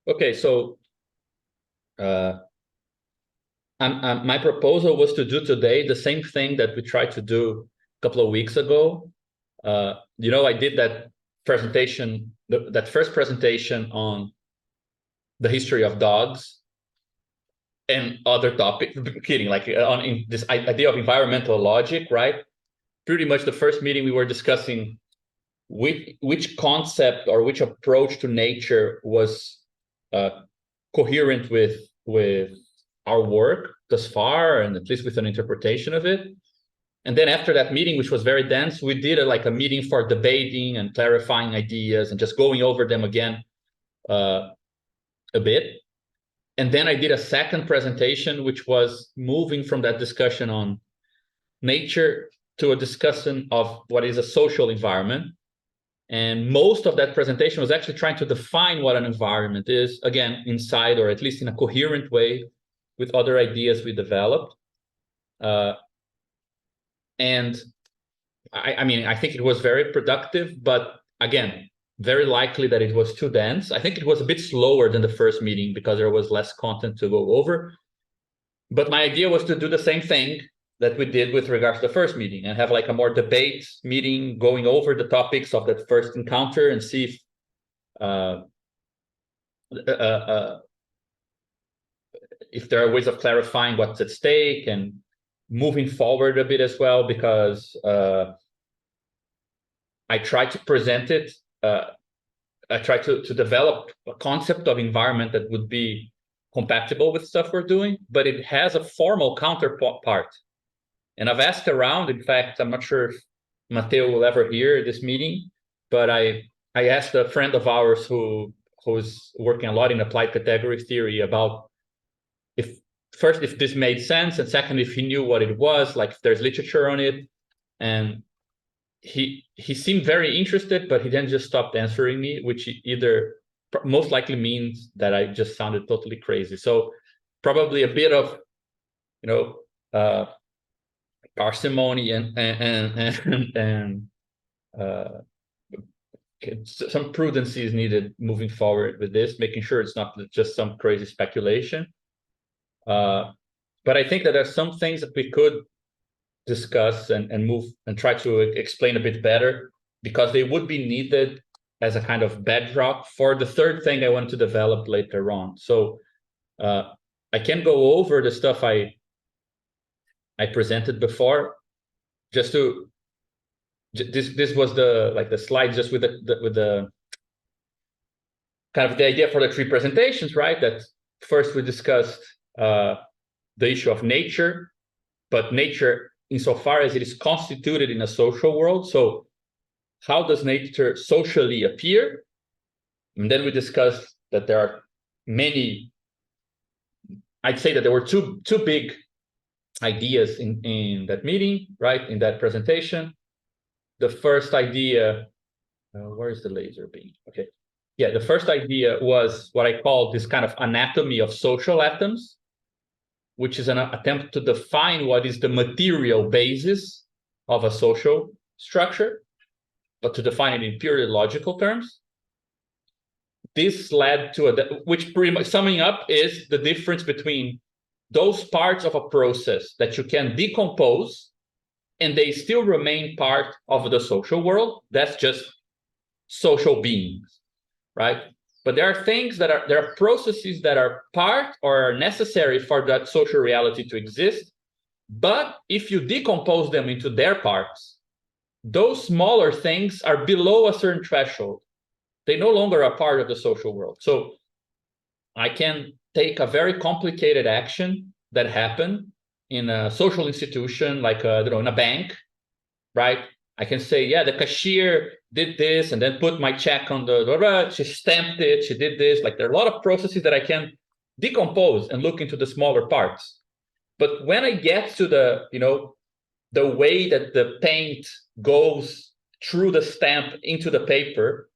Okay, so uh, my proposal was to do today the same thing that we tried to do a couple of weeks ago. I did that presentation, that first presentation on the history of dogs and other topics. Kidding, like on this idea of environmental logic, right? Pretty much the first meeting we were discussing which concept or which approach to nature was uh, coherent with our work thus far, and at least with an interpretation of it. And then after that meeting, which was very dense, we did a meeting for debating and clarifying ideas and just going over them again a bit. And then I did a second presentation, which was moving from that discussion on nature to a discussion of what is a social environment. And most of that presentation was actually trying to define what an environment is, again, inside or at least in a coherent way with other ideas we developed. And I think it was very productive, but again, very likely that it was too dense. I think it was a bit slower than the first meeting because there was less content to go over. But my idea was to do the same thing that we did with regards to the first meeting and have like a more debate meeting going over the topics of that first encounter and see if if there are ways of clarifying what's at stake and moving forward a bit as well, because I try to present it. I try to develop a concept of environment that would be compatible with stuff we're doing, but it has a formal counterpart. And I've asked around. In fact, I'm not sure if Matteo will ever hear this meeting, but I asked a friend of ours who's working a lot in applied category theory about if this made sense, and second, if he knew what it was, like if there's literature on it. And he seemed very interested, but he then just stopped answering me, which either most likely means that I just sounded totally crazy. So probably a bit of parsimony and some prudence is needed moving forward with this, making sure it's not just some crazy speculation. But I think that there's some things that we could discuss and move and try to explain a bit better, because they would be needed as a kind of bedrock for the third thing I want to develop later on. So I can go over the stuff I presented before, just to this was the slide just with the kind of the idea for the three presentations, right? That first we discussed the issue of nature, but nature insofar as it is constituted in a social world. So how does nature socially appear? And then we discussed that there are many, I'd say that there were two big ideas in that meeting, right? In that presentation. The first idea, where is the laser beam? Okay. Yeah, the first idea was what I call this kind of anatomy of social atoms, which is an attempt to define what is the material basis of a social structure, but to define it in purely logical terms. This led to which pretty much summing up is the difference between those parts of a process that you can decompose and they still remain part of the social world. That's just social beings, right? But there are things there are processes that are part or are necessary for that social reality to exist. But if you decompose them into their parts, those smaller things are below a certain threshold. They no longer are part of the social world. So I can take a very complicated action that happened in a social institution, like in a bank, right? I can say, yeah, the cashier did this and then put my check on she stamped it, she did this. Like there are a lot of processes that I can decompose and look into the smaller parts. But when I get to the way that the paint goes through the stamp into the paper,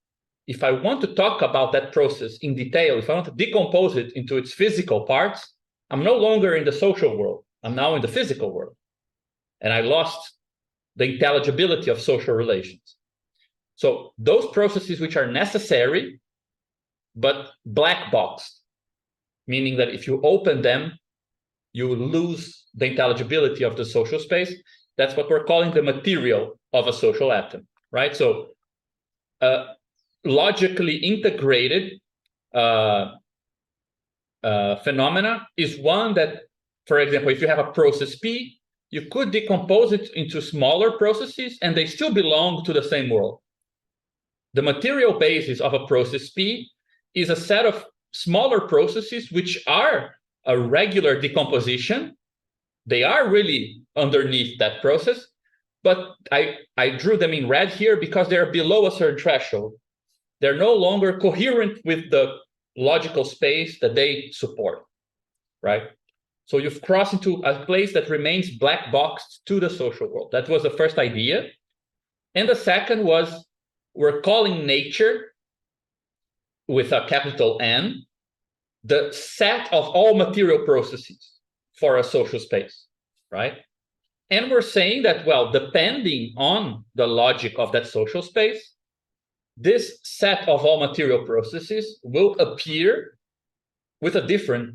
if I want to talk about that process in detail, if I want to decompose it into its physical parts, I'm no longer in the social world. I'm now in the physical world. And I lost the intelligibility of social relations. So those processes which are necessary, but black boxed, meaning that if you open them, you lose the intelligibility of the social space. That's what we're calling the material of a social atom, right? So logically integrated phenomena is one that, for example, if you have a process P, you could decompose it into smaller processes and they still belong to the same world. The material basis of a process P is a set of smaller processes which are a regular decomposition. They are really underneath that process, but I drew them in red here because they're below a certain threshold. They're no longer coherent with the logical space that they support, right? So you've crossed into a place that remains black boxed to the social world. That was the first idea. And the second was, we're calling nature, with a capital N, the set of all material processes for a social space, right? And we're saying that, well, depending on the logic of that social space, this set of all material processes will appear with a different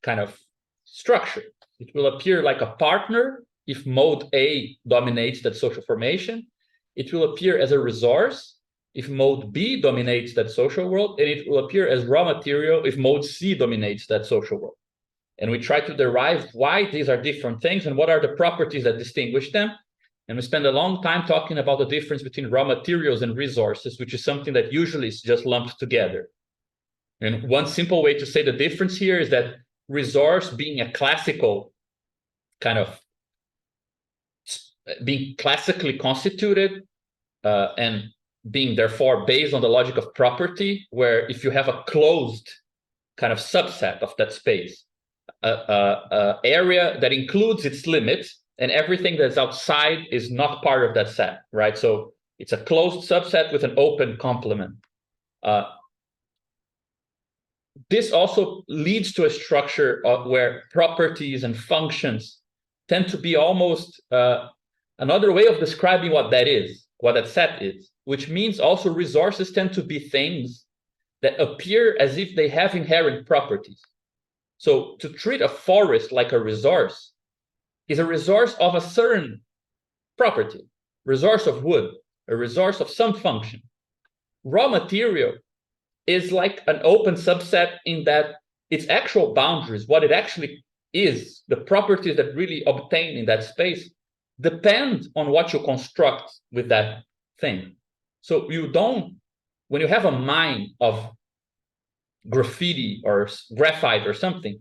kind of structure. It will appear like a partner if mode A dominates that social formation. It will appear as a resource if mode B dominates that social world, and it will appear as raw material if mode C dominates that social world. And we try to derive why these are different things and what are the properties that distinguish them. And we spend a long time talking about the difference between raw materials and resources, which is something that usually is just lumped together. And one simple way to say the difference here is that resource, being a classical kind of, being classically constituted and being therefore based on the logic of property, where if you have a closed kind of subset of that space, area that includes its limits, and everything that's outside is not part of that set, right? So it's a closed subset with an open complement. This also leads to a structure where properties and functions tend to be almost another way of describing what that is, what that set is, which means also resources tend to be things that appear as if they have inherent properties. So to treat a forest like a resource is a resource of a certain property, resource of wood, a resource of some function. Raw material is like an open subset in that its actual boundaries, what it actually is, the properties that really obtain in that space, depend on what you construct with that thing. So you don't, when you have a mine of graffiti or graphite or something,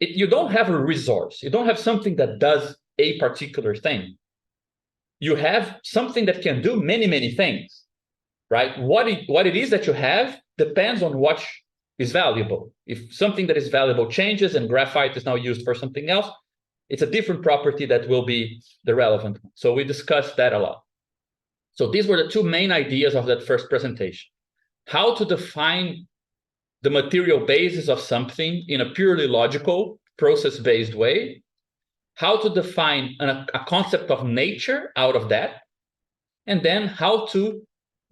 you don't have a resource. You don't have something that does a particular thing. You have something that can do many, many things, right? What it is that you have depends on what is valuable. If something that is valuable changes and graphite is now used for something else, it's a different property that will be the relevant one. So we discussed that a lot. So these were the two main ideas of that first presentation. How to define the material basis of something in a purely logical, process-based way, how to define a concept of nature out of that, and then how to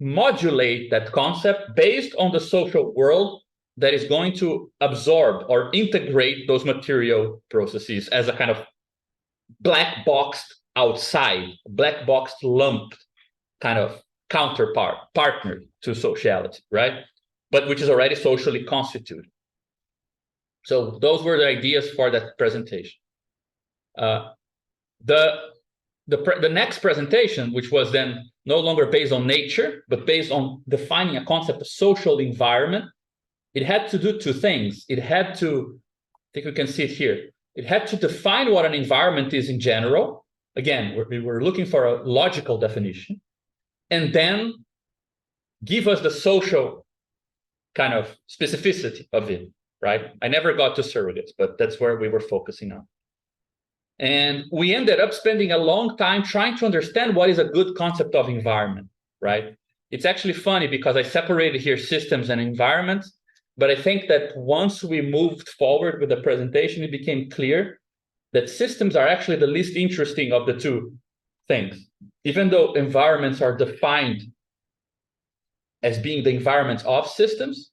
modulate that concept based on the social world that is going to absorb or integrate those material processes as a kind of black boxed outside, black boxed lump kind of partner to sociality, right? But which is already socially constituted. So those were the ideas for that presentation. The next presentation, which was then no longer based on nature, but based on defining a concept of social environment, it had to do two things. It had to, I think we can see it here, it had to define what an environment is in general. Again, we were looking for a logical definition, and then give us the social kind of specificity of it, right? I never got to surrogates, but that's where we were focusing on. And we ended up spending a long time trying to understand what is a good concept of environment, right? It's actually funny because I separated here systems and environments, but I think that once we moved forward with the presentation, it became clear that systems are actually the least interesting of the two things. Even though environments are defined as being the environments of systems,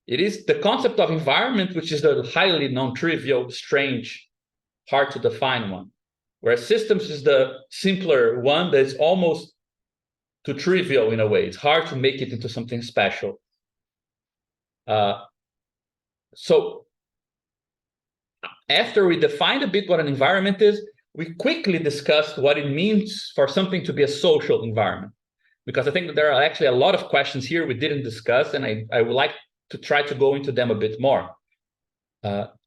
It is the concept of environment, which is the highly non-trivial, strange, hard to define one, whereas systems is the simpler one that's almost too trivial in a way. It's hard to make it into something special. So after we defined a bit what an environment is, we quickly discussed what it means for something to be a social environment. Because I think that there are actually a lot of questions here we didn't discuss, and I would like to try to go into them a bit more.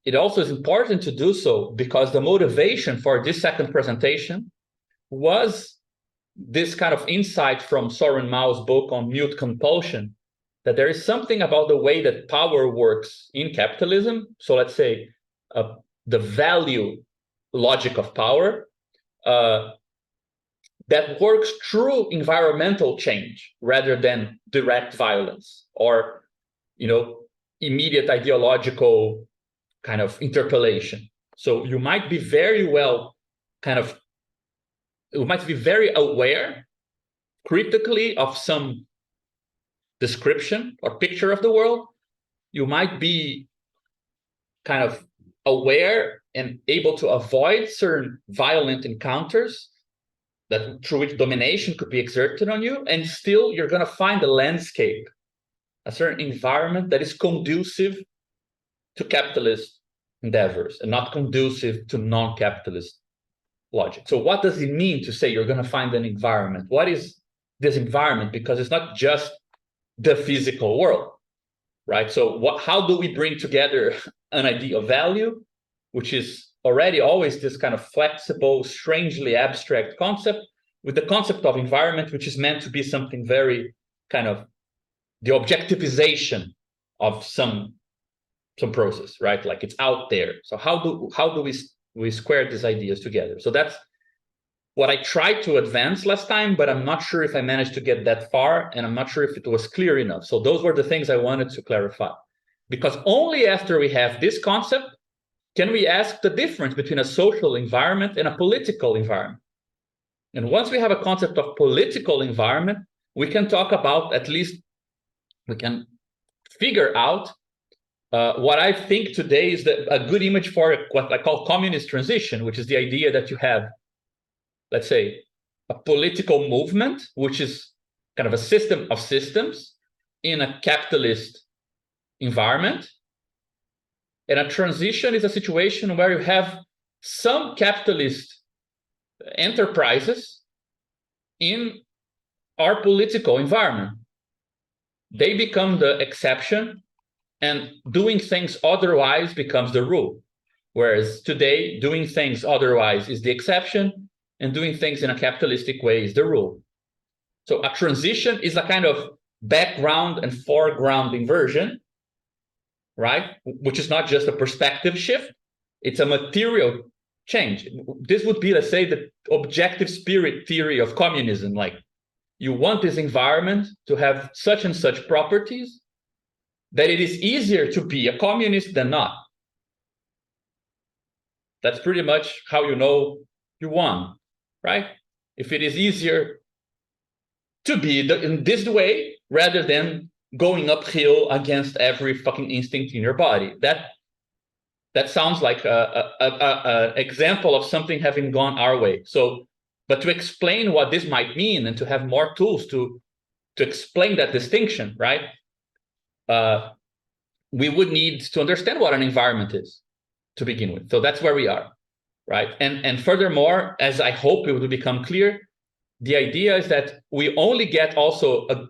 It also is important to do so because the motivation for this second presentation was this kind of insight from Soren Mao's book on mute compulsion, that there is something about the way that power works in capitalism. So let's say the value logic of power that works through environmental change rather than direct violence or, immediate ideological kind of interpellation. So you might be very very aware critically of some description or picture of the world. You might be kind of aware and able to avoid certain violent encounters that through which domination could be exerted on you, and still you're going to find a landscape, a certain environment that is conducive to capitalist endeavors and not conducive to non-capitalist logic. So what does it mean to say you're going to find an environment? What is this environment? Because it's not just the physical world, right? So how do we bring together an idea of value, which is already always this kind of flexible, strangely abstract concept, with the concept of environment, which is meant to be something very kind of the objectivization of some process, right? Like it's out there. So how do we square these ideas together? So that's what I tried to advance last time, but I'm not sure if I managed to get that far, and I'm not sure if it was clear enough. So those were the things I wanted to clarify, because only after we have this concept can we ask the difference between a social environment and a political environment. And once we have a concept of political environment, we can talk about, at least we can figure out what I think today is a good image for what I call communist transition, which is the idea that you have, let's say, a political movement, which is kind of a system of systems in a capitalist environment. And a transition is a situation where you have some capitalist enterprises in our political environment. They become the exception, and doing things otherwise becomes the rule. Whereas today, doing things otherwise is the exception, and doing things in a capitalistic way is the rule. So a transition is a kind of background and foreground inversion, right? Which is not just a perspective shift, it's a material change. This would be, let's say, the objective spirit theory of communism. Like, you want this environment to have such and such properties that it is easier to be a communist than not. That's pretty much how you know you won, right? If it is easier to be in this way rather than going uphill against every fucking instinct in your body. That sounds like a example of something having gone our way. So, but to explain what this might mean and to have more tools to explain that distinction, right? We would need to understand what an environment is to begin with. So that's where we are, right? And furthermore, as I hope it will become clear, the idea is that we only get also a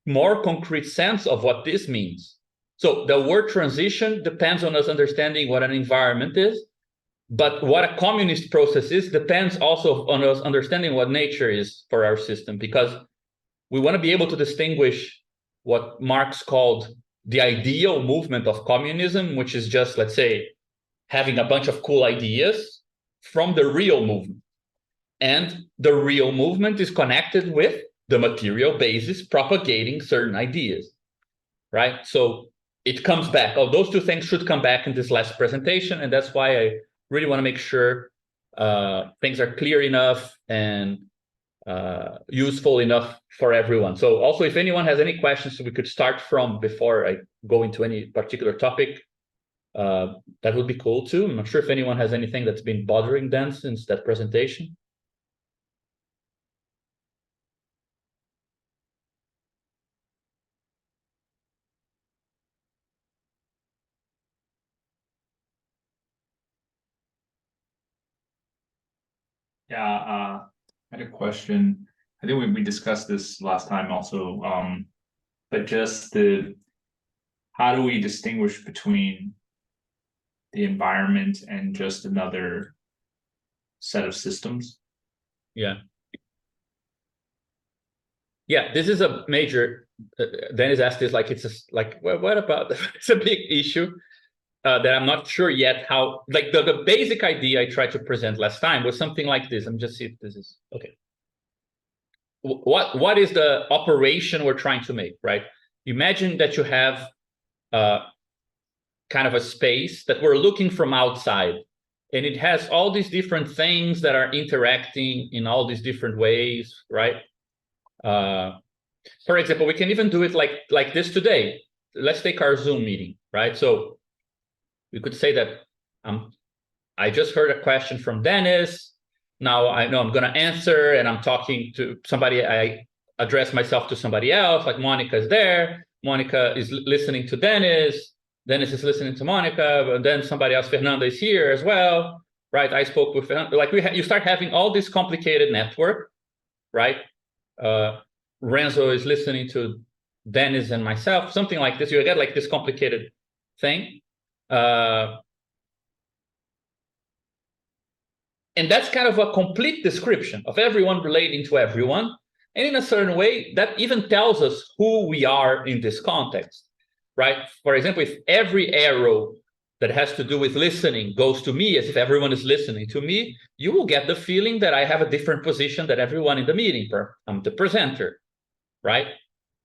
more concrete sense of what this means. So the word transition depends on us understanding what an environment is, but what a communist process is depends also on us understanding what nature is for our system, because we want to be able to distinguish what Marx called the ideal movement of communism, which is just, let's say, having a bunch of cool ideas, from the real movement. And the real movement is connected with the material basis propagating certain ideas, right? So it comes back. Oh, those two things should come back in this last presentation, and that's why I really want to make sure things are clear enough and useful enough for everyone. So also, if anyone has any questions we could start from before I go into any particular topic, that would be cool too. I'm not sure if anyone has anything that's been bothering them since that presentation. Yeah, I had a question. I think we discussed this last time also, but just how do we distinguish between the environment and just another set of systems? Yeah. Yeah, this is a major. Dennis asked this like it's like what about it's a big issue that I'm not sure yet how. Like the basic idea I tried to present last time was something like this. I'm just see if this is okay. What is the operation we're trying to make, right? Imagine that you have kind of a space that we're looking from outside, and it has all these different things that are interacting in all these different ways, right? For example, we can even do it like this today. Let's take our Zoom meeting, right? So we could say that I just heard a question from Dennis. Now I know I'm going to answer, and I'm talking to somebody. I address myself to somebody else, like Monica is there. Monica is listening to Dennis. Dennis is listening to Monica, and then somebody else, Fernanda, is here as well, right? I spoke with Fernanda. Like you start having all this complicated network, right? Renzo is listening to Dennis and myself, something like this. You get like this complicated thing. And that's kind of a complete description of everyone relating to everyone. And in a certain way, that even tells us who we are in this context, right? For example, if every arrow that has to do with listening goes to me, as if everyone is listening to me, you will get the feeling that I have a different position than everyone in the meeting. I'm the presenter, right?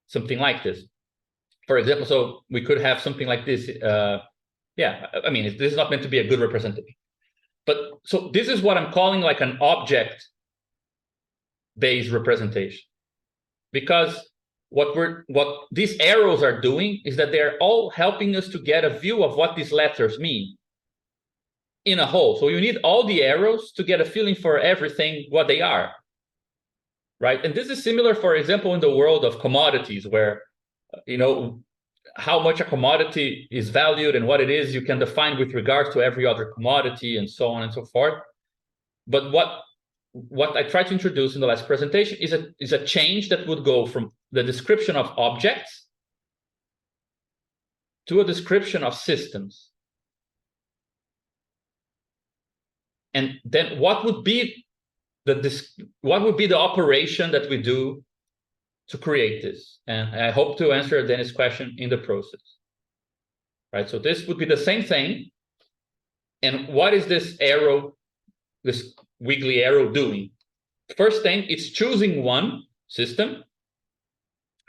Something like this. For example, so we could have something like this. Yeah, I mean, this is not meant to be a good representation. But so this is what I'm calling like an object-based representation. Because what these arrows are doing is that they're all helping us to get a view of what these letters mean in a whole. So you need all the arrows to get a feeling for everything, what they are. Right. And this is similar, for example, in the world of commodities, where, you know, how much a commodity is valued and what it is you can define with regards to every other commodity and so on and so forth. But what I tried to introduce in the last presentation is a change that would go from the description of objects to a description of systems. And then what would be the operation that we do to create this? And I hope to answer Dennis' question in the process. Right, so this would be the same thing. And what is this arrow, this wiggly arrow doing? First thing, it's choosing one system.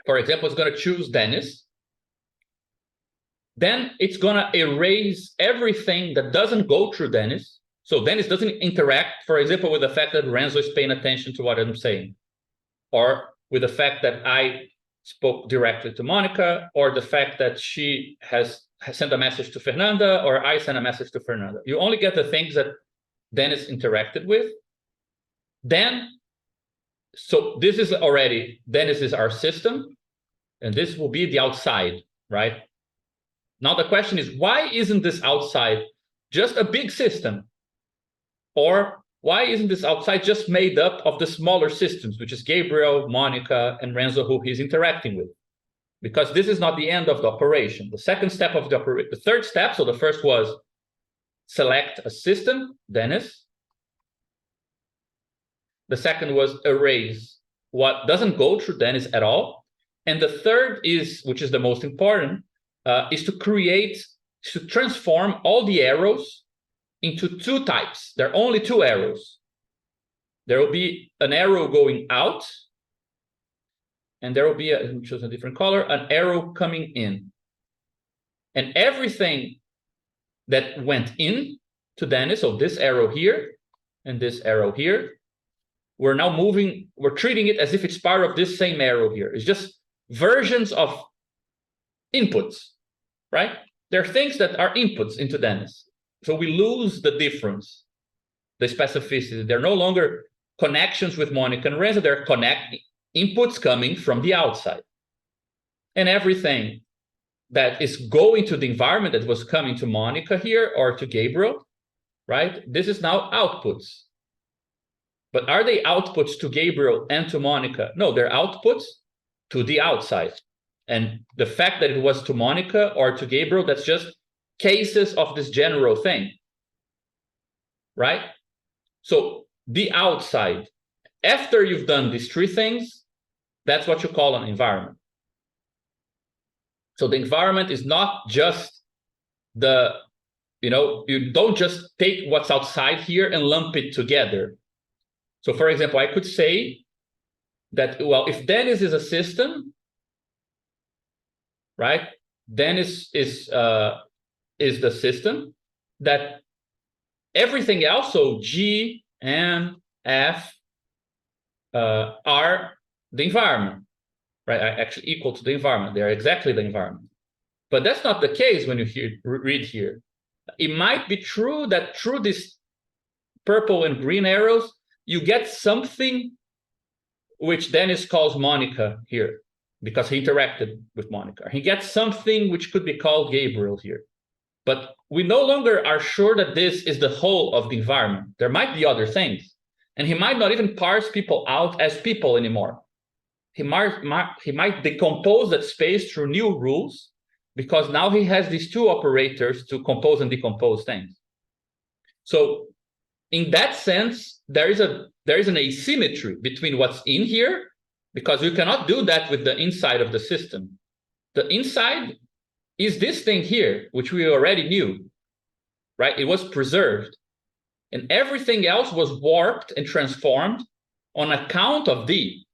For example, it's going to choose Dennis. Then it's going to erase everything that doesn't go through Dennis. So Dennis doesn't interact, for example, with the fact that Renzo is paying attention to what I'm saying, or with the fact that I spoke directly to Monica, or the fact that she has sent a message to Fernanda, or I sent a message to Fernanda. You only get the things that Dennis interacted with. Then, so this is already, Dennis is our system, and this will be the outside, right? Now the question is, why isn't this outside just a big system? Or why isn't this outside just made up of the smaller systems, which is Gabriel, Monica, and Renzo, who he's interacting with? Because this is not the end of the operation. The second step of the third step, so the first was select a system, Dennis. The second was erase what doesn't go through Dennis at all. And the third is, which is the most important, is to transform all the arrows into two types. There are only two arrows. There will be an arrow going out, and there will be, let me choose a different color, an arrow coming in. And everything that went in to Dennis, so this arrow here and this arrow here, we're now moving, we're treating it as if it's part of this same arrow here. It's just versions of inputs, right? There are things that are inputs into Dennis. So we lose the difference, the specificity. They're no longer connections with Monica and Renzo, they're inputs coming from the outside. And everything that is going to the environment that was coming to Monica here or to Gabriel, right? This is now outputs. But are they outputs to Gabriel and to Monica? No, they're outputs to the outside. And the fact that it was to Monica or to Gabriel, that's just cases of this general thing, right? So the outside, after you've done these three things, that's what you call an environment. So the environment is not just the, you don't just take what's outside here and lump it together. So for example, I could say that, well, if Dennis is a system, right? Dennis is the system that everything else, so G, M, F, are the environment, right? Are actually equal to the environment. They are exactly the environment. But that's not the case when you read here. It might be true that through these purple and green arrows, you get something which Dennis calls Monica here, because he interacted with Monica. He gets something which could be called Gabriel here. But we no longer are sure that this is the whole of the environment. There might be other things. And he might not even parse people out as people anymore. He might decompose that space through new rules, because now he has these two operators to compose and decompose things. So in that sense, there is an asymmetry between what's in here, because you cannot do that with the inside of the system. The inside is this thing here, which we already knew, right? It was preserved. And everything else was warped and transformed on account of D,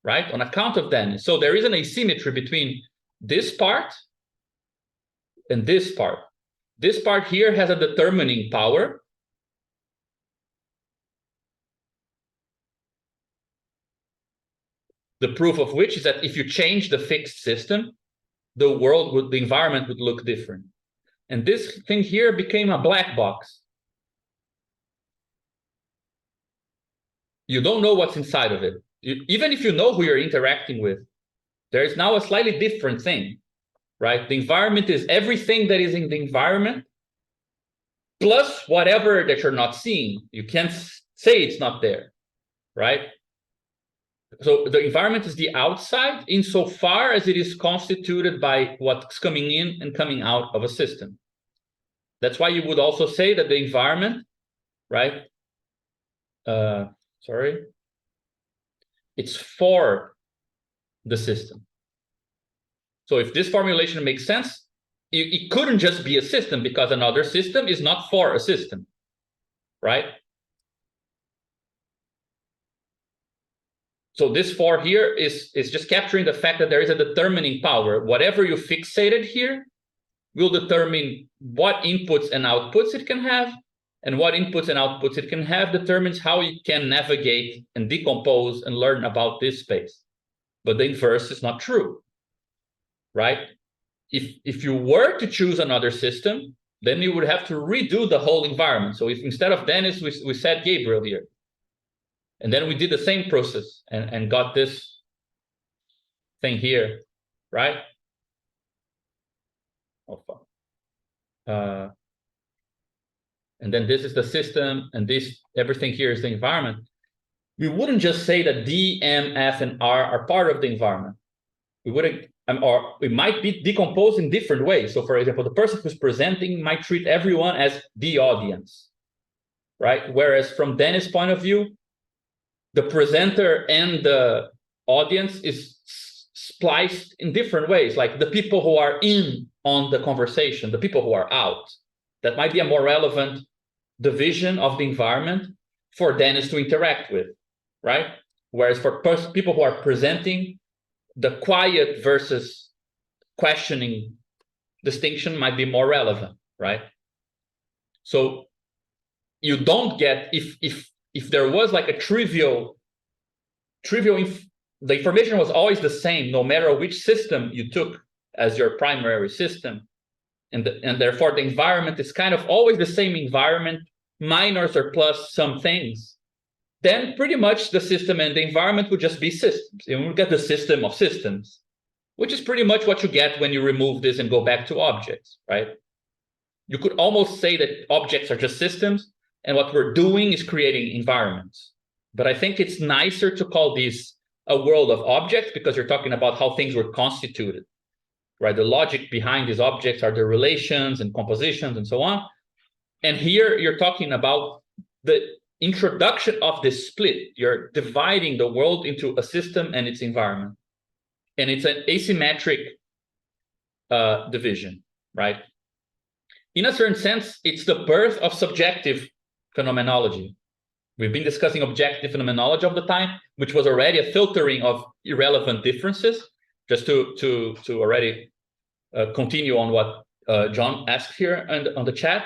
right? On account of Dennis. So there is an asymmetry between this part and this part. This part here has a determining power. The proof of which is that if you change the fixed system, the environment would look different. And this thing here became a black box. You don't know what's inside of it. Even if you know who you're interacting with, there is now a slightly different thing, right? The environment is everything that is in the environment, plus whatever that you're not seeing. You can't say it's not there, right? So the environment is the outside insofar as it is constituted by what's coming in and coming out of a system. That's why you would also say that the environment, right? It's for the system. So if this formulation makes sense, it couldn't just be a system, because another system is not for a system, right? So this for here is just capturing the fact that there is a determining power. Whatever you fixated here will determine what inputs and outputs it can have, and what inputs and outputs it can have determines how you can navigate and decompose and learn about this space. But the inverse is not true, right? If you were to choose another system, then you would have to redo the whole environment. So if instead of Dennis, we said Gabriel here, and then we did the same process and got this thing here, right? Oh, fuck. And then this is the system, and everything here is the environment. We wouldn't just say that D, M, F, and R are part of the environment. We wouldn't, or we might be decomposed in different ways. So for example, the person who's presenting might treat everyone as the audience, right? Whereas from Dennis' point of view, the presenter and the audience is spliced in different ways, like the people who are in on the conversation, the people who are out. That might be a more relevant division of the environment for Dennis to interact with, right? Whereas for people who are presenting, the quiet versus questioning distinction might be more relevant, right? So you don't get, if if there was like a the information was always the same, no matter which system you took as your primary system. And therefore the environment is kind of always the same environment, minus or plus some things. Then pretty much the system and the environment would just be systems. And we'll get the system of systems, which is pretty much what you get when you remove this and go back to objects, right? You could almost say that objects are just systems, and what we're doing is creating environments. But I think it's nicer to call these a world of objects, because you're talking about how things were constituted, right? The logic behind these objects are the relations and compositions and so on. And here you're talking about the introduction of this split. You're dividing the world into a system and its environment. And it's an asymmetric division, right? In a certain sense, it's the birth of subjective phenomenology. We've been discussing objective phenomenology all the time, which was already a filtering of irrelevant differences. Just to already continue on what John asked here on the chat,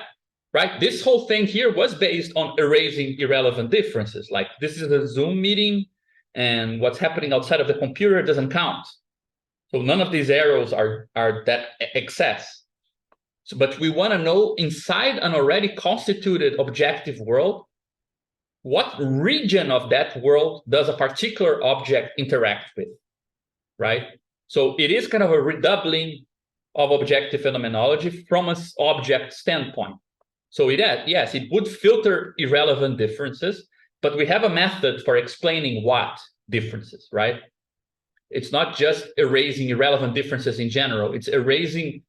right? This whole thing here was based on erasing irrelevant differences. Like, this is a Zoom meeting, and what's happening outside of the computer doesn't count. So none of these arrows are that excess. So, but we want to know, inside an already constituted objective world, what region of that world does a particular object interact with, right? So it is kind of a redoubling of objective phenomenology from an object standpoint. So yes, it would filter irrelevant differences, but we have a method for explaining what differences, right? It's not just erasing irrelevant differences in general. It's erasing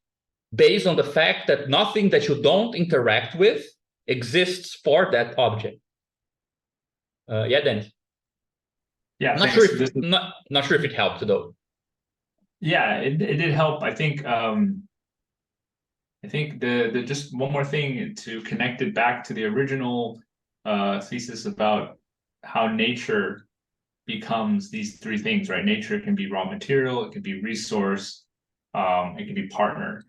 based on the fact that nothing that you don't interact with exists for that object. Yeah, Dennis. Yeah, not sure if it helped though. Yeah, it did help. I think the just one more thing to connect it back to the original thesis about how nature becomes these three things, right? Nature can be raw material, it can be resource, it can be partner.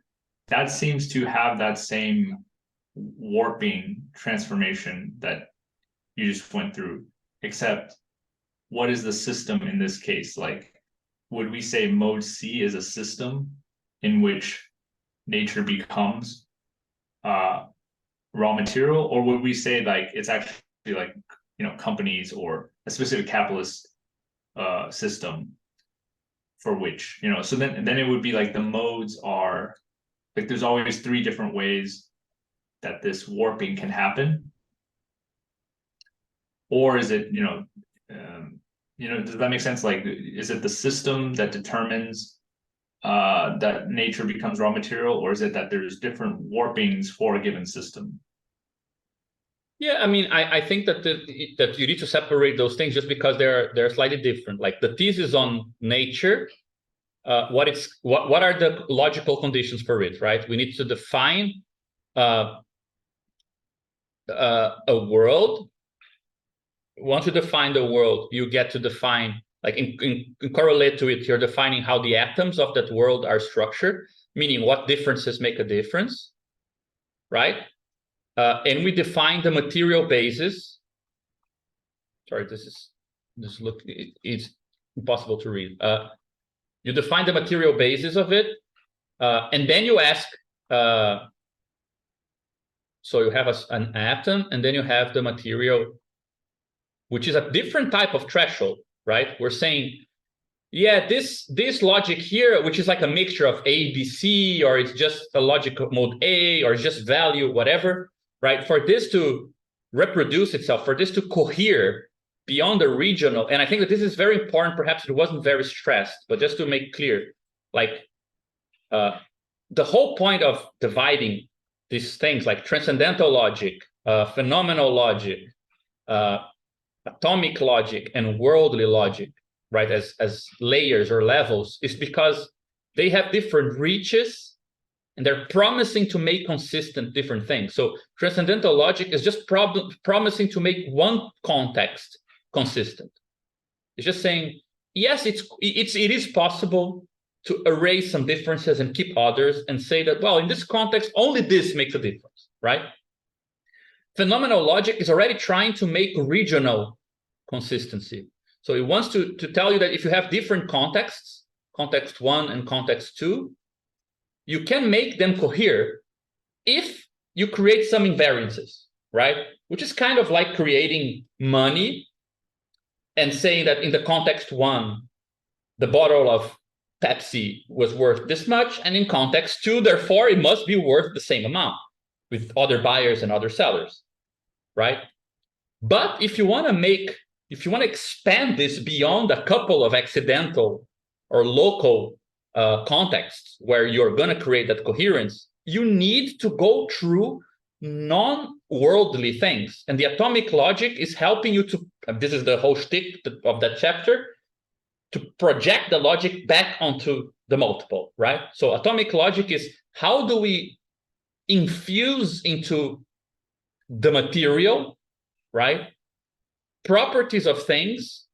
That seems to have that same warping transformation that you just went through, except what is the system in this case? Like, would we say mode C is a system in which nature becomes raw material, or would we say like it's actually like, you know, companies or a specific capitalist system for which, you know, so then it would be like the modes are like, there's always three different ways that this warping can happen. Or is it, does that make sense? Like, is it the system that determines that nature becomes raw material, or is it that there's different warpings for a given system? Yeah, I mean, I think that that you need to separate those things just because they're slightly different. Like the thesis on nature, what are the logical conditions for it, right? We need to define a world. Once you define the world, you get to define, like in correlate to it, you're defining how the atoms of that world are structured, meaning what differences make a difference, right? And we define the material basis. Sorry, it's impossible to read. You define the material basis of it, and then you ask, so you have an atom, and then you have the material, which is a different type of threshold, right? We're saying, yeah, this logic here, which is like a mixture of A, B, C, or it's just a logic of mode A, or it's just value, whatever, right? For this to reproduce itself, for this to cohere beyond the regional, and I think that this is very important, perhaps it wasn't very stressed, but just to make clear, like the whole point of dividing these things like transcendental logic, phenomenal logic, atomic logic, and worldly logic, right, as layers or levels, is because they have different reaches and they're promising to make consistent different things. So transcendental logic is just promising to make one context consistent. It's just saying, yes, it is possible to erase some differences and keep others, and say that, well, in this context, only this makes a difference, right? phenomenal logic is already trying to make regional consistency. So it wants to tell you that if you have different contexts, context 1 and context 2, you can make them cohere if you create some invariances, right? Which is kind of like creating money and saying that in the context 1, the bottle of Pepsi was worth this much, and in context 2, therefore, it must be worth the same amount with other buyers and other sellers, right? But if you want to expand this beyond a couple of accidental or local contexts where you're going to create that coherence, you need to go through non-worldly things. And the atomic logic is helping you to, this is the whole shtick of that chapter, to project the logic back onto the multiple, right? So atomic logic is how do we infuse into the material, right, properties of things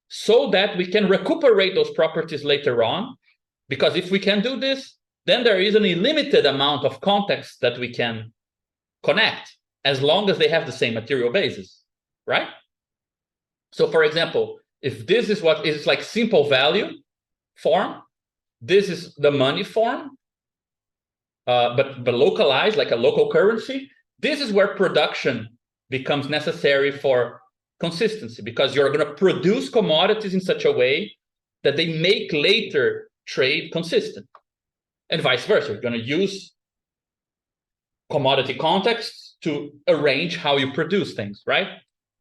so that we can recuperate those properties later on. Because if we can do this, then there is an unlimited amount of context that we can connect as long as they have the same material basis, right? So for example, if this is what is like simple value form, this is the money form, but localized, like a local currency, this is where production becomes necessary for consistency, because you're going to produce commodities in such a way that they make later trade consistent, and vice versa. You're going to use commodity contexts to arrange how you produce things, right?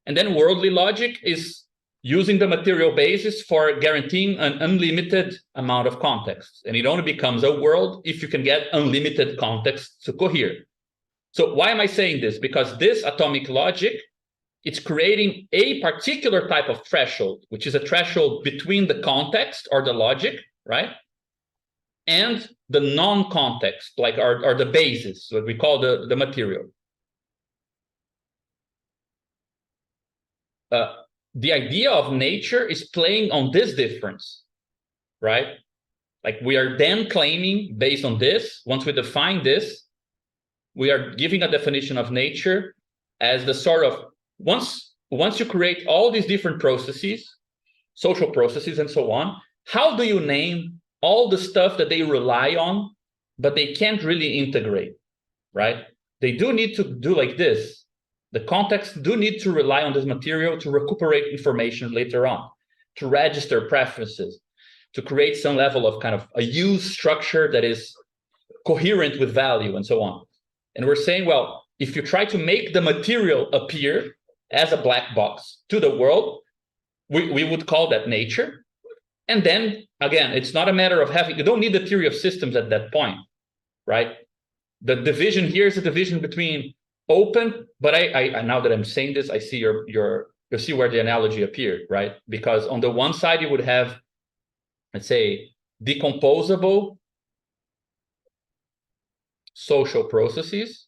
And then worldly logic is using the material basis for guaranteeing an unlimited amount of context. And it only becomes a world if you can get unlimited context to cohere. So why am I saying this? Because this atomic logic, it's creating a particular type of threshold, which is a threshold between the context or the logic, right, and the non-context, like or the basis, what we call the material. The idea of nature is playing on this difference, right? Like we are then claiming based on this, once we define this, we are giving a definition of nature as the sort of, once you create all these different processes, social processes and so on, how do you name all the stuff that they rely on, but they can't really integrate, right? They do need to do like this. The contexts do need to rely on this material to recuperate information later on, to register preferences, to create some level of kind of a use structure that is coherent with value and so on. And we're saying, well, if you try to make the material appear as a black box to the world, we would call that nature. And then, again, it's not a matter of having, you don't need the theory of systems at that point, right? The division here is a division between open, but I now that I'm saying this, I see you see where the analogy appeared, right? Because on the one side, you would have, let's say, decomposable social processes.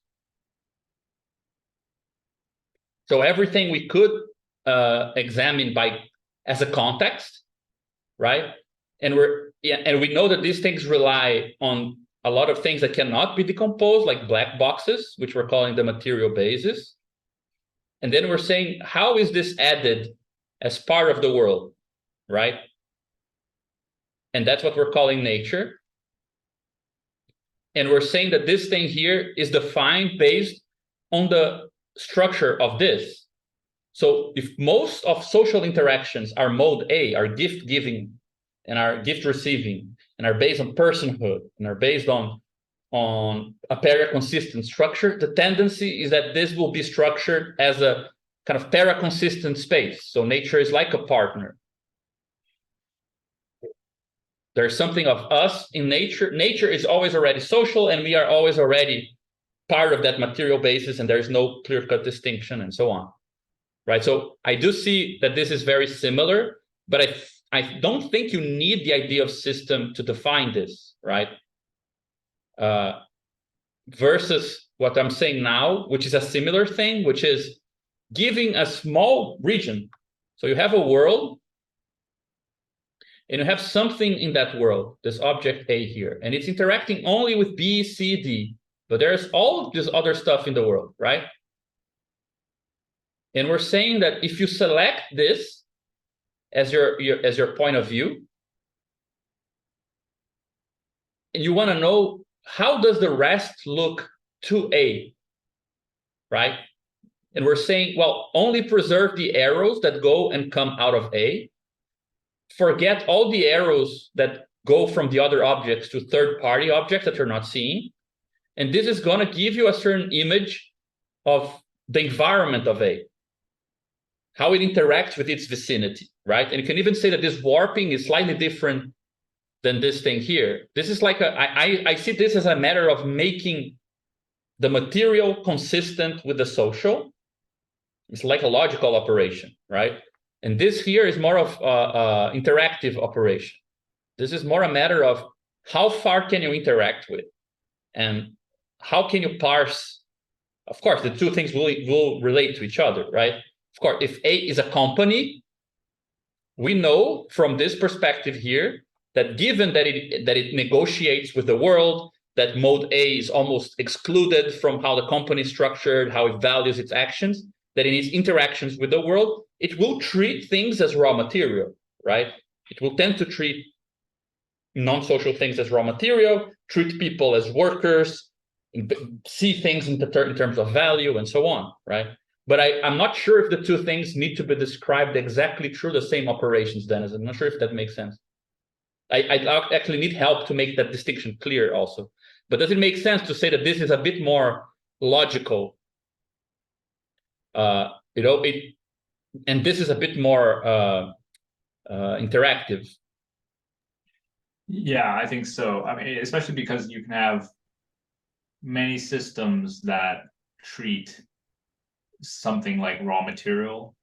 So everything we could examine as a context, right? And we know that these things rely on a lot of things that cannot be decomposed, like black boxes, which we're calling the material basis. And then we're saying, how is this added as part of the world, right? And that's what we're calling nature. And we're saying that this thing here is defined based on the structure of this. So if most of social interactions are mode A, are gift giving and are gift receiving, and are based on personhood, and are based on a para-consistent structure, the tendency is that this will be structured as a kind of para-consistent space. So nature is like a partner. There's something of us in nature. Nature is always already social, and we are always already part of that material basis, and there's no clear-cut distinction and so on, right? So I do see that this is very similar, but I don't think you need the idea of system to define this, right? Versus what I'm saying now, which is a similar thing, which is giving a small region. So you have a world, and you have something in that world, this object A here, and it's interacting only with B, C, D, but there's all this other stuff in the world, right? And we're saying that if you select this as your point of view, and you want to know how does the rest look to A, right? And we're saying, well, only preserve the arrows that go and come out of A. Forget all the arrows that go from the other objects to third-party objects that you're not seeing. And this is going to give you a certain image of the environment of A, how it interacts with its vicinity, right? And you can even say that this warping is slightly different than this thing here. This is like I see this as a matter of making the material consistent with the social. It's like a logical operation, right? And this here is more of interactive operation. This is more a matter of how far can you interact with, and how can you parse. Of course, the two things will relate to each other, right? Of course, if A is a company, we know from this perspective here that given that it negotiates with the world, that mode A is almost excluded from how the company is structured, how it values its actions, that in its interactions with the world, it will treat things as raw material, right? It will tend to treat non-social things as raw material, treat people as workers, see things in terms of value, and so on, right? But I'm not sure if the two things need to be described exactly through the same operations, Dennis. I'm not sure if that makes sense. I actually need help to make that distinction clear also. But does it make sense to say that this is a bit more logical? And this is a bit more interactive. Yeah, I think so. I mean, especially because you can have many systems that treat something like raw material,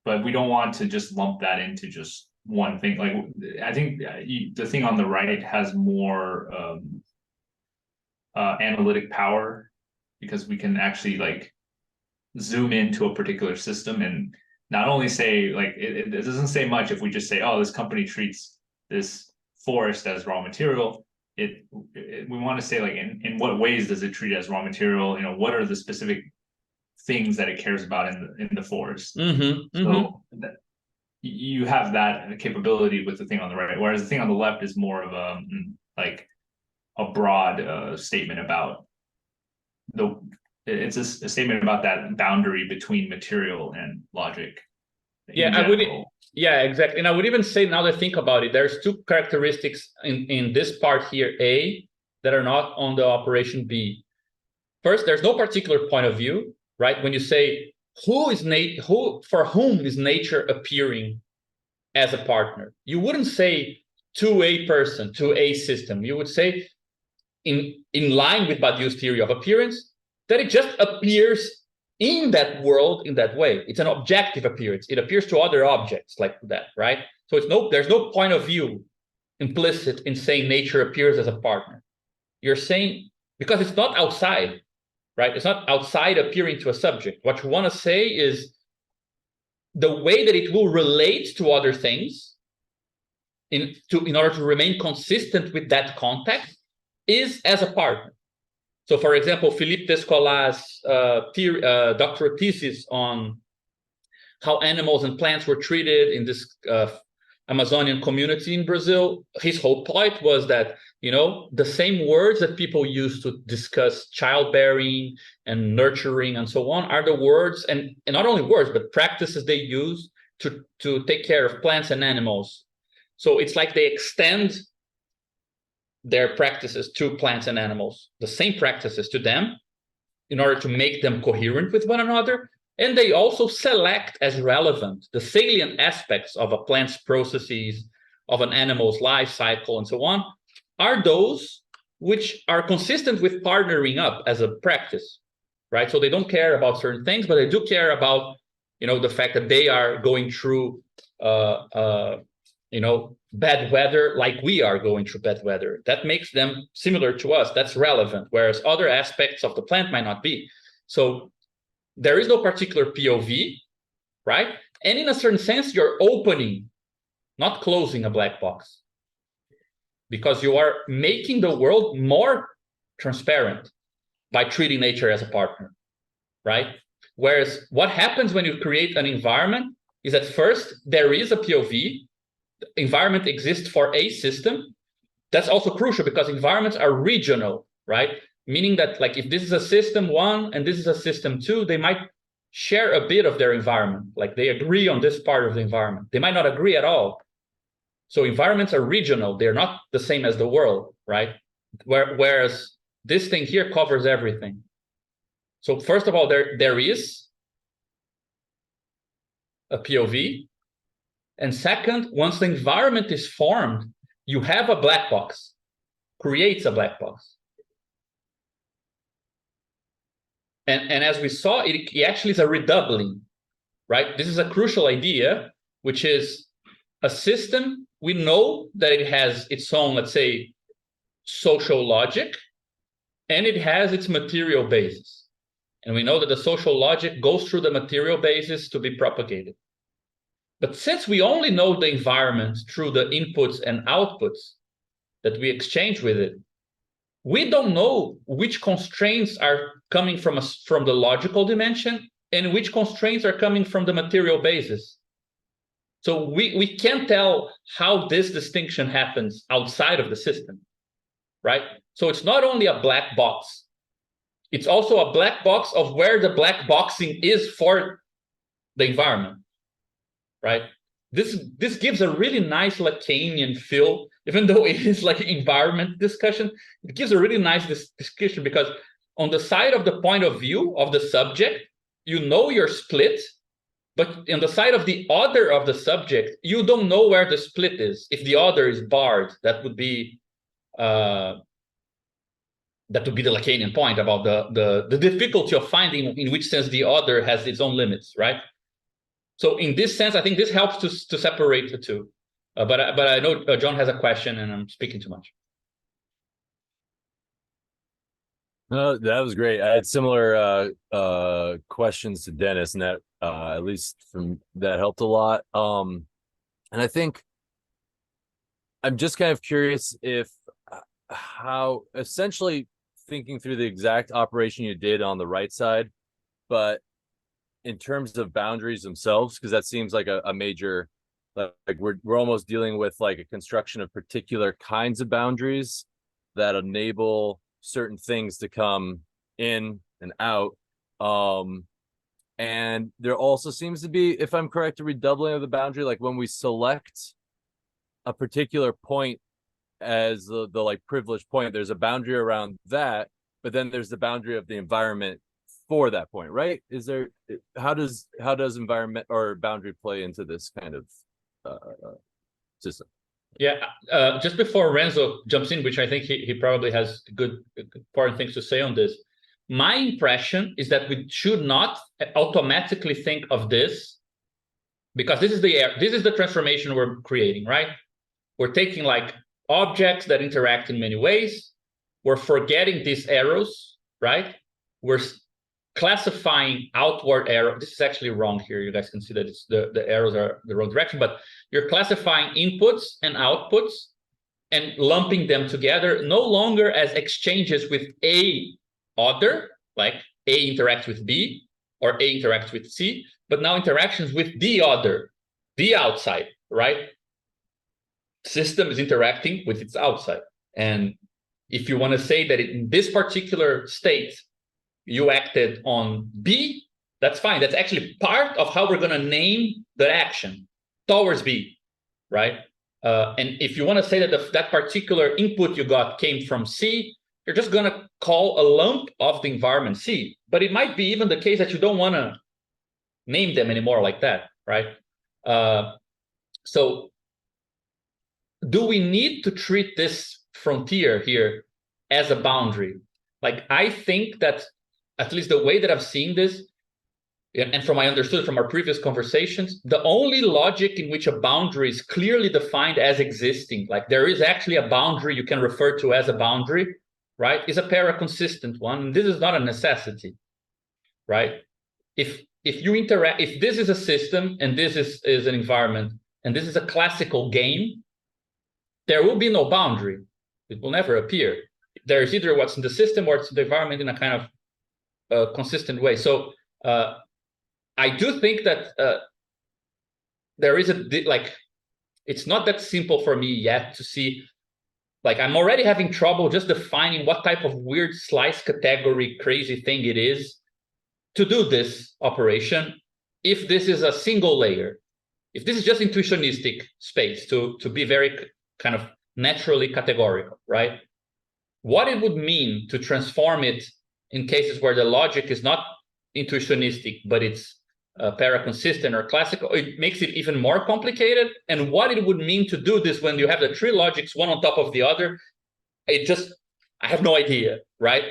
but we don't want to just lump that into just one thing. Like, I think the thing on the right has more analytic power, because we can actually like zoom into a particular system and not only say like it doesn't say much if we just say, oh, this company treats this forest as raw material. We want to say like in what ways does it treat it as raw material? You know, what are the specific things that it cares about in the forest? So you have that capability with the thing on the right, whereas the thing on the left is more of a like a broad statement about it's a statement about that boundary between material and logic. Yeah, exactly. And I would even say, now that I think about it, there's two characteristics in this part here, A, that are not on the operation B. First, there's no particular point of view, right? When you say for whom is nature appearing as a partner, you wouldn't say to a person, to a system. You would say, in line with Badiou's theory of appearance, that it just appears in that world in that way. It's an objective appearance. It appears to other objects like that, right? So there's no point of view implicit in saying nature appears as a partner. You're saying, because it's not outside, right? It's not outside appearing to a subject. What you want to say is the way that it will relate to other things in order to remain consistent with that context is as a partner. So, for example, Philippe Descolat's doctoral thesis on how animals and plants were treated in this Amazonian community in Brazil, his whole point was that, the same words that people use to discuss childbearing and nurturing and so on are the words, and not only words, but practices they use to take care of plants and animals. So it's like they extend their practices to plants and animals, the same practices to them, in order to make them coherent with one another. And they also select as relevant the salient aspects of a plant's processes, of an animal's life cycle, and so on, are those which are consistent with partnering up as a practice, right? So they don't care about certain things, but they do care about, the fact that they are going through, bad weather, like we are going through bad weather. That makes them similar to us. That's relevant, whereas other aspects of the plant might not be. So there is no particular POV, right? And in a certain sense, you're opening, not closing a black box, because you are making the world more transparent by treating nature as a partner, right? Whereas what happens when you create an environment is at first there is a POV, environment exists for a system. That's also crucial because environments are regional, right? Meaning that like if this is a system 1 and this is a system 2, they might share a bit of their environment. Like they agree on this part of the environment. They might not agree at all. So environments are regional. They're not the same as the world, right? Whereas this thing here covers everything. So first of all, there is a POV. And second, once the environment is formed, you have a black box, creates a black box. And as we saw, it actually is a redoubling, right? This is a crucial idea, which is a system, we know that it has its own, let's say, social logic, and it has its material basis. And we know that the social logic goes through the material basis to be propagated. But since we only know the environment through the inputs and outputs that we exchange with it, we don't know which constraints are coming from the logical dimension and which constraints are coming from the material basis. So we can't tell how this distinction happens outside of the system, right? So it's not only a black box, it's also a black box of where the black boxing is for the environment, right? This gives a really nice Lacanian feel, even though it is like an environment discussion. It gives a really nice discussion because on the side of the point of view of the subject, you know you're split, but on the side of the other of the subject, you don't know where the split is. If the other is barred, that would be the Lacanian point about the difficulty of finding in which sense the other has its own limits, right? So in this sense, I think this helps to separate the two. But I know John has a question and I'm speaking too much. No, that was great. I had similar questions to Dennis, and that at least from that helped a lot. And I think I'm just kind of curious if how essentially thinking through the exact operation you did on the right side, but in terms of boundaries themselves, because that seems like a major, like we're almost dealing with like a construction of particular kinds of boundaries that enable certain things to come in and out. And there also seems to be, if I'm correct, a redoubling of the boundary. Like when we select a particular point as the like privileged point, there's a boundary around that, but then there's the boundary of the environment for that point, right? Is there, how does environment or boundary play into this kind of system? Yeah, just before Renzo jumps in, which I think he probably has good important things to say on this. My impression is that we should not automatically think of this, because this is the transformation we're creating, right? We're taking like objects that interact in many ways. We're forgetting these arrows, right? We're classifying outward arrow. This is actually wrong here. You guys can see that it's the arrows are the wrong direction, but you're classifying inputs and outputs and lumping them together, no longer as exchanges with a other, like A interacts with B or A interacts with C, but now interactions with the other, the outside, right? System is interacting with its outside. And if you want to say that in this particular state, you acted on B, that's fine. That's actually part of how we're going to name the action towards B, right? And if you want to say that that particular input you got came from C, you're just going to call a lump of the environment C. But it might be even the case that you don't want to name them anymore like that, right? So do we need to treat this frontier here as a boundary? Like, I think that at least the way that I've seen this, and from I understood from our previous conversations, the only logic in which a boundary is clearly defined as existing, like there is actually a boundary you can refer to as a boundary, right, is a paraconsistent one. And this is not a necessity, right? If you interact, if this is a system and this is an environment and this is a classical game, there will be no boundary. It will never appear. There's either what's in the system or it's in the environment in a kind of consistent way. So I do think that there is like, it's not that simple for me yet to see. Like, I'm already having trouble just defining what type of weird slice category crazy thing it is to do this operation. If this is a single layer, if this is just intuitionistic space to be very kind of naturally categorical, right? What it would mean to transform it in cases where the logic is not intuitionistic, but it's paraconsistent or classical, it makes it even more complicated. And what it would mean to do this when you have the three logics, one on top of the other, I have no idea, right?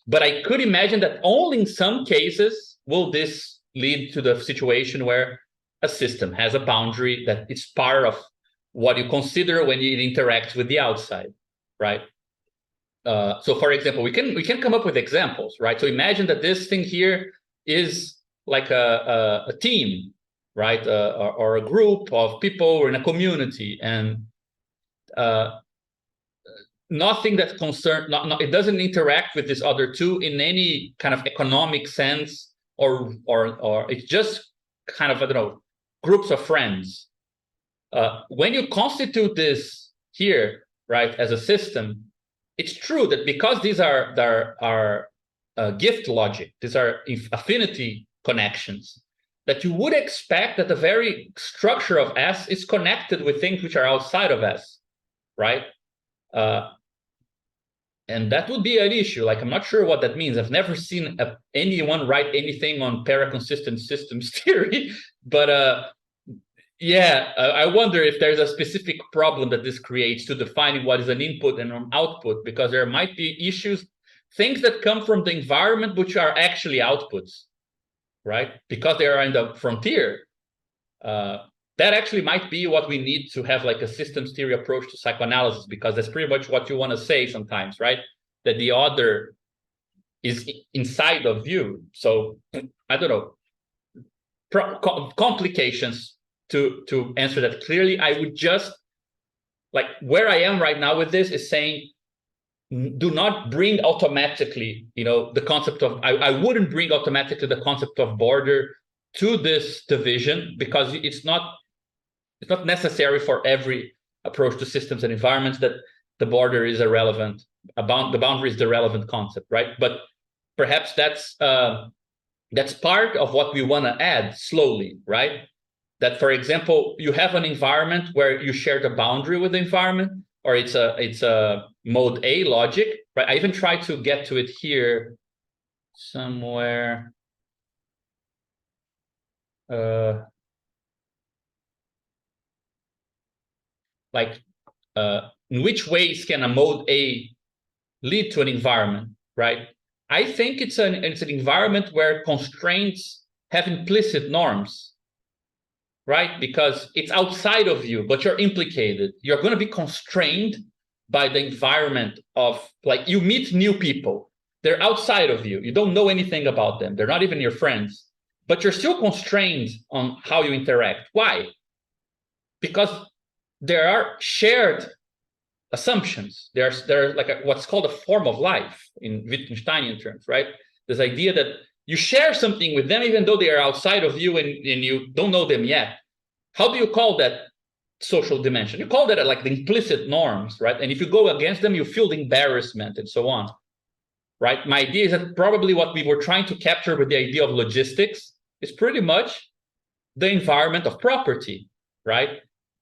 But I could imagine that only in some cases will this lead to the situation where a system has a boundary that it's part of what you consider when it interacts with the outside, right? So for example, we can come up with examples, right? So imagine that this thing here is like a team, right? Or a group of people or in a community, and nothing that's concerned, it doesn't interact with this other two in any kind of economic sense, or it's just kind of, I don't know, groups of friends. When you constitute this here, right, as a system, it's true that because these are gift logic, these are affinity connections, that you would expect that the very structure of S is connected with things which are outside of S, right? And that would be an issue. Like, I'm not sure what that means. I've never seen anyone write anything on paraconsistent systems theory, but yeah, I wonder if there's a specific problem that this creates to defining what is an input and an output, because there might be issues, things that come from the environment which are actually outputs, right? Because they are in the frontier. That actually might be what we need to have, like a systems theory approach to psychoanalysis, because that's pretty much what you want to say sometimes, right? That the other is inside of you. So I don't know, complications to answer that clearly. I would just, like, where I am right now with this is saying, do not bring automatically, the concept of, I wouldn't bring automatically the concept of border to this division, because it's not necessary for every approach to systems and environments that the border is irrelevant, the boundary is the relevant concept, right? But perhaps that's part of what we want to add slowly, right? That, for example, you have an environment where you share the boundary with the environment, or it's a mode A logic, right? I even tried to get to it here somewhere. In which ways can a mode A lead to an environment, right? I think it's an environment where constraints have implicit norms, right? Because it's outside of you, but you're implicated. You're going to be constrained by the environment of, like, you meet new people. They're outside of you. You don't know anything about them. They're not even your friends, but you're still constrained on how you interact. Why? Because there are shared assumptions. There's like what's called a form of life in Wittgensteinian terms, right? This idea that you share something with them even though they are outside of you and you don't know them yet. How do you call that social dimension? You call that like the implicit norms, right? And if you go against them, you feel the embarrassment and so on, right? My idea is that probably what we were trying to capture with the idea of logistics is pretty much the environment of property, right?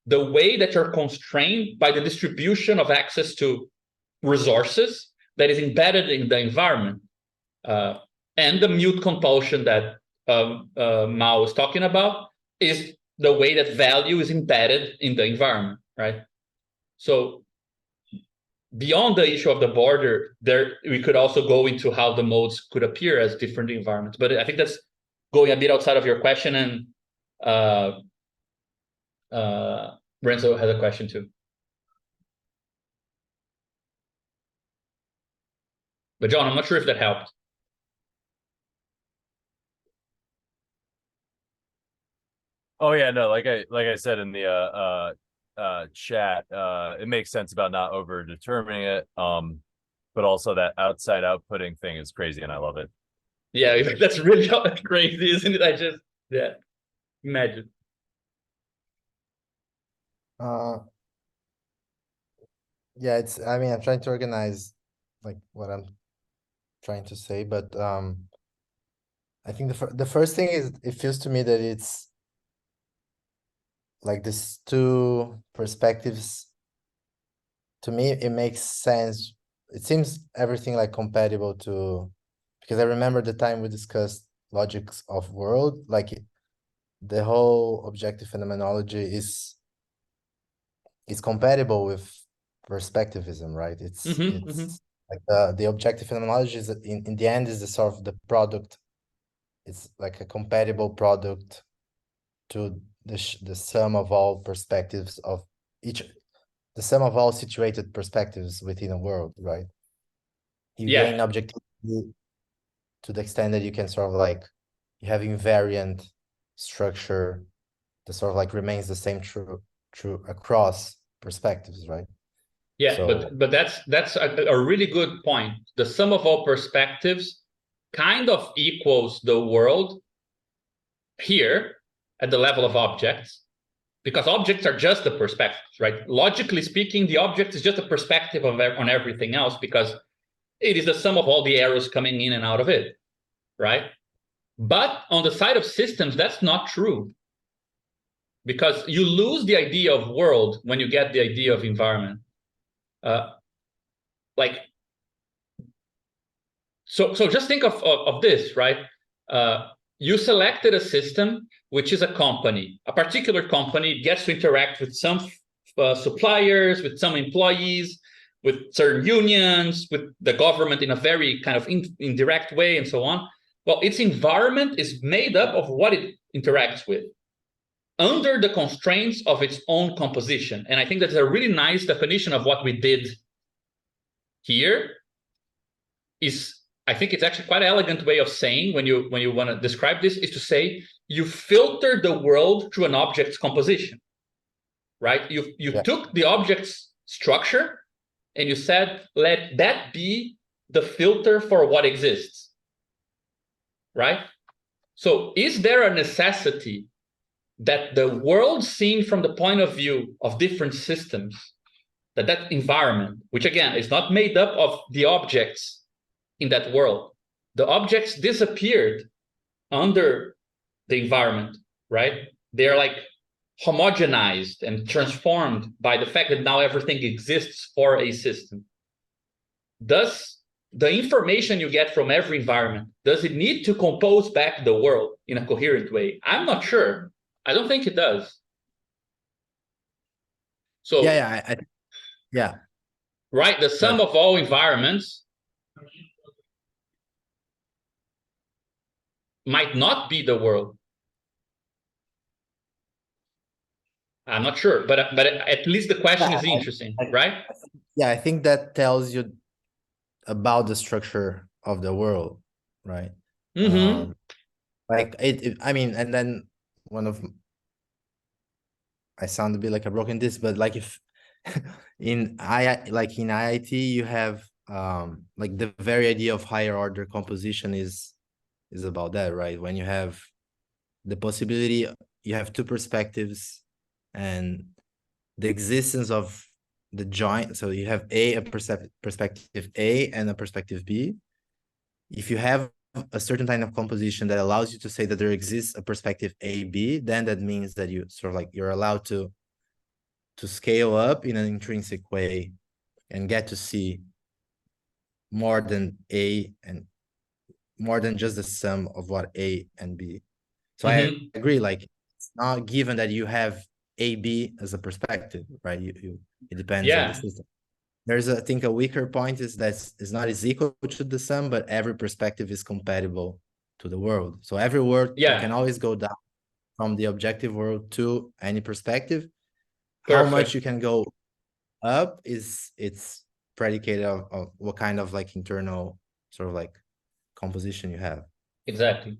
The way that you're constrained by the distribution of access to resources that is embedded in the environment, and the mute compulsion that Mao is talking about is the way that value is embedded in the environment, right? So beyond the issue of the border, we could also go into how the modes could appear as different environments. But I think that's going a bit outside of your question, and Renzo has a question too. But John, I'm not sure if that helped. Oh yeah, no, like I said in the chat, it makes sense about not over determining it. But also that outside outputting thing is crazy and I love it. Yeah, that's really crazy, isn't it? Yeah, imagine. Uh, yeah, I mean, I'm trying to organize like what I'm trying to say, but I think the first thing is it feels to me that it's like this two perspectives. To me, it makes sense. It seems everything like compatible to, because I remember the time we discussed logics of world, like the whole objective phenomenology is compatible with perspectivism, right? It's like the objective phenomenology is in the end is the sort of the product. It's like a compatible product to the sum of all perspectives of each, the sum of all situated perspectives within a world, right? You Yeah. gain objectivity to the extent that you can sort of like, you have invariant structure that sort of like remains the same true across perspectives, right? Yeah, So, but that's a really good point. The sum of all perspectives kind of equals the world here at the level of objects, because objects are just the perspectives, right? Logically speaking, the object is just a perspective on everything else, because it is the sum of all the arrows coming in and out of it, right? But on the side of systems, that's not true, because you lose the idea of world when you get the idea of environment. Like, so just think of this, right? You selected a system, which is a company. A particular company gets to interact with some suppliers, with some employees, with certain unions, with the government in a very kind of indirect way, and so on. Well, its environment is made up of what it interacts with, under the constraints of its own composition. And I think that's a really nice definition of what we did here. I think it's actually quite an elegant way of saying, when you want to describe this, is to say you filter the world through an object's composition, right? You took the object's structure and you said, let that be the filter for what exists, right? So is there a necessity that the world seen from the point of view of different systems, that environment, which again is not made up of the objects in that world, the objects disappeared under the environment, right? They're like homogenized and transformed by the fact that now everything exists for a system. Does the information you get from every environment, does it need to compose back the world in a coherent way? I'm not sure. I don't think it does. So yeah, right, the sum of all environments might not be the world. I'm not sure, but at least the question is interesting, right? Yeah, I think that tells you about the structure of the world, right? Like I mean, and then I sound a bit like a broken disc, but like if in IIT you have like the very idea of higher order composition is about that, right? When you have the possibility, you have two perspectives and the existence of the joint. So you have a perspective A and a perspective B. If you have a certain kind of composition that allows you to say that there exists a perspective AB, then that means that you sort of like you're allowed to scale up in an intrinsic way and get to see more than A and more than just the sum of what A and B. So I agree, like it's not given that you have AB as a perspective, right? It depends on the system. There's I think a weaker point is that it's not as equal to the sum, but every perspective is compatible to the world. So every world you can always go down from the objective world to any perspective. Perfect. How much you can go up it's predicated of what kind of like internal sort of like composition you have. Exactly.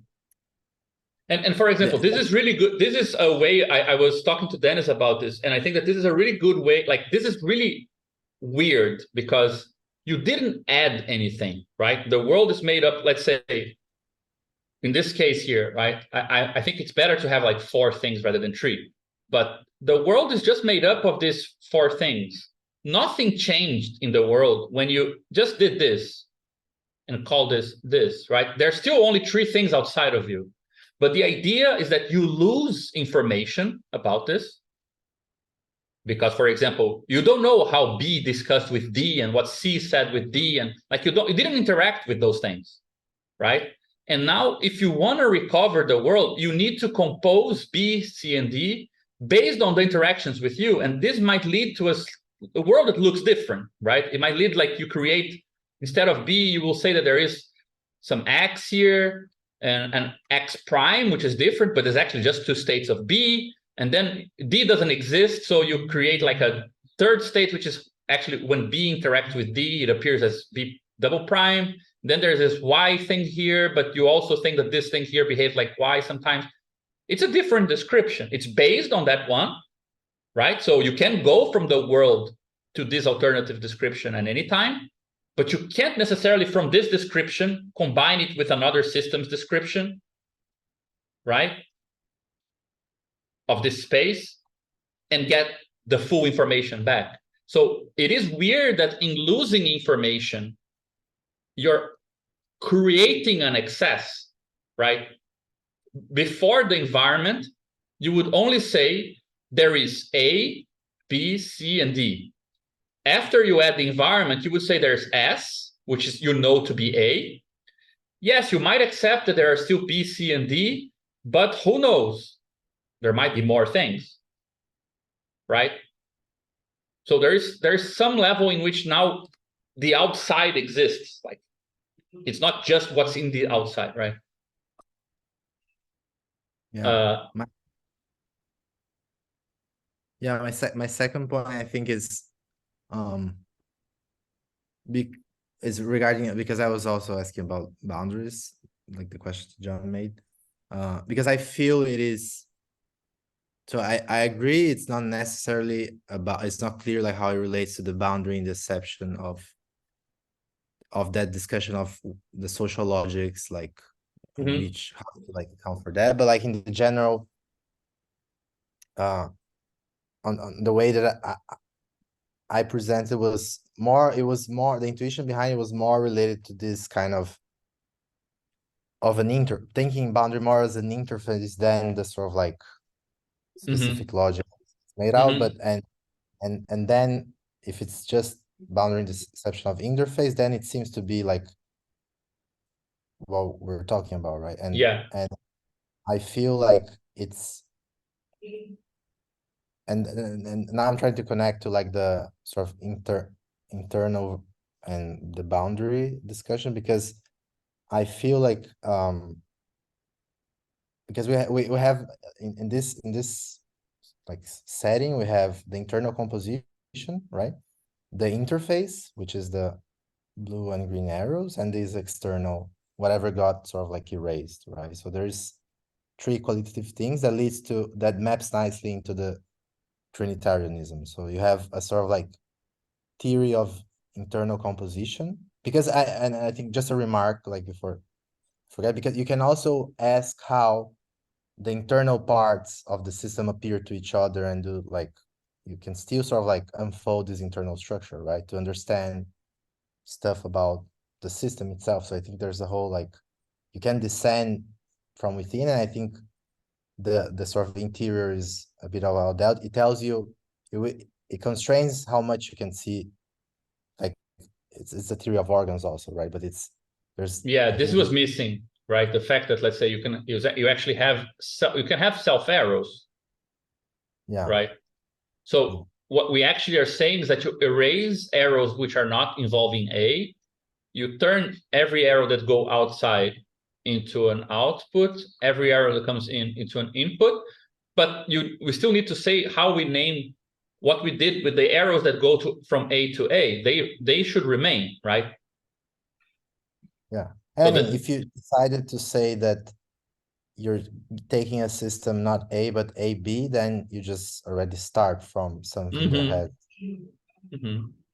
And for example, this is really good. This is a way I was talking to Dennis about this, and I think that this is a really good way. Like, this is really weird because you didn't add anything, right? The world is made up, let's say, in this case here, right? I think it's better to have like 4 things rather than 3. But the world is just made up of these 4 things. Nothing changed in the world when you just did this and call this, right? There's still only 3 things outside of you. But the idea is that you lose information about this. Because, for example, you don't know how B discussed with D and what C said with D, and like you didn't interact with those things, right? And now, if you want to recover the world, you need to compose B, C, and D based on the interactions with you, and this might lead to a world that looks different, right? It might lead like you create, instead of B, you will say that there is some X here and an X prime, which is different, but there's actually just 2 states of B. And then D doesn't exist, so you create like a 3rd state, which is actually when B interacts with D, it appears as B double prime. Then there's this Y thing here, but you also think that this thing here behaves like Y sometimes. It's a different description. It's based on that one, right? So you can go from the world to this alternative description at any time, but you can't necessarily from this description combine it with another system's description, right? Of this space and get the full information back. So it is weird that in losing information, you're creating an excess, right? Before the environment, you would only say there is A, B, C, and D. After you add the environment, you would say there's S, which is you know to be A. Yes, you might accept that there are still B, C, and D, but who knows? There might be more things, right? So there's some level in which now the outside exists. Like it's not just what's in the outside, right? Yeah. My second point I think is is regarding, because I was also asking about boundaries, like the question John made, because I feel it is. So I agree, it's not necessarily about, it's not clear like how it relates to the boundary interception of that discussion of the social logics, like which how to like account for that. But like in the general, on the way that I presented was more, the intuition behind it was more related to this kind of an thinking boundary more as an interface than the sort of like specific logic made out, but and then if it's just boundary interception of interface, then it seems to be like what we're talking about, right? And and I feel like it's and now I'm trying to connect to like the sort of internal and the boundary discussion, because I feel like because we have in this like setting, we have the internal composition, right? The interface, which is the blue and green arrows, and these external, whatever got sort of like erased, right? So there's 3 qualitative things that maps nicely into the Trinitarianism. So you have a sort of like theory of internal composition, because I think just a remark like before forget, because you can also ask how the internal parts of the system appear to each other, and do like, you can still sort of like unfold this internal structure, right? To understand stuff about the system itself. So I think there's a whole like, you can descend from within, and I think the sort of interior is a bit of that. It tells you, it constrains how much you can see. Like it's a theory of organs also, right? But this was missing, right? The fact that, let's say, you actually have you can have self arrows, right? So what we actually are saying is that you erase arrows which are not involving A, you turn every arrow that go outside into an output, every arrow that comes in into an input, but we still need to say how we name what we did with the arrows that go from A to A. They should remain, right? Yeah. I mean, if you decided to say that you're taking a system not A but AB, then you just already start from something that had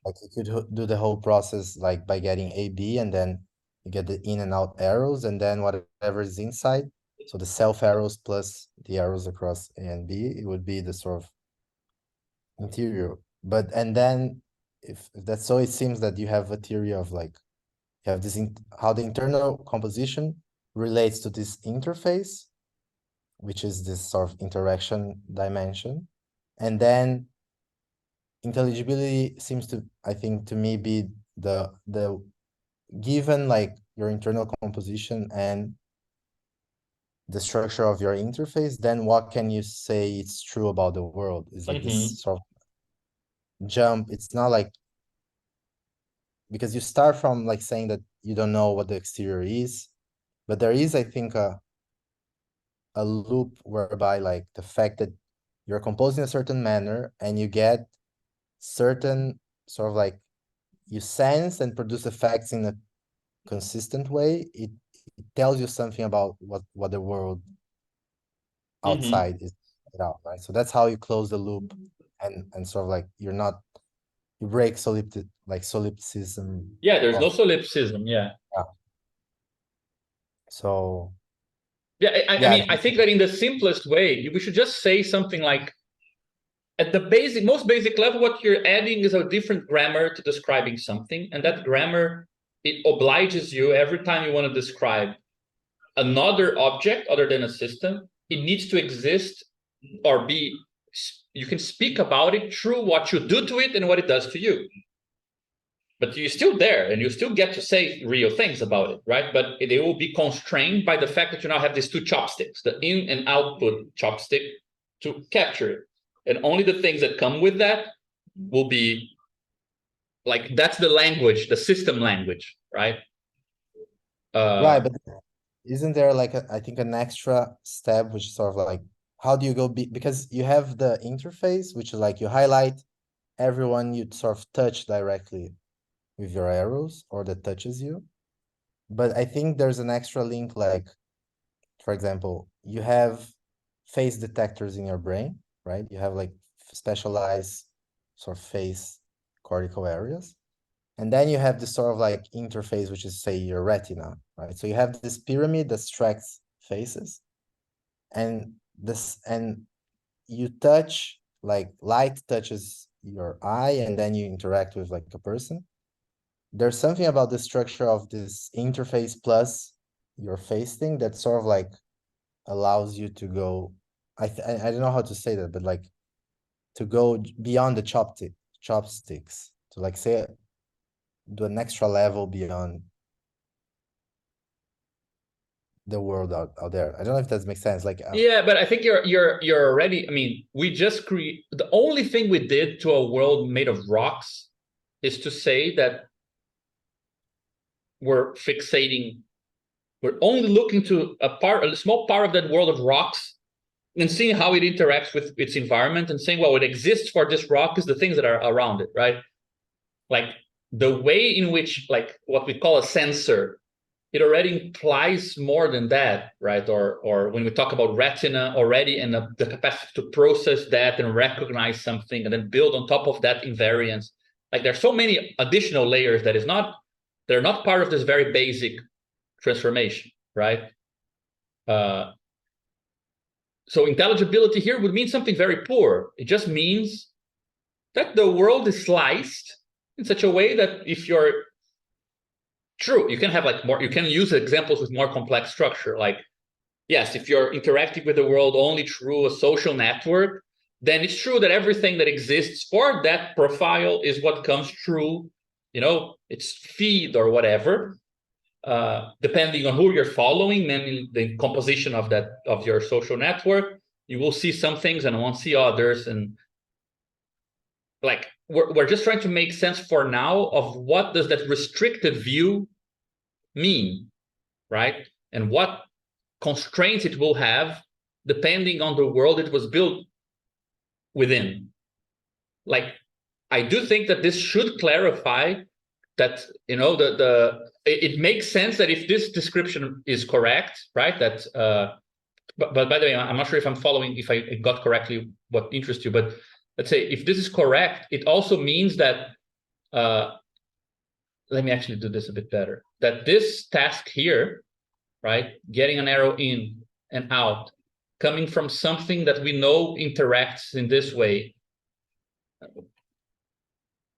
like you could do the whole process like by getting AB and then you get the in and out arrows, and then whatever is inside. So the self arrows plus the arrows across A and B, it would be the sort of interior. But and then if that's so, it seems that you have a theory of like you have this how the internal composition relates to this interface, which is this sort of interaction dimension, and then intelligibility seems to, I think, to me be the given like your internal composition and the structure of your interface, then what can you say it's true about the world? Is like this sort of jump. It's not like, because you start from like saying that you don't know what the exterior is, but there is, I think, a loop whereby like the fact that you're composed in a certain manner and you get certain sort of like you sense and produce effects in a consistent way, it tells you something about what the world outside is about, right? So that's how you close the loop, and sort of like you break solipsism. Yeah, there's no solipsism. Yeah. So Yeah, I mean, I think that in the simplest way, we should just say something like, at the most basic level, what you're adding is a different grammar to describing something, and that grammar, it obliges you every time you want to describe another object other than a system, it needs to exist or be, you can speak about it through what you do to it and what it does to you. But you're still there and you still get to say real things about it, right? But they will be constrained by the fact that you now have these two chopsticks, the in and output chopstick, to capture it. And only the things that come with that will be like, that's the language, the system language, right? Right, but isn't there like I think an extra step, which is sort of like, how do you go because you have the interface, which is like you highlight everyone you sort of touch directly with your arrows or that touches you. But I think there's an extra link, like, for example, you have face detectors in your brain, right? You have like specialized sort of face cortical areas. And then you have this sort of like interface, which is, say, your retina, right? So you have this pyramid that tracks faces, and you touch, like light touches your eye, and then you interact with like a person. There's something about the structure of this interface plus your face thing that sort of like allows you to go, I don't know how to say that, but like to go beyond the chopsticks, to like say, do an extra level beyond the world out there. I don't know if that makes sense. Like yeah, but I think you're already, I mean, we just create, the only thing we did to a world made of rocks is to say that we're only looking to a small part of that world of rocks and seeing how it interacts with its environment, and saying, well, what exists for this rock is the things that are around it, right? Like the way in which, like what we call a sensor, it already implies more than that, right? Or when we talk about retina already, and the capacity to process that and recognize something and then build on top of that invariance. Like there's so many additional layers they're not part of this very basic transformation, right? So intelligibility here would mean something very poor. It just means that the world is sliced in such a way that if you're true, you can have like more, you can use examples with more complex structure. Like, yes, if you're interacting with the world only through a social network, then it's true that everything that exists for that profile is what comes through, its feed or whatever. Depending on who you're following, mainly the composition of your social network, you will see some things and won't see others. And like we're just trying to make sense for now of what does that restricted view mean, right? And what constraints it will have depending on the world it was built within. Like, I do think that this should clarify that, it makes sense that if this description is correct, right? That, but by the way, I'm not sure if I'm following, if I got correctly what interests you, but let's say if this is correct, it also means that, let me actually do this a bit better. That this task here, right, getting an arrow in and out, coming from something that we know interacts in this way.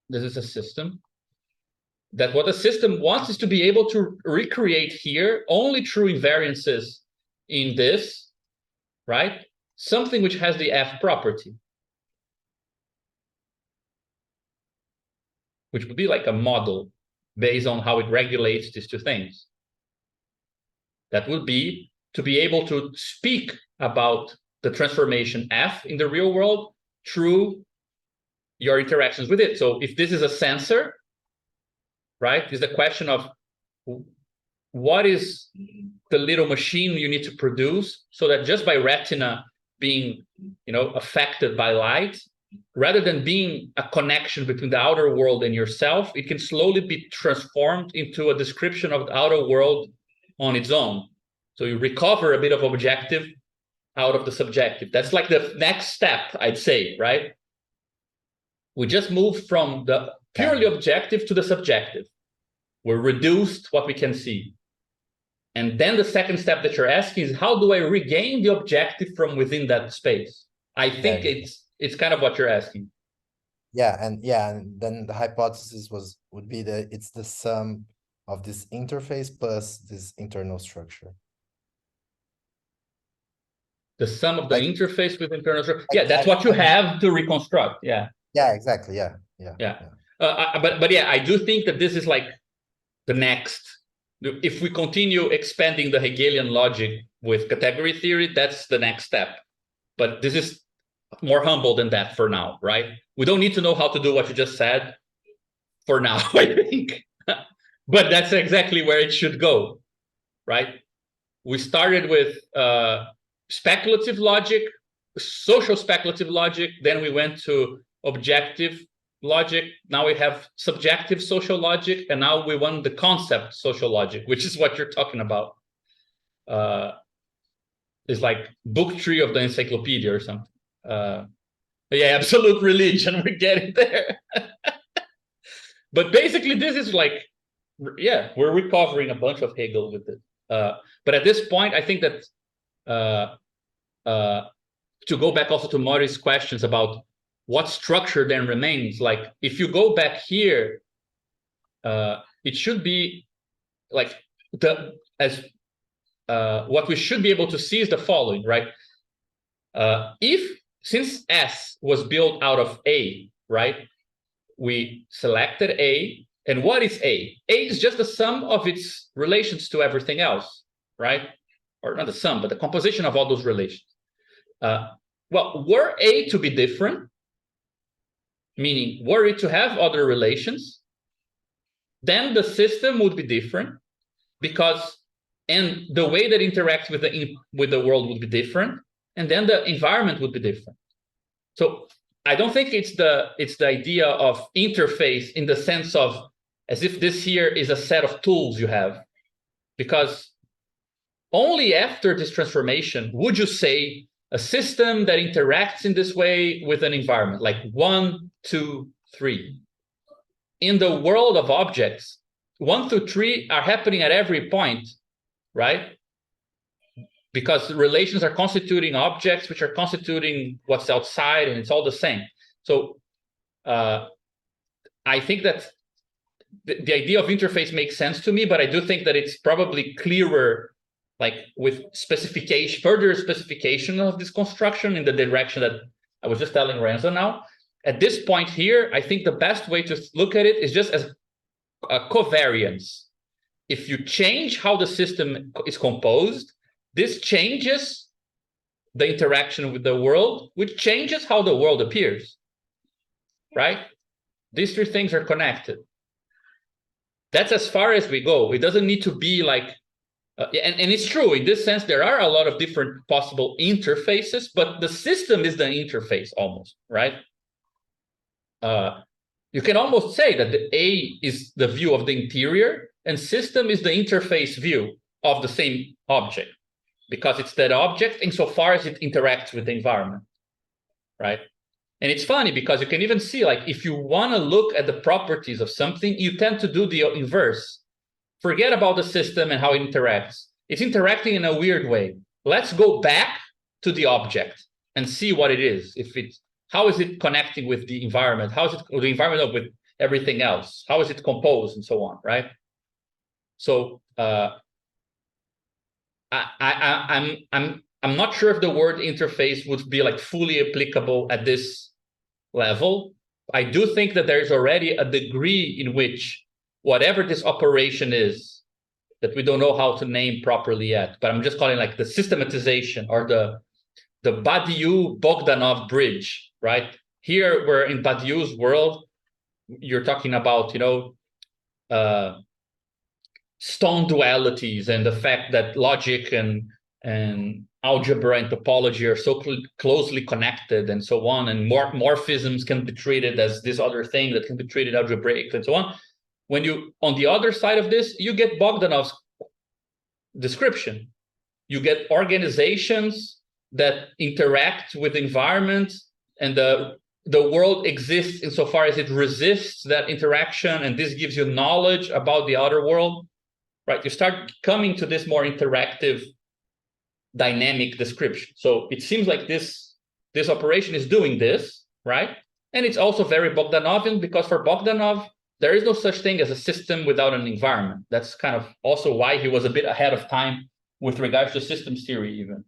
This is a system. That what the system wants is to be able to recreate here only through invariances in this, right? Something which has the F property, which would be like a model based on how it regulates these two things. That would be to be able to speak about the transformation F in the real world through your interactions with it. So if this is a sensor, right, is the question of what is the little machine you need to produce so that just by retina being, affected by light, rather than being a connection between the outer world and yourself, it can slowly be transformed into a description of the outer world on its own. So you recover a bit of objective out of the subjective. That's like the next step, I'd say, right? We just moved from the purely objective to the subjective. We're reduced what we can see. And then the second step that you're asking is, how do I regain the objective from within that space? I think it's kind of what you're asking. And then the hypothesis would be that it's the sum of this interface plus this internal structure. The sum of the interface with internal structure. Yeah, that's what you have to reconstruct. Yeah. Yeah, exactly. Yeah. But yeah, I do think that this is like the next. If we continue expanding the Hegelian logic with category theory, that's the next step. But this is more humble than that for now, right? We don't need to know how to do what you just said for now, I think. But that's exactly where it should go, right? We started with speculative logic, social speculative logic, then we went to objective logic, now we have subjective social logic, and now we want the concept social logic, which is what you're talking about. It's like book 3 of the encyclopedia or something. Yeah, absolute religion, we're getting there. But basically this is like, yeah, we're recovering a bunch of Hegel with it. But at this point, I think that to go back also to Maury's questions about what structure then remains, like if you go back here, it should be like what we should be able to see is the following, right? Since S was built out of A, right? We selected A, and what is A? A is just the sum of its relations to everything else, right? Or not the sum, but the composition of all those relations. Well, were A to be different, meaning were it to have other relations, then the system would be different, and the way that it interacts with the world would be different, and then the environment would be different. So I don't think it's the idea of interface in the sense of as if this here is a set of tools you have, because only after this transformation would you say a system that interacts in this way with an environment, like 1, 2, 3. In the world of objects, 1 through 3 are happening at every point, right? Because relations are constituting objects, which are constituting what's outside, and it's all the same. So I think that the idea of interface makes sense to me, but I do think that it's probably clearer, like with further specification of this construction in the direction that I was just telling Renzo now. At this point here, I think the best way to look at it is just as a covariance. If you change how the system is composed, this changes the interaction with the world, which changes how the world appears, right? These 3 things are connected. That's as far as we go. It doesn't need to be like, and it's true, in this sense, there are a lot of different possible interfaces, but the system is the interface almost, right? You can almost say that the A is the view of the interior, and system is the interface view of the same object, because it's that object insofar as it interacts with the environment, right? And it's funny because you can even see, like, if you want to look at the properties of something, you tend to do the inverse. Forget about the system and how it interacts. It's interacting in a weird way. Let's go back to the object and see what it is. How is it connecting with the environment? How is it the environment with everything else? How is it composed and so on, right? So I'm not sure if the word interface would be like fully applicable at this level. I do think that there is already a degree in which whatever this operation is that we don't know how to name properly yet, but I'm just calling like the systematization or the Badiou-Bogdanov bridge, right? Here, we're in Badiou's world, you're talking about, stone dualities and the fact that logic and algebra and topology are so closely connected and so on, and morphisms can be treated as this other thing that can be treated algebraic and so on. When you, on the other side of this, you get Bogdanov's description. You get organizations that interact with the environment, and the world exists insofar as it resists that interaction, and this gives you knowledge about the outer world, right? You start coming to this more interactive, dynamic description. So it seems like this operation is doing this, right? And it's also very Bogdanovian, because for Bogdanov, there is no such thing as a system without an environment. That's kind of also why he was a bit ahead of time with regards to systems theory even.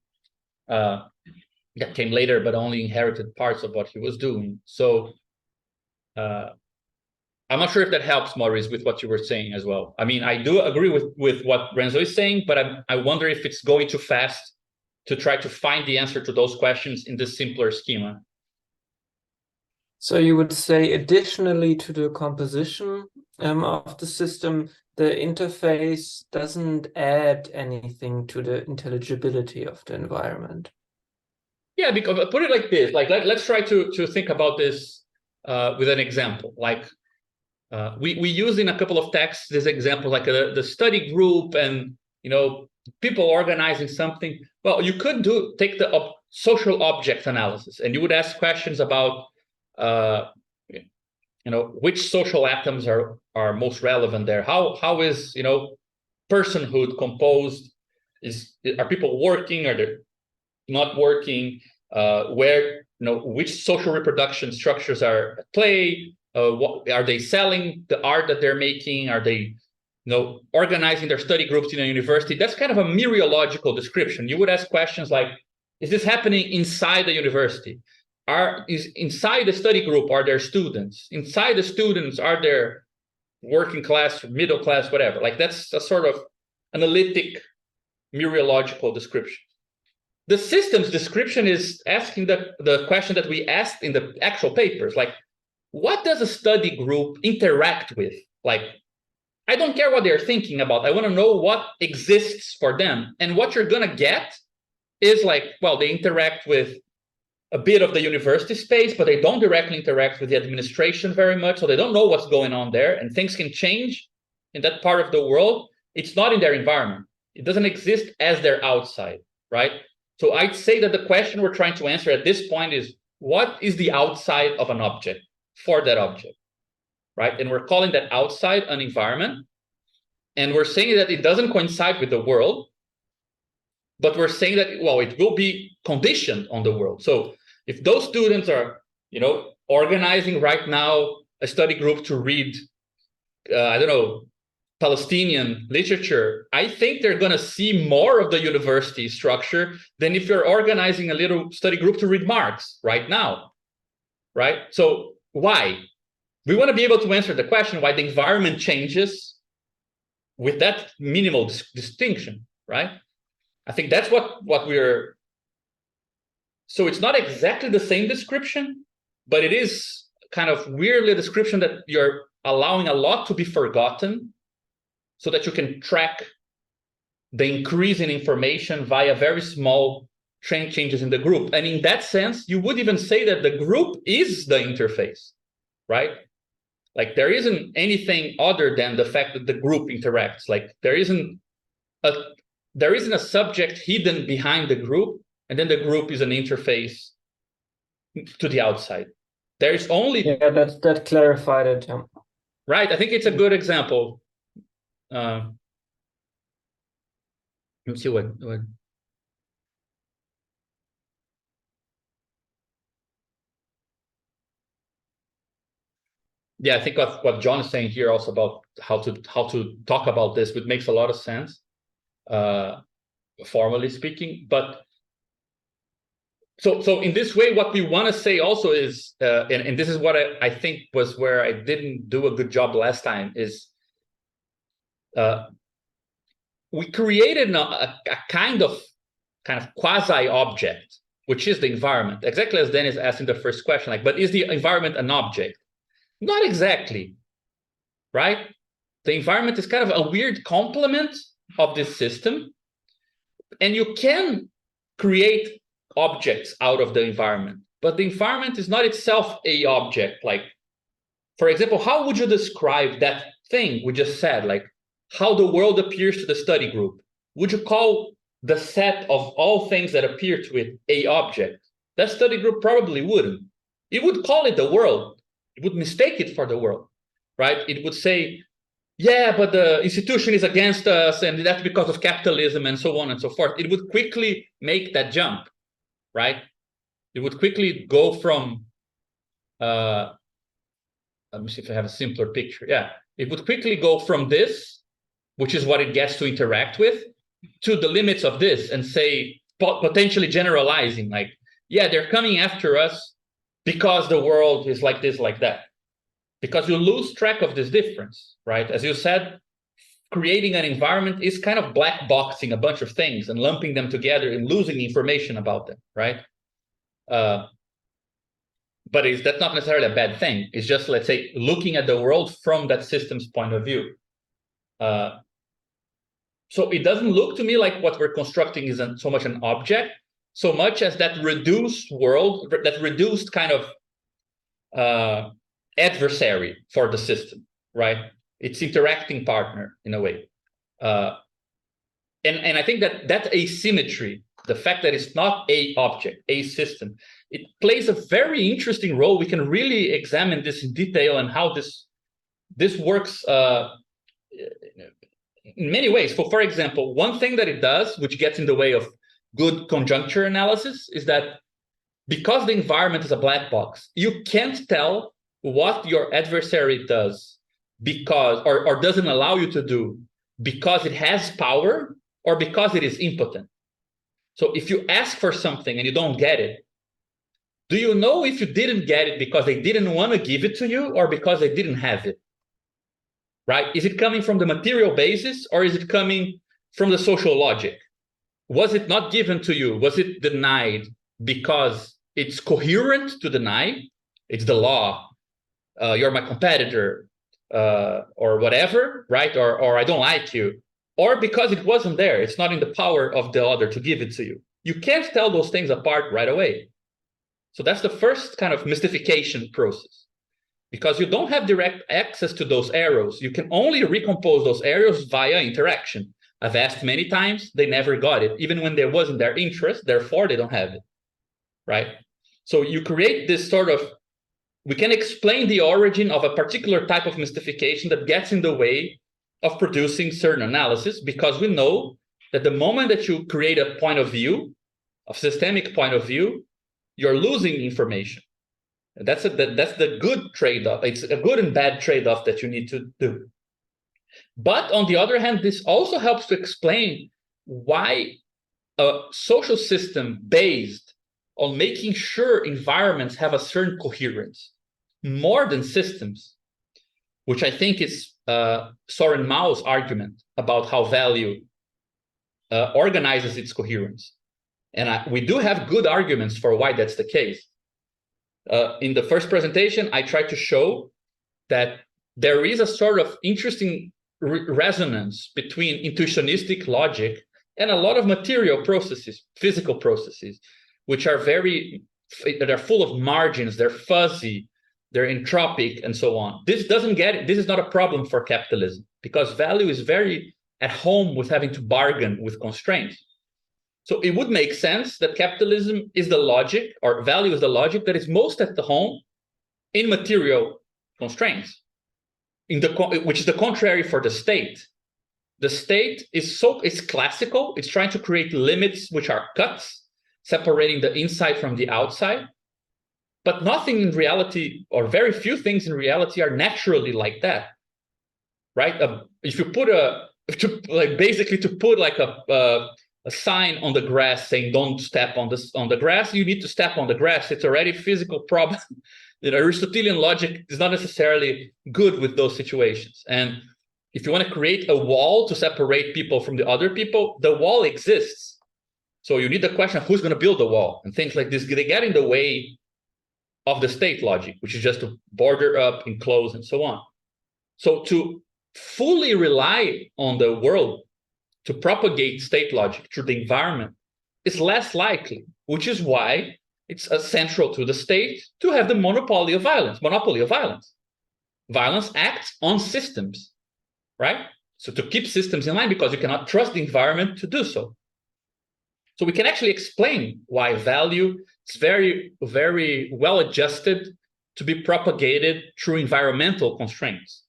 That came later, but only inherited parts of what he was doing. So I'm not sure if that helps, Maurice, with what you were saying as well. I mean, I do agree with what Renzo is saying, but I wonder if it's going too fast to try to find the answer to those questions in this simpler schema. So you would say, additionally to the composition of the system, the interface doesn't add anything to the intelligibility of the environment. Yeah, because put it like this, like let's try to think about this with an example. Like we use in a couple of texts this example, like the study group and people organizing something. Well, you could take the social object analysis, and you would ask questions about which social atoms are most relevant there. How is personhood composed? Are people working? Are they not working? Which social reproduction structures are at play? What are they selling the art that they're making? Are they organizing their study groups in a university? That's kind of a mereological description. You would ask questions like, is this happening inside the university? Is inside the study group, are there students? Inside the students, are there working class, middle class, whatever? Like that's a sort of analytic mereological description. The systems description is asking the question that we asked in the actual papers, like, what does a study group interact with? Like, I don't care what they're thinking about. I want to know what exists for them. And what you're going to get is like, well, they interact with a bit of the university space, but they don't directly interact with the administration very much. So they don't know what's going on there, and things can change in that part of the world. It's not in their environment. It doesn't exist as their outside, right? So I'd say that the question we're trying to answer at this point is, what is the outside of an object for that object, right? And we're calling that outside an environment. And we're saying that it doesn't coincide with the world, but we're saying that, well, it will be conditioned on the world. So if those students are, organizing right now a study group to read, Palestinian literature, I think they're going to see more of the university structure than if you're organizing a little study group to read Marx right now, right? So why? We want to be able to answer the question why the environment changes with that minimal distinction, right? I think that's what we're... So it's not exactly the same description, but it is kind of weirdly a description that you're allowing a lot to be forgotten so that you can track the increase in information via very small changes in the group. And in that sense, you would even say that the group is the interface, right? Like there isn't anything other than the fact that the group interacts. Like there isn't a subject hidden behind the group, and then the group is an interface to the outside. There is only Yeah, that clarified it. Yeah. right. I think it's a good example. Let me see what. Yeah, I think what John is saying here also about how to talk about this, which makes a lot of sense, formally speaking. But so in this way, what we want to say also is, and this is what I think was where I didn't do a good job last time, is we created a kind of quasi object, which is the environment, exactly as Dennis asked in the first question. Like, but is the environment an object? Not exactly, right? The environment is kind of a weird complement of this system, and you can create objects out of the environment, but the environment is not itself a object. Like, for example, how would you describe that thing we just said, like how the world appears to the study group? Would you call the set of all things that appear to it a object? That study group probably wouldn't. It would call it the world. It would mistake it for the world, right? It would say, yeah, but the institution is against us, and that's because of capitalism, and so on and so forth. It would quickly make that jump, right? It would quickly go from, let me see if I have a simpler picture. Yeah, it would quickly go from this, which is what it gets to interact with, to the limits of this, and say, potentially generalizing, like, yeah, they're coming after us because the world is like this, like that. Because you lose track of this difference, right? As you said, creating an environment is kind of black boxing a bunch of things and lumping them together and losing information about them, right? But that's not necessarily a bad thing. It's just, let's say, looking at the world from that system's point of view. So it doesn't look to me like what we're constructing isn't so much an object, so much as that reduced world, that reduced kind of adversary for the system, right? It's interacting partner in a way. And I think that asymmetry, the fact that it's not a object, a system, it plays a very interesting role. We can really examine this in detail and how this works in many ways. For example, one thing that it does, which gets in the way of good conjuncture analysis, is that because the environment is a black box, you can't tell what your adversary does because, or doesn't allow you to do, because it has power or because it is impotent. So if you ask for something and you don't get it, do you know if you didn't get it because they didn't want to give it to you or because they didn't have it? Right? Is it coming from the material basis or is it coming from the social logic? Was it not given to you? Was it denied because it's coherent to deny? It's the law. You're my competitor, or whatever, right? Or I don't like you. Or because it wasn't there. It's not in the power of the other to give it to you. You can't tell those things apart right away. So that's the first kind of mystification process. Because you don't have direct access to those arrows. You can only recompose those arrows via interaction. I've asked many times, they never got it, even when there wasn't their interest, therefore they don't have it, right? So you create this sort of, we can explain the origin of a particular type of mystification that gets in the way of producing certain analysis, because we know that the moment that you create a point of view, a systemic point of view, you're losing information. That's the good trade-off. It's a good and bad trade-off that you need to do. But on the other hand, this also helps to explain why a social system based on making sure environments have a certain coherence, more than systems, which I think is Soren Mao's argument about how value organizes its coherence. And we do have good arguments for why that's the case. In the first presentation, I tried to show that there is a sort of interesting resonance between intuitionistic logic and a lot of material processes, physical processes, which are they're full of margins, they're fuzzy, they're entropic, and so on. This is not a problem for capitalism, because value is very at home with having to bargain with constraints. So it would make sense that capitalism is the logic, or value is the logic that is most at the home immaterial constraints, which is the contrary for the state. The state is it's classical. It's trying to create limits which are cuts, separating the inside from the outside. But nothing in reality, or very few things in reality, are naturally like that, right? If you put basically to put like a sign on the grass saying "Don't step on the grass," you need to step on the grass. It's already a physical problem. Aristotelian logic is not necessarily good with those situations. And if you want to create a wall to separate people from the other people, the wall exists. So you need the question of who's going to build the wall, and things like this. They get in the way of the state logic, which is just to border up, enclose, and so on. So to fully rely on the world to propagate state logic through the environment is less likely, which is why it's essential to the state to have the monopoly of violence. Violence acts on systems, right? So to keep systems in line, because you cannot trust the environment to do so. So we can actually explain why value is very, very well adjusted to be propagated through environmental constraints.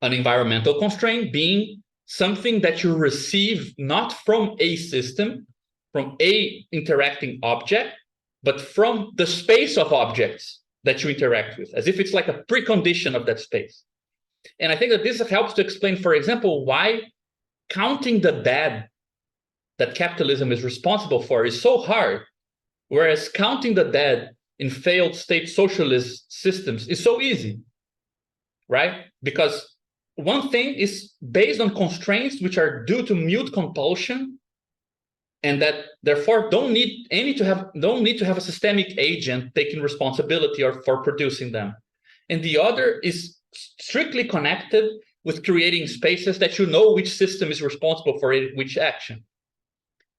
An environmental constraint being something that you receive not from a system, from a interacting object, but from the space of objects that you interact with, as if it's like a precondition of that space. And I think that this helps to explain, for example, why counting the bad that capitalism is responsible for is so hard, whereas counting the dead in failed state socialist systems is so easy, right? Because one thing is based on constraints which are due to mute compulsion, and that therefore don't need to have a systemic agent taking responsibility or for producing them. And the other is strictly connected with creating spaces that you know which system is responsible for which action.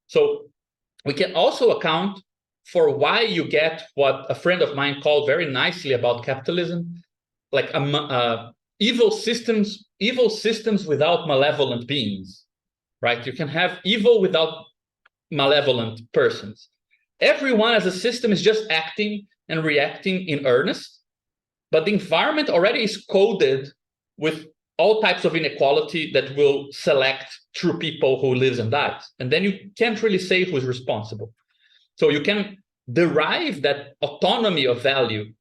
So we can also account for why you get what a friend of mine called very nicely about capitalism, like evil systems without malevolent beings, right? You can have evil without malevolent persons. Everyone as a system is just acting and reacting in earnest, but the environment already is coded with all types of inequality that will select through people who lives and dies. And then you can't really say who's responsible. So you can derive that autonomy of value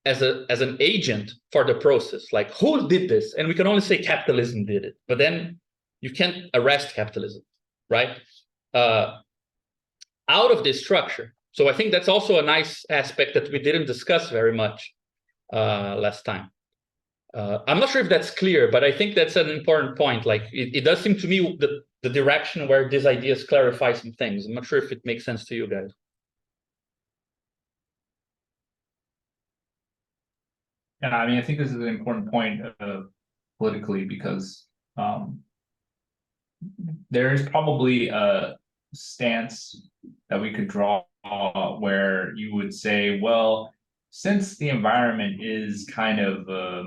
as an agent for the process, like who did this? And we can only say capitalism did it, but then you can't arrest capitalism, right? Out of this structure. So I think that's also a nice aspect that we didn't discuss very much last time. I'm not sure if that's clear, but I think that's an important point. Like it does seem to me the direction where these ideas clarify some things. I'm not sure if it makes sense to you guys. Yeah, I mean, I think this is an important point politically, because there is probably a stance that we could draw where you would say, well, since the environment is kind of a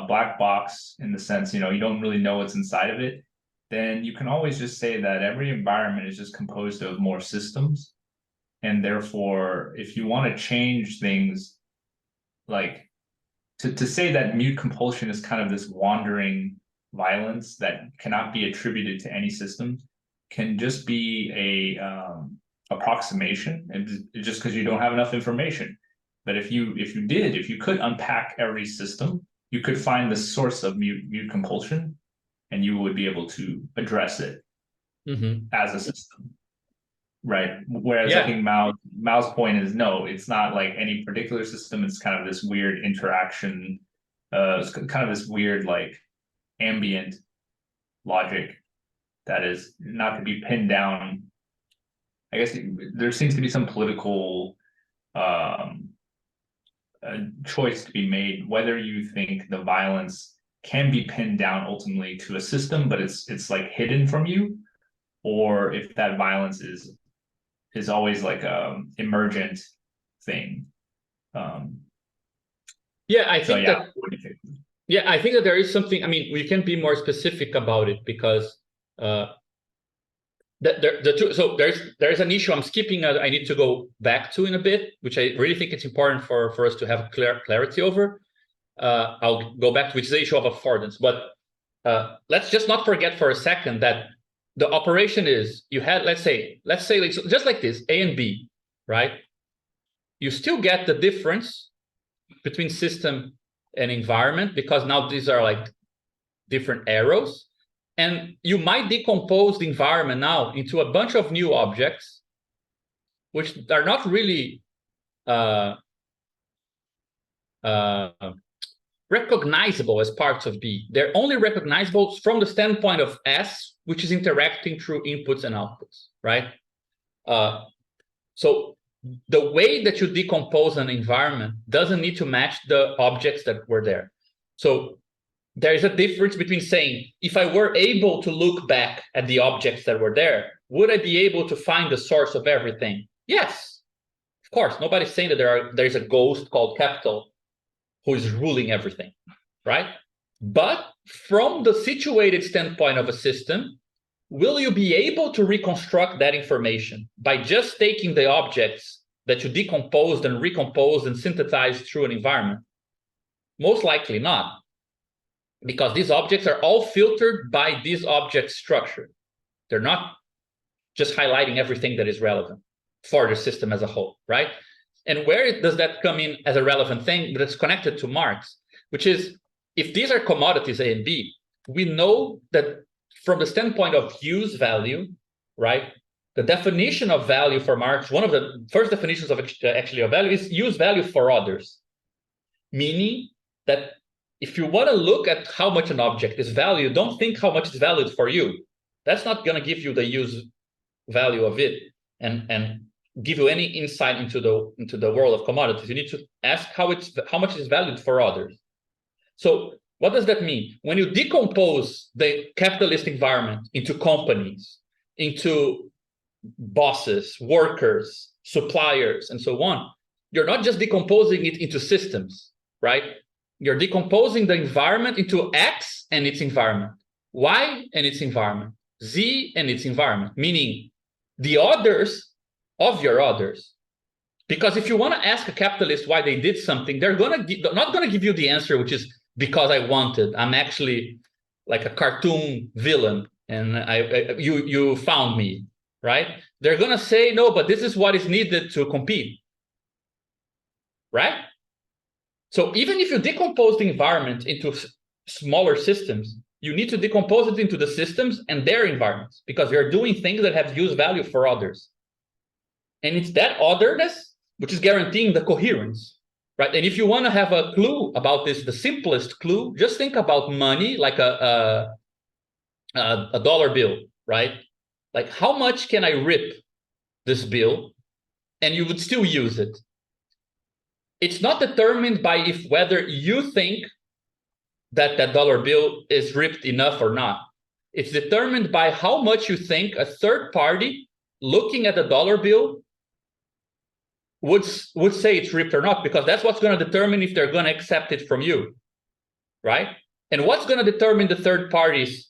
black box in the sense, you don't really know what's inside of it, then you can always just say that every environment is just composed of more systems. And therefore, if you want to change things, like to say that mute compulsion is kind of this wandering violence that cannot be attributed to any system can just be a approximation, and just because you don't have enough information. But if you could unpack every system, you could find the source of mute compulsion, and you would be able to address it as a system, right? Whereas I think Mao's point is, no, it's not like any particular system. It's kind of this weird interaction, it's kind of this weird like ambient logic that is not to be pinned down. I guess there seems to be some political choice to be made, whether you think the violence can be pinned down ultimately to a system, but it's like hidden from you, or if that violence is always like a emergent thing. I think that there is something. I mean, we can be more specific about it, because There's an issue I'm skipping. I need to go back to in a bit, which I really think it's important for us to have clarity over. I'll go back to which is the issue of affordance, but let's just not forget for a second that the operation is you had, let's say like, just like this, A and B, right? You still get the difference between system and environment because now these are like different arrows, and you might decompose the environment now into a bunch of new objects, which are not really recognizable as parts of B. They're only recognizable from the standpoint of S, which is interacting through inputs and outputs, right? So the way that you decompose an environment doesn't need to match the objects that were there. So there is a difference between saying, if I were able to look back at the objects that were there, would I be able to find the source of everything? Yes, of course. Nobody's saying that there's a ghost called capital who is ruling everything, right? But from the situated standpoint of a system, will you be able to reconstruct that information by just taking the objects that you decomposed and recomposed and synthesized through an environment? Most likely not, because these objects are all filtered by this object structure. They're not just highlighting everything that is relevant for the system as a whole, right? And where does that come in as a relevant thing that's connected to Marx, which is, if these are commodities A and B, we know that from the standpoint of use value, right? The definition of value for Marx, one of the first definitions of actually of value is use value for others. Meaning that if you want to look at how much an object is valued, don't think how much is valued for you. That's not going to give you the use value of it and give you any insight into the world of commodities. You need to ask how much is valued for others. So what does that mean? When you decompose the capitalist environment into companies, into bosses, workers, suppliers, and so on, you're not just decomposing it into systems, right? You're decomposing the environment into X and its environment, Y and its environment, Z and its environment, meaning the others of your others. Because if you want to ask a capitalist why they did something, they're not going to give you the answer, which is because I wanted. I'm actually like a cartoon villain, and you found me, right? They're going to say, no, but this is what is needed to compete, right? So even if you decompose the environment into smaller systems, you need to decompose it into the systems and their environments, because you're doing things that have use value for others. And it's that otherness which is guaranteeing the coherence, right? And if you want to have a clue about this, the simplest clue, just think about money like a dollar bill, right? Like, how much can I rip this bill and you would still use it? It's not determined by whether you think that dollar bill is ripped enough or not. It's determined by how much you think a third party looking at the dollar bill would say it's ripped or not, because that's what's going to determine if they're going to accept it from you, right? And what's going to determine the third party's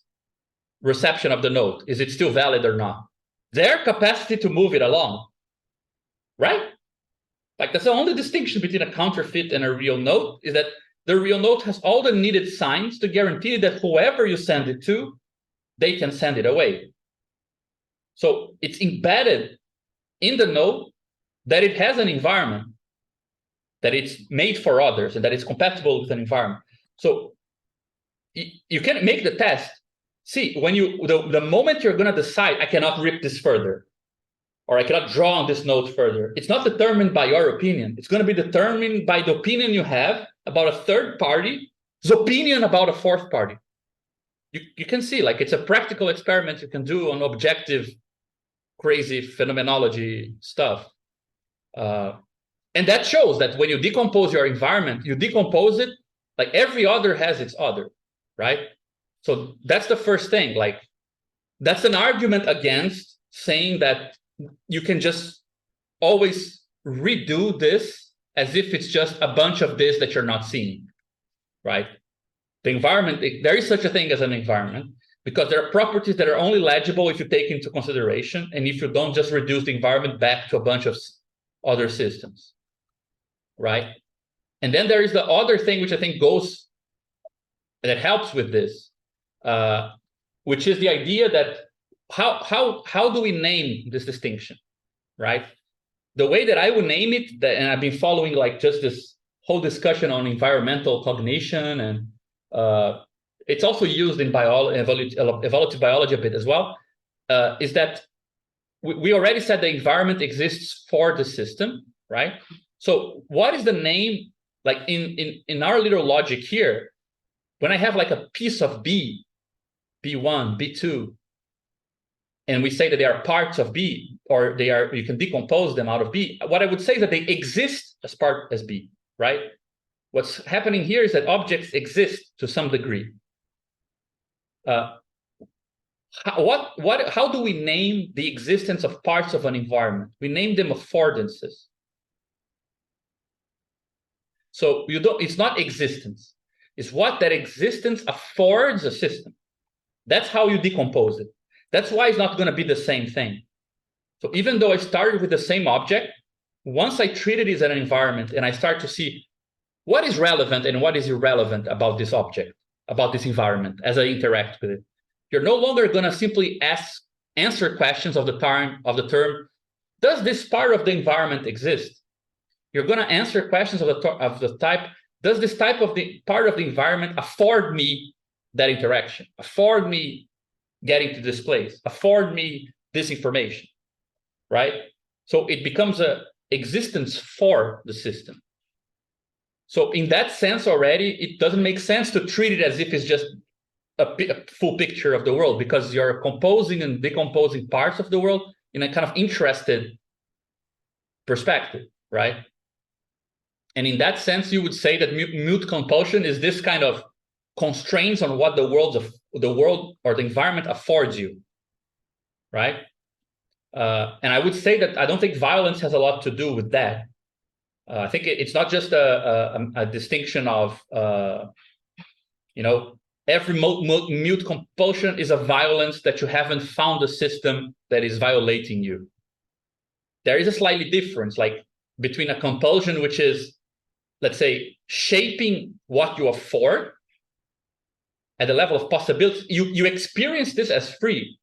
reception of the note? Is it still valid or not? Their capacity to move it along, right? Like, that's the only distinction between a counterfeit and a real note, is that the real note has all the needed signs to guarantee that whoever you send it to, they can send it away. So it's embedded in the note that it has an environment, that it's made for others, and that it's compatible with an environment. So you can make the test. See, when the moment you're going to decide, I cannot rip this further, or I cannot draw on this note further, it's not determined by your opinion. It's going to be determined by the opinion you have about a third party's opinion about a fourth party. You can see, like, it's a practical experiment you can do on objective, crazy phenomenology stuff. And that shows that when you decompose your environment, you decompose it like every other has its other, right? So that's the first thing. Like, that's an argument against saying that you can just always redo this as if it's just a bunch of this that you're not seeing, right? The environment, there is such a thing as an environment. because there are properties that are only legible if you take into consideration, and if you don't just reduce the environment back to a bunch of other systems, right? And then there is the other thing which I think goes, that helps with this, which is the idea that how do we name this distinction, right? The way that I would name it, and I've been following like just this whole discussion on environmental cognition, and it's also used in evolutive biology a bit as well, is that we already said the environment exists for the system, right? So what is the name, like in our little logic here, when I have like a piece of B, B1, B2, and we say that they are parts of B, or you can decompose them out of B, what I would say is that they exist as B, right? What's happening here is that objects exist to some degree. How do we name the existence of parts of an environment? We name them affordances. So it's not existence. It's what that existence affords a system. That's how you decompose it. That's why it's not going to be the same thing. So even though I started with the same object, once I treat it as an environment and I start to see what is relevant and what is irrelevant about this object, about this environment as I interact with it, you're no longer going to simply answer questions of the term, does this part of the environment exist? You're going to answer questions of the type, does this type of the part of the environment afford me that interaction, afford me getting to this place, afford me this information, right? So it becomes an existence for the system. So in that sense already, it doesn't make sense to treat it as if it's just a full picture of the world, because you're composing and decomposing parts of the world in a kind of interested perspective, right? And in that sense, you would say that mute compulsion is this kind of constraints on what the world or the environment affords you, right? And I would say that I don't think violence has a lot to do with that. I think it's not just a distinction of, every mute compulsion is a violence that you haven't found a system that is violating you. There is a slightly difference, like between a compulsion, which is, let's say, shaping what you afford at the level of possibility. You experience this as free,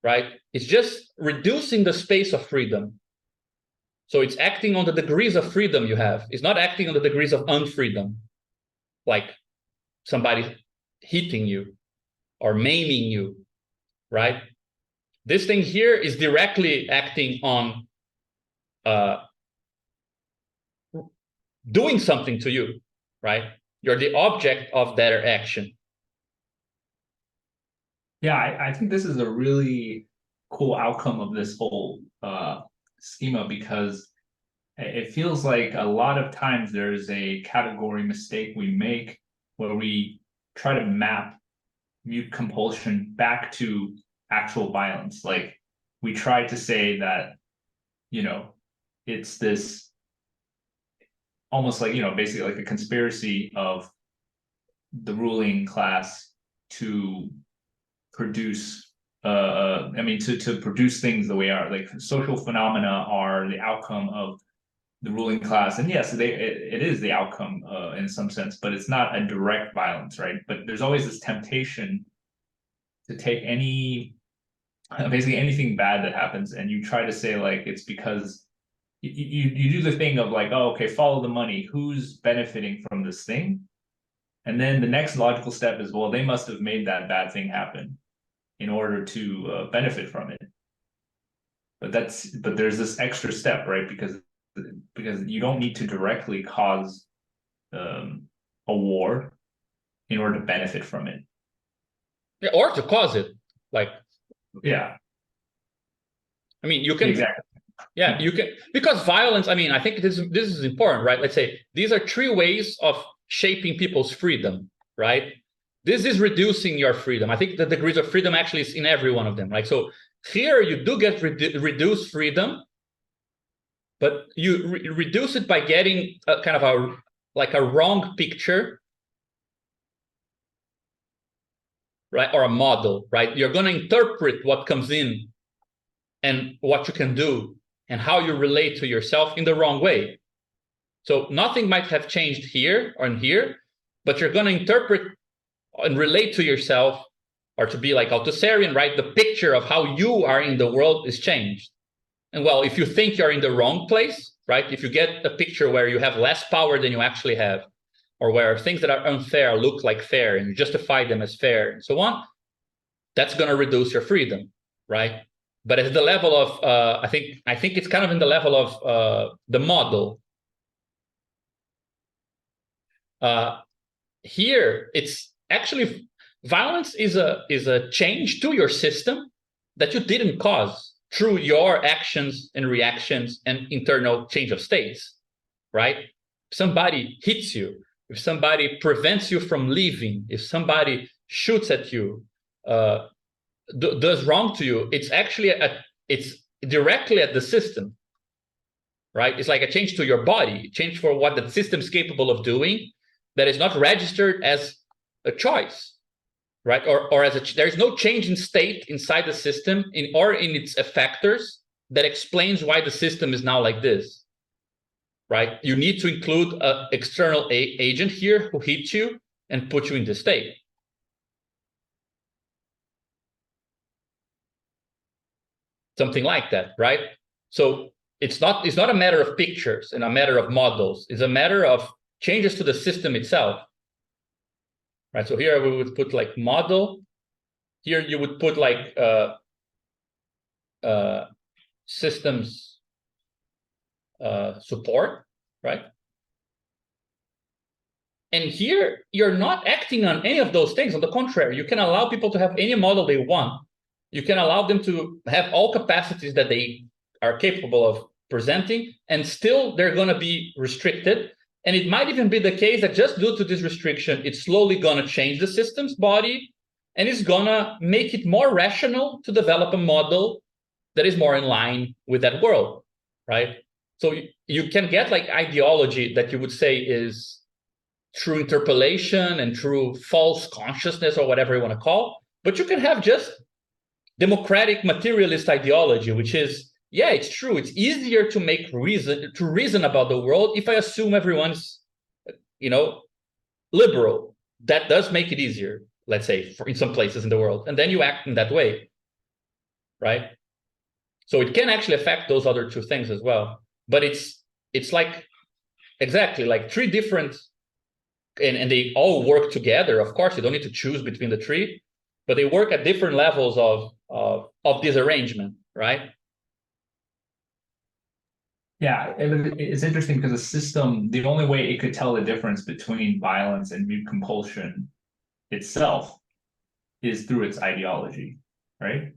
right? It's just reducing the space of freedom. So it's acting on the degrees of freedom you have. It's not acting on the degrees of unfreedom, like somebody hitting you or maiming you, right? This thing here is directly acting on doing something to you, right? You're the object of their action. Yeah, I think this is a really cool outcome of this whole schema, because it feels like a lot of times there's a category mistake we make where we try to map mute compulsion back to actual violence. Like we try to say that, it's this almost like, basically like a conspiracy of the ruling class to produce to produce things the way are, like social phenomena are the outcome of the ruling class, and yes, it is the outcome in some sense, but it's not a direct violence, right? But there's always this temptation to take basically anything bad that happens, and you try to say like it's because you do the thing of like, oh, okay, follow the money, who's benefiting from this thing, and then the next logical step is, well, they must have made that bad thing happen in order to benefit from it. But there's this extra step, right? Because you don't need to directly cause a war in order to benefit from it. Yeah, or to cause it, like. Yeah. I mean, you can. Exactly. Yeah, you can, because violence, I mean, I think this is important, right? Let's say these are 3 ways of shaping people's freedom, right? This is reducing your freedom. I think the degrees of freedom actually is in every one of them, right? So here you do get reduced freedom, but you reduce it by getting a kind of a wrong picture, right? Or a model, right? You're going to interpret what comes in and what you can do and how you relate to yourself in the wrong way. So nothing might have changed here or in here, but you're going to interpret and relate to yourself, or to be like Althusserian, right? The picture of how you are in the world is changed. And well, if you think you're in the wrong place, right? If you get a picture where you have less power than you actually have, or where things that are unfair look like fair and you justify them as fair and so on, that's going to reduce your freedom, right? But at the level of, I think it's kind of in the level of the model. Here, it's actually, violence is a change to your system that you didn't cause through your actions and reactions and internal change of states, right? If somebody hits you, if somebody prevents you from leaving, if somebody shoots at you, does wrong to you, it's actually it's directly at the system, right? It's like a change to your body, change for what the system is capable of doing, that is not registered as a choice, right? Or as there is no change in state inside the system or in its effectors that explains why the system is now like this, right? You need to include an external agent here who hits you and put you in this state. Something like that, right? So it's not a matter of pictures and a matter of models. It's a matter of changes to the system itself, right? So here we would put like model. Here you would put like systems support, right? And here you're not acting on any of those things. On the contrary, you can allow people to have any model they want. You can allow them to have all capacities that they are capable of presenting, and still they're going to be restricted. And it might even be the case that just due to this restriction, it's slowly going to change the system's body, and it's going to make it more rational to develop a model that is more in line with that world, right? So you can get like ideology that you would say is through interpolation and through false consciousness or whatever you want to call, but you can have just democratic materialist ideology, which is, yeah, it's true. It's easier to make reason about the world if I assume everyone's, liberal. That does make it easier, let's say, in some places in the world. And then you act in that way, right? So it can actually affect those other two things as well. But it's like, exactly, like three different, and they all work together. Of course, you don't need to choose between the three, but they work at different levels of this arrangement, right? Yeah, it's interesting because the system, the only way it could tell the difference between violence and mute compulsion itself is through its ideology, right?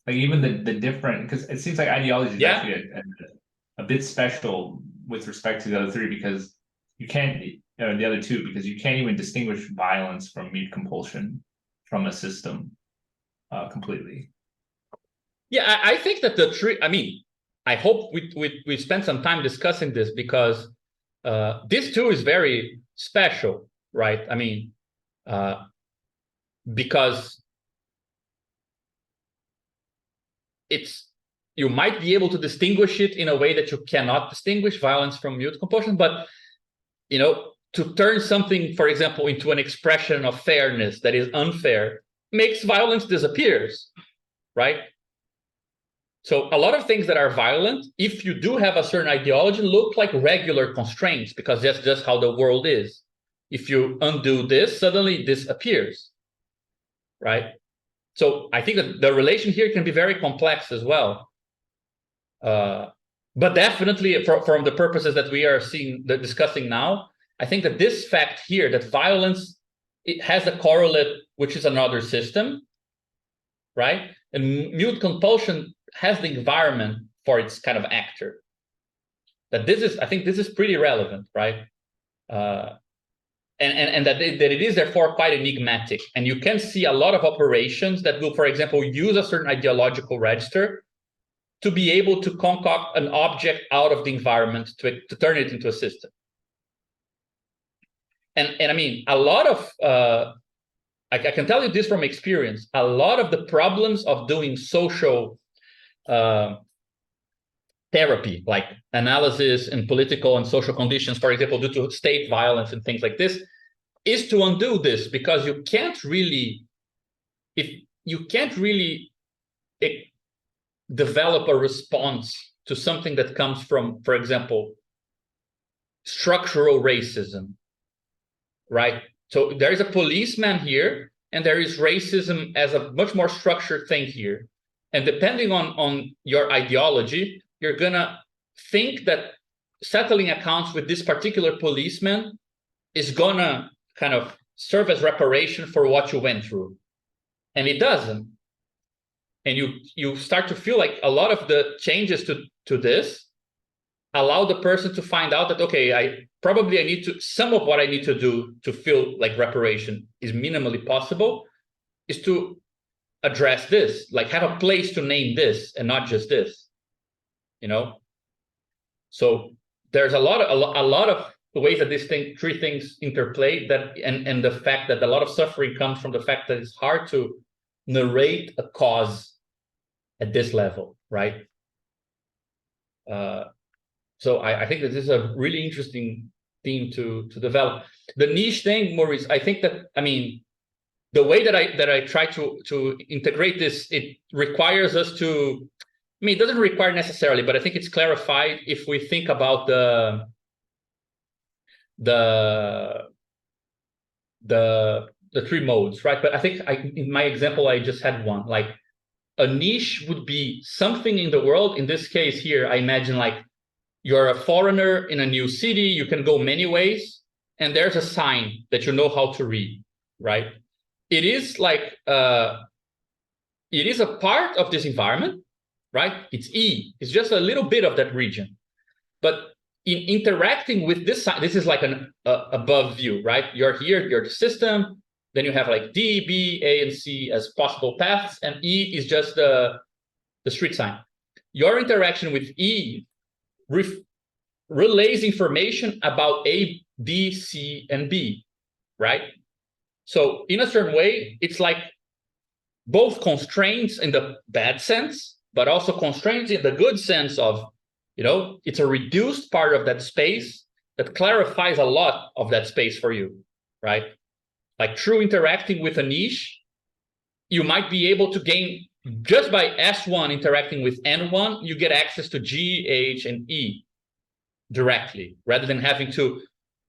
Like even the different, because it seems like ideology is actually a bit special with respect to the other three, because you can't, the other two, because you can't even distinguish violence from mute compulsion from a system completely. Yeah, I think that the three, I hope we spend some time discussing this, because this too is very special, right? Because you might be able to distinguish it in a way that you cannot distinguish violence from mute compulsion, but to turn something, for example, into an expression of fairness that is unfair makes violence disappears, right? So a lot of things that are violent, if you do have a certain ideology, look like regular constraints, because that's just how the world is. If you undo this, suddenly this appears, right? So I think that the relation here can be very complex as well. But definitely from the purposes that we are discussing now, I think that this fact here, that violence, it has a correlate, which is another system, right? And mute compulsion has the environment for its kind of actor. I think this is pretty relevant, right? And that it is therefore quite enigmatic. And you can see a lot of operations that will, for example, use a certain ideological register to be able to concoct an object out of the environment to turn it into a system. And a lot of I can tell you this from experience. A lot of the problems of doing social therapy, like analysis and political and social conditions, for example, due to state violence and things like this, is to undo this, because you can't really develop a response to something that comes from, for example, structural racism, right? So there is a policeman here, and there is racism as a much more structured thing here. And depending on your ideology, you're gonna think that settling accounts with this particular policeman is gonna kind of serve as reparation for what you went through. And it doesn't. And you start to feel like a lot of the changes to this allow the person to find out that, okay, I need to, some of what I need to do to feel like reparation is minimally possible, is to address this, like have a place to name this and not just this, you know? So there's a lot of ways that these three things interplay, that and the fact that a lot of suffering comes from the fact that it's hard to narrate a cause at this level, right? So I think that this is a really interesting theme to develop. The niche thing, Maurice, I think that, I mean, the way that I try to integrate this, it requires us to, I mean, it doesn't require necessarily, but I think it's clarified if we think about the three modes, right? But I think in my example, I just had one. Like a niche would be something in the world. In this case here, I imagine like you're a foreigner in a new city, you can go many ways, and there's a sign that you know how to read, right? It is like, it is a part of this environment, right? It's E, it's just a little bit of that region. But in interacting with this sign, this is like an above view, right? You're here, you're the system, then you have like D, B, A, and C as possible paths, and E is just the street sign. Your interaction with E relays information about A, B, C, and B, right? So in a certain way, it's like both constraints in the bad sense, but also constraints in the good sense of, you know, it's a reduced part of that space that clarifies a lot of that space for you, right? Like through interacting with a niche, you might be able to gain, just by S1 interacting with N1, you get access to G, H, and E directly, rather than having to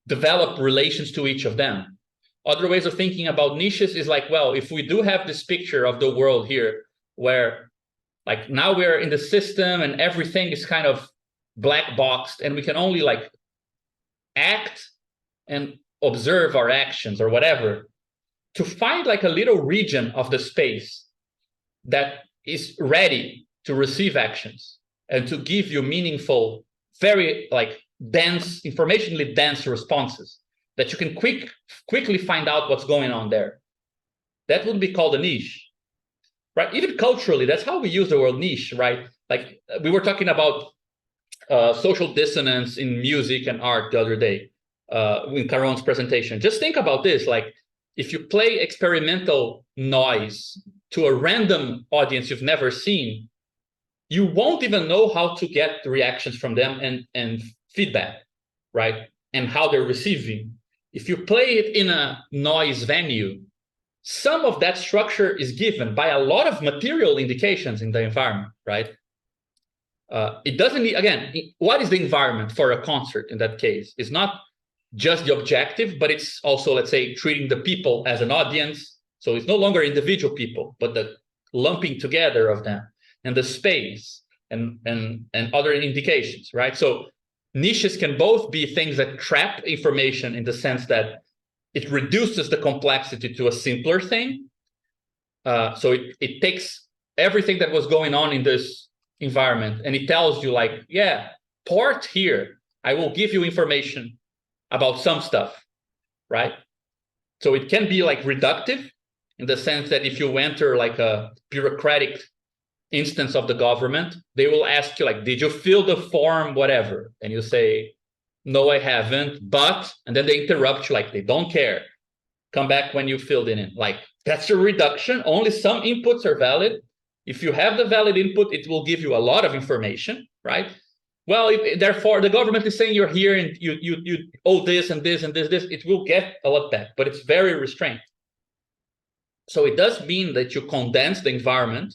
develop relations to each of them. Other ways of thinking about niches is like, well, if we do have this picture of the world here, where like now we're in the system and everything is kind of black boxed, and we can only like act and observe our actions or whatever, to find like a little region of the space that is ready to receive actions and to give you meaningful, very like dense, informationally dense responses that you can quickly find out what's going on there. That would be called a niche, right? Even culturally, that's how we use the word niche, right? Like we were talking about social dissonance in music and art the other day in Caron's presentation. Just think about this, like if you play experimental noise to a random audience you've never seen, you won't even know how to get the reactions from them and feedback, right? And how they're receiving. If you play it in a noise venue, some of that structure is given by a lot of material indications in the environment, right? It doesn't need, again, what is the environment for a concert in that case? It's not just the objective, but it's also, let's say, treating the people as an audience. So it's no longer individual people, but the lumping together of them and the space and other indications, right? So niches can both be things that trap information in the sense that it reduces the complexity to a simpler thing. So it takes everything that was going on in this environment and it tells you like, yeah, port here, I will give you information about some stuff, right? So it can be like reductive in the sense that if you enter like a bureaucratic instance of the government, they will ask you like, did you fill the form, whatever? And you say, no, I haven't, but, and then they interrupt you like, they don't care. Come back when you filled it in. Like, That's a reduction. Only some inputs are valid. If you have the valid input, it will give you a lot of information, right? Well, therefore, the government is saying you're here and you owe this and this and this. It will get a lot back, but it's very restrained. So it does mean that you condense the environment,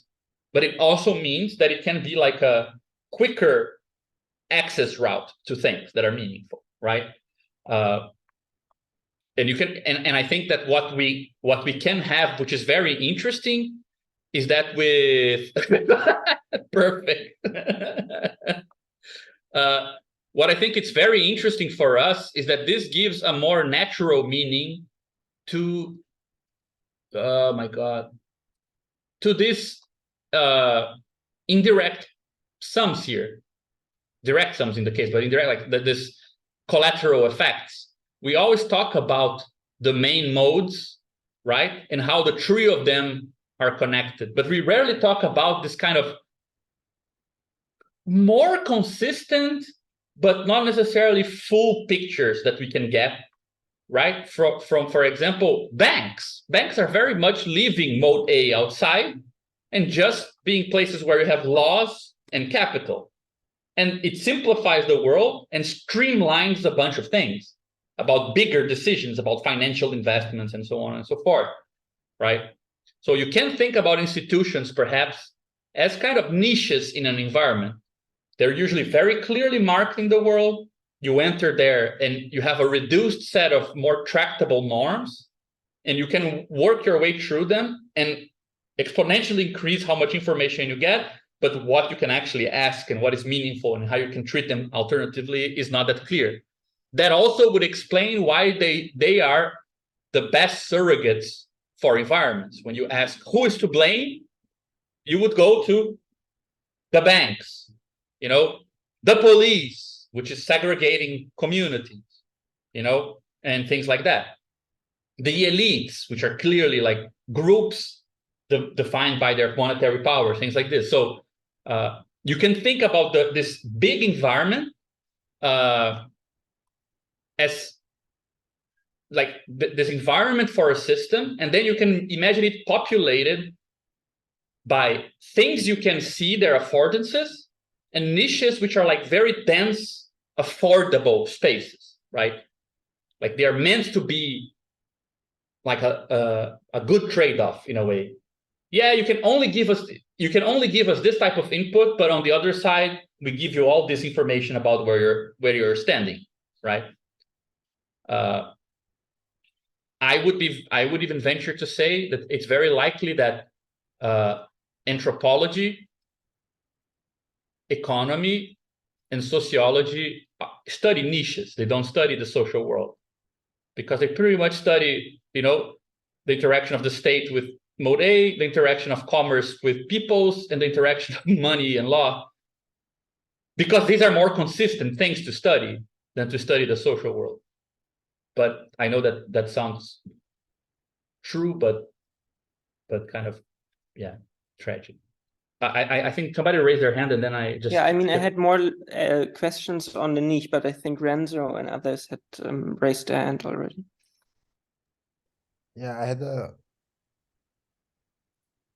but it also means that it can be like a quicker access route to things that are meaningful, right? And you can, and I think that what we can have, which is very interesting, is that with perfect. What I think it's very interesting for us is that this gives a more natural meaning to, oh my God, to this indirect sums here. Direct sums in the case, but indirect, like this collateral effects. We always talk about the main modes, right? And how the three of them are connected, but we rarely talk about this kind of more consistent, but not necessarily full pictures that we can get, right? From for example, banks. Banks are very much leaving mode A outside and just being places where you have laws and capital. And it simplifies the world and streamlines a bunch of things about bigger decisions, about financial investments and so on and so forth, right? So you can think about institutions perhaps as kind of niches in an environment. They're usually very clearly marked in the world. You enter there and you have a reduced set of more tractable norms, and you can work your way through them and exponentially increase how much information you get, but what you can actually ask and what is meaningful and how you can treat them alternatively is not that clear. That also would explain why they are the best surrogates for environments. When you ask who is to blame, you would go to the banks, you know, the police, which is segregating communities, you know, and things like that. The elites, which are clearly like groups defined by their monetary power, things like this. So you can think about this big environment as like this environment for a system, and then you can imagine it populated by things you can see, their affordances, and niches which are like very dense, affordable spaces, right? Like they are meant to be like a good trade-off in a way. Yeah, you can only give us this type of input, but on the other side, we give you all this information about where you're standing, right? I would even venture to say that it's very likely that anthropology, economy, and sociology study niches. They don't study the social world, because they pretty much study, you know, the interaction of the state with mode A, the interaction of commerce with peoples, and the interaction of money and law, because these are more consistent things to study than to study the social world. But I know that sounds true, but kind of, yeah, tragic. I think somebody raised their hand, and then I just... Yeah, I mean, I had more questions on the niche, but I think Renzo and others had raised their hand already. Yeah, I had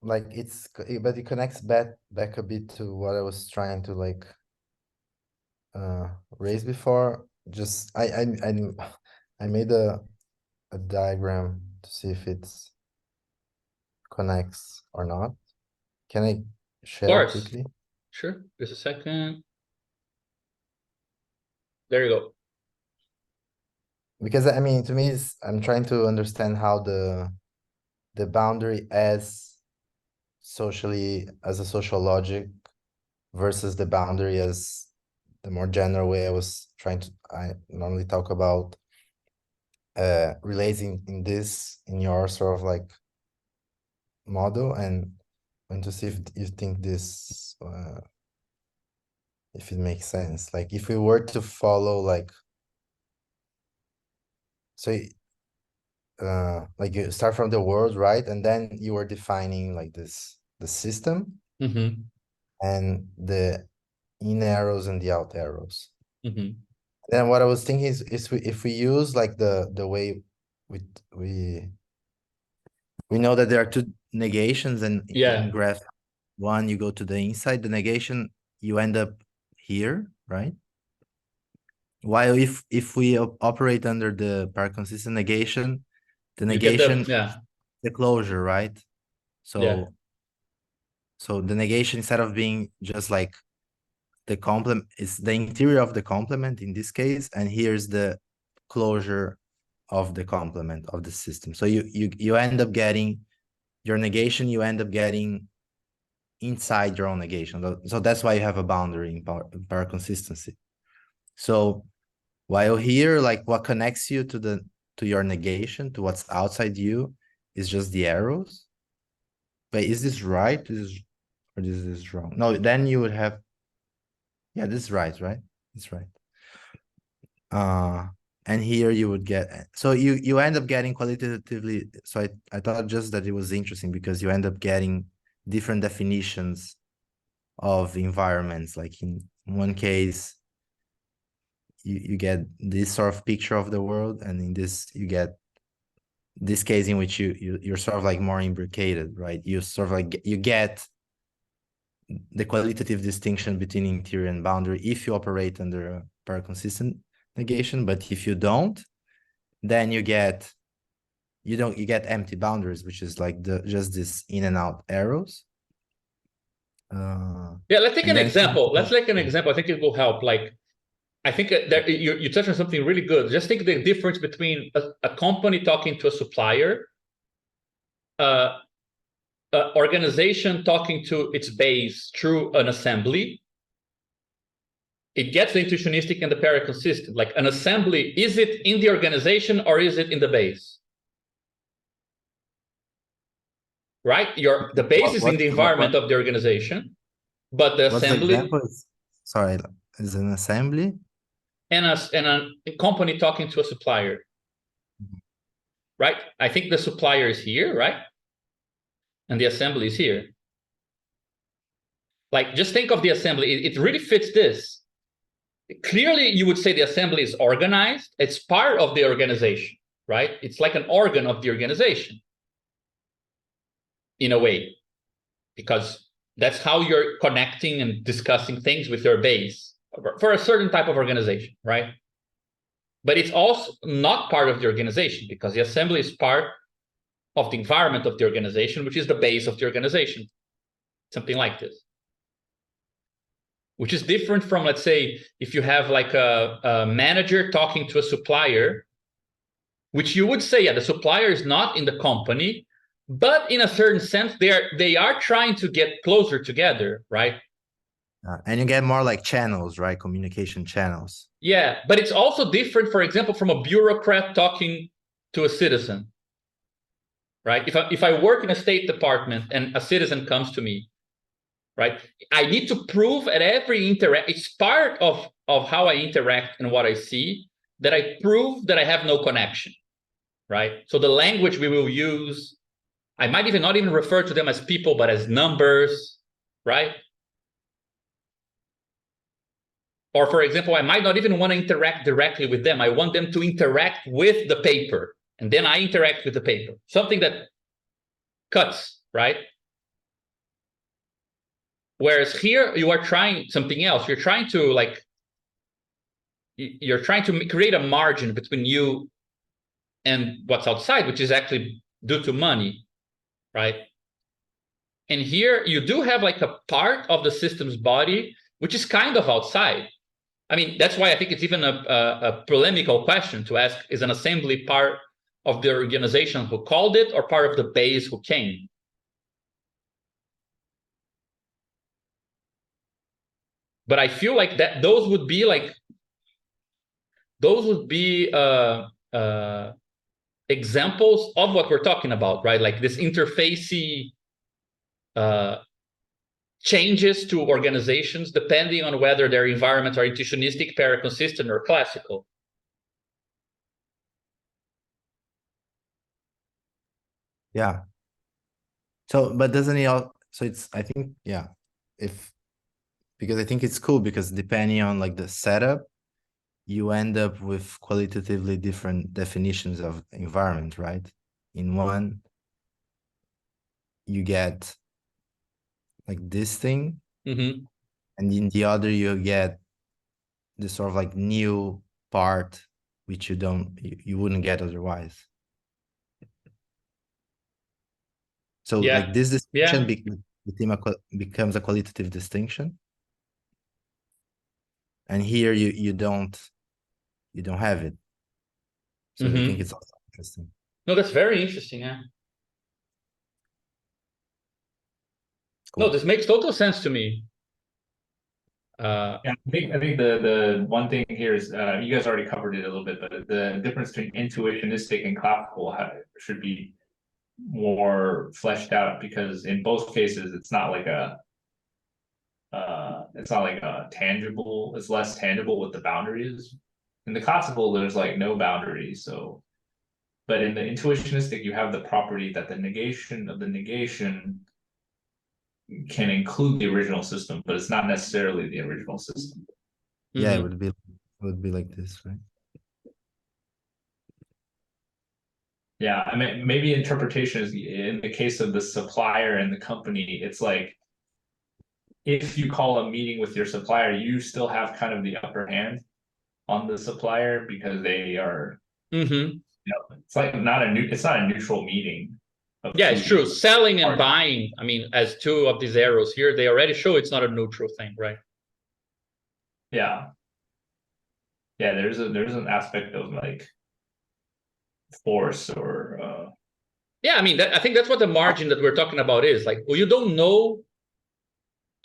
like but it connects back a bit to what I was trying to like raise before. Just I made a diagram to see if it's connects or not. Can I share it quickly? Sure, just a second. There you go. Because I mean, to me, I'm trying to understand how the boundary as a social logic versus the boundary as the more general way I normally talk about relating in your sort of like model, and to see if you think this if it makes sense. Like if we were to follow like, so like you start from the world, right? And then you were defining like the system and the in arrows and the out arrows. Then what I was thinking is if we use like the way we we know that there are two negations, and Yeah. in graph one, you go to the inside, the negation, you end up here, right? While if we operate under the pair-consistent negation, the You get negation, yeah. the closure, right? So, Yeah. so the negation, instead of being just like the complement, is the interior of the complement in this case, and here's the closure of the complement of the system. So you end up getting your negation, you end up getting inside your own negation. So that's why you have a boundary in power consistency. So while here, like what connects you to your negation, to what's outside you, is just the arrows. But is this right? Or is this wrong? No, then you would have, yeah, this is right? It's right. And here you would get, so you end up getting qualitatively, so I thought just that it was interesting because you end up getting different definitions of environments. Like in one case, you get this sort of picture of the world, and in this you get this case in which you're sort of like more imbricated, right? You sort of like you get the qualitative distinction between interior and boundary if you operate under a pair consistent negation. But if you don't, then you get empty boundaries, which is like just this in and out arrows. Yeah, let's take an example. Let's take an example. I think it will help. Like, I think that you touched on something really good. Just think the difference between a company talking to a supplier, organization talking to its base through an assembly. It gets the intuitionistic and the paraconsistent. Like an assembly, is it in the organization or is it in the base? Right? The base is in the environment of the organization, but the assembly. Sorry, is an assembly? And a company talking to a supplier. Right? I think the supplier is here, right? And the assembly is here. Like, just think of the assembly. It really fits this. Clearly, you would say the assembly is organized. It's part of the organization, right? It's like an organ of the organization, in a way, because that's how you're connecting and discussing things with your base for a certain type of organization, right? But it's also not part of the organization, because the assembly is part of the environment of the organization, which is the base of the organization. Something like this. Which is different from, let's say, if you have like a manager talking to a supplier, which you would say, yeah, the supplier is not in the company, but in a certain sense, they are trying to get closer together, right? And you get more like channels, right? Communication channels. Yeah, but it's also different, for example, from a bureaucrat talking to a citizen, right? If I work in a State Department and a citizen comes to me, right, I need to prove at every it's part of how I interact and what I see, that I prove that I have no connection, right? So the language we will use, I might not even refer to them as people, but as numbers, right? Or, for example, I might not even want to interact directly with them. I want them to interact with the paper, and then I interact with the paper. Something that cuts, right? Whereas here, you are trying something else. You're trying to create a margin between you and what's outside, which is actually due to money, right? And here you do have like a part of the system's body which is kind of outside. I mean, that's why I think it's even a polemical question to ask: is an assembly part of the organization who called it, or part of the base who came? But I feel like that those would be examples of what we're talking about, right? Like this interfacey changes to organizations depending on whether their environments are intuitionistic, paraconsistent, or classical. Yeah. So, but doesn't it all, so it's, I think, yeah, because I think it's cool, because depending on like the setup, you end up with qualitatively different definitions of environment, right? In one, you get like this thing, Mm-hmm. and in the other you get this sort of like new part which you wouldn't get otherwise. So Yeah. like this Yeah. distinction becomes a qualitative distinction, and here you don't have it. So I think it's also interesting. No, that's very interesting. Yeah. No, Cool. this makes total sense to me. Yeah, I think the one thing here is you guys already covered it a little bit, but the difference between intuitionistic and classical should be more fleshed out, because in both cases it's not like a tangible, it's less tangible what the boundary is. In the classical, there's like no boundary, so but in the intuitionistic, you have the property that the negation of the negation can include the original system, but it's not necessarily the original system. Yeah, Mhm. it would be like this, right? Yeah, I mean, maybe interpretation is in the case of the supplier and the company, it's like if you call a meeting with your supplier, you still have kind of the upper hand on the supplier because they are, Mm-hmm. it's like it's not a neutral meeting. Yeah, it's true. Selling and buying, I mean, as two of these arrows here, they already show it's not a neutral thing, right? Yeah. Yeah, there's an aspect of like force or Yeah, I mean, I think that's what the margin that we're talking about is. Like, well, you don't know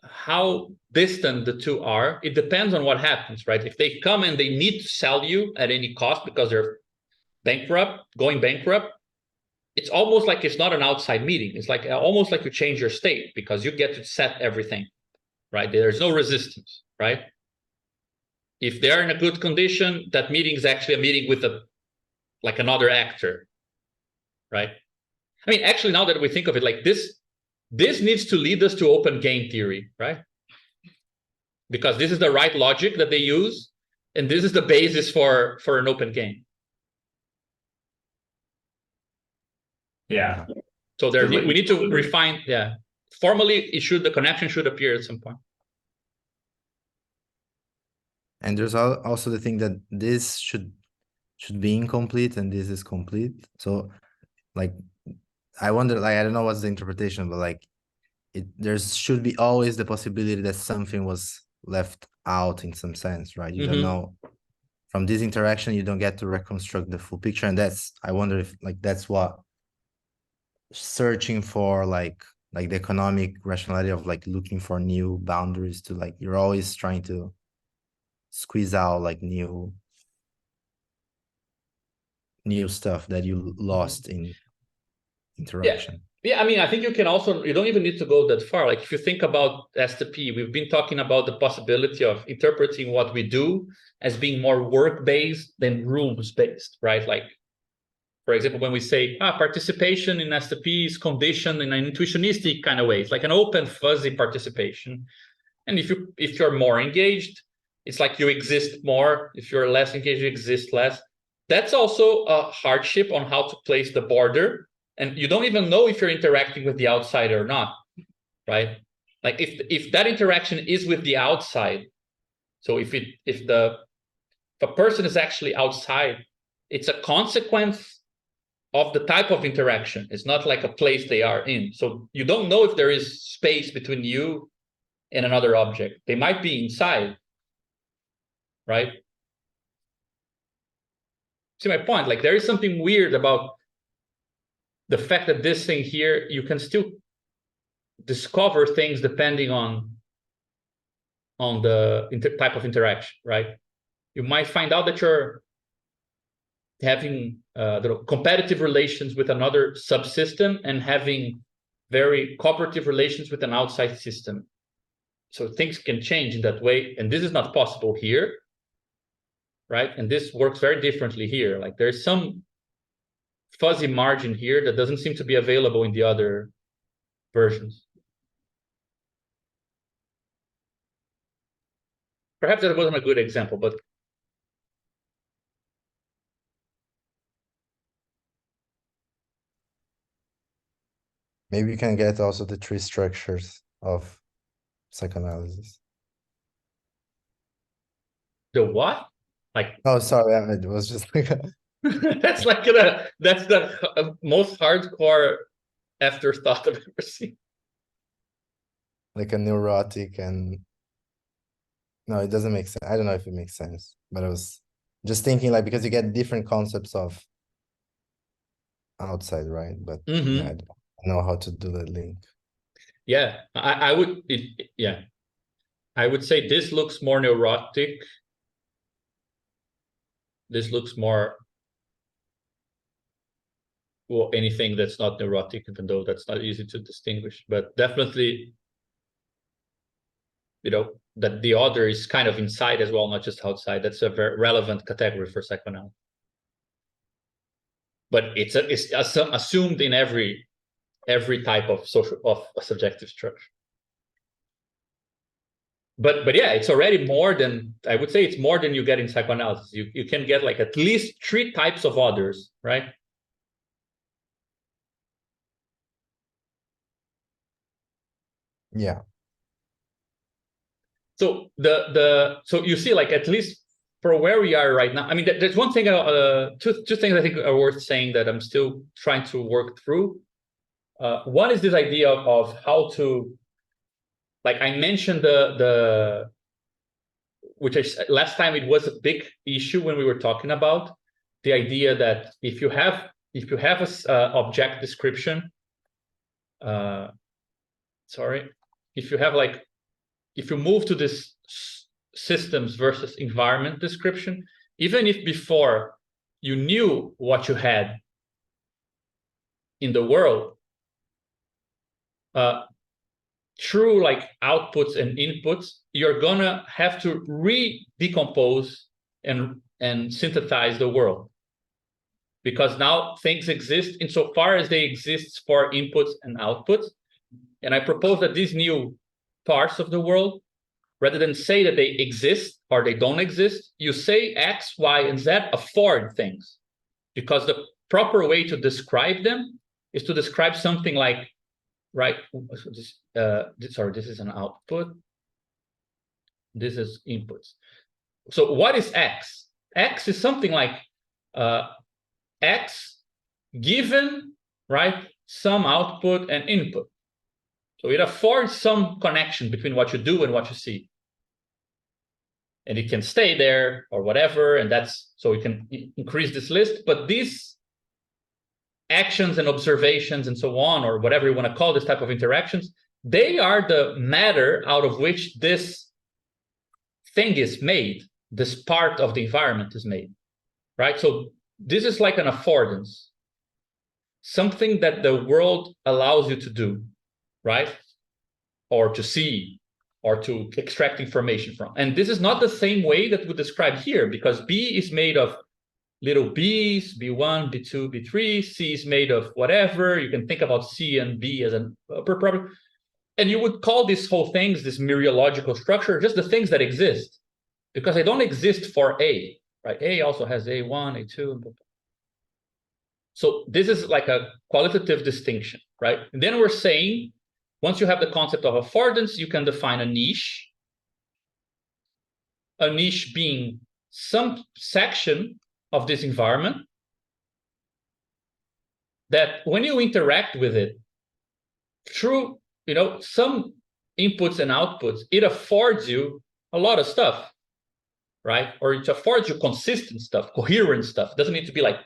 how distant the two are. It depends on what happens, right? If they come and they need to sell you at any cost because they're going bankrupt, it's almost like it's not an outside meeting. It's like almost like you change your state because you get to set everything, right? There's no resistance, right? If they're in a good condition, that meeting is actually a meeting with another actor, right? I mean, actually, now that we think of it like this needs to lead us to open game theory, right? Because this is the right logic that they use, and this is the basis for an open game. yeah. So we need to refine. Yeah, formally, the connection should appear at some point. And there's also the thing that this should be incomplete and this is complete. So like I wonder, like I don't know what's the interpretation, but like there should be always the possibility that something was left out in some sense, right? You don't know. From this interaction, you don't get to reconstruct the full picture, and I wonder if like that's what searching for like the economic rationality of like looking for new boundaries to like you're always trying to squeeze out like new stuff that you lost in interaction. Yeah, I mean, I think you don't even need to go that far. Like if you think about STP, we've been talking about the possibility of interpreting what we do as being more work-based than rules-based, right? Like, for example, when we say participation in STP is conditioned in an intuitionistic kind of way, it's like an open, fuzzy participation. And if you're more engaged, it's like you exist more. If you're less engaged, you exist less. That's also a hardship on how to place the border. And you don't even know if you're interacting with the outside or not, right? Like if that interaction is with the outside, so if a person is actually outside, it's a consequence of the type of interaction. It's not like a place they are in. So you don't know if there is space between you and another object. They might be inside, right? See my point? Like there is something weird about the fact that this thing here, you can still discover things depending on the type of interaction, right? You might find out that you're having competitive relations with another subsystem and having very cooperative relations with an outside system. So things can change in that way, and this is not possible here, right? And this works very differently here. Like there's some fuzzy margin here that doesn't seem to be available in the other versions. Perhaps that wasn't a good example, but Maybe you can get also the three structures of psychoanalysis. The what? Like Oh, sorry, it was just like that's like that's the most hardcore afterthought I've ever seen. like a neurotic and no, it doesn't make sense. I don't know if it makes sense, but I was just thinking like because you get different concepts of outside, right? But Mhm. yeah, I don't know how to do the link. Yeah, I would yeah. I would say this looks more neurotic. This looks more well, anything that's not neurotic, even though that's not easy to distinguish, but definitely, you know, that the other is kind of inside as well, not just outside. That's a very relevant category for psychoanalysis. But it's assumed in every type of social of a subjective structure. But yeah, it's already more than, I would say it's more than you get in psychoanalysis. You can get like at least 3 types of others, right? Yeah. So so you see, like at least for where we are right now. I mean, there's one thing, two things I think are worth saying that I'm still trying to work through. One is this idea of how to, like I mentioned which last time it was a big issue when we were talking about the idea that if you have a object description, if you move to this systems versus environment description, even if before you knew what you had in the world, through like outputs and inputs, you're gonna have to re-decompose and synthesize the world. Because now things exist insofar as they exist for inputs and outputs. And I propose that these new parts of the world, rather than say that they exist or they don't exist, you say X, Y, and Z afford things. Because the proper way to describe them is to describe something like, right, sorry, this is an output. This is inputs. So what is X? X is something like X given, right, some output and input. So it affords some connection between what you do and what you see. And it can stay there or whatever, and that's, so you can increase this list, but these actions and observations and so on, or whatever you want to call this type of interactions, they are the matter out of which this thing is made, this part of the environment is made, right? So this is like an affordance, something that the world allows you to do, right? Or to see, or to extract information from. And this is not the same way that we describe here, because B is made of little b's, B1, B2, B3, C is made of whatever. You can think about C and B as an upper product. And you would call these whole things, this mereological structure, just the things that exist, because they don't exist for A, right? A also has A1, A2. So this is like a qualitative distinction, right? And then we're saying, once you have the concept of affordance, you can define a niche being some section of this environment that when you interact with it through, you know, some inputs and outputs, it affords you a lot of stuff, right? Or it affords you consistent stuff, coherent stuff. It doesn't need to be like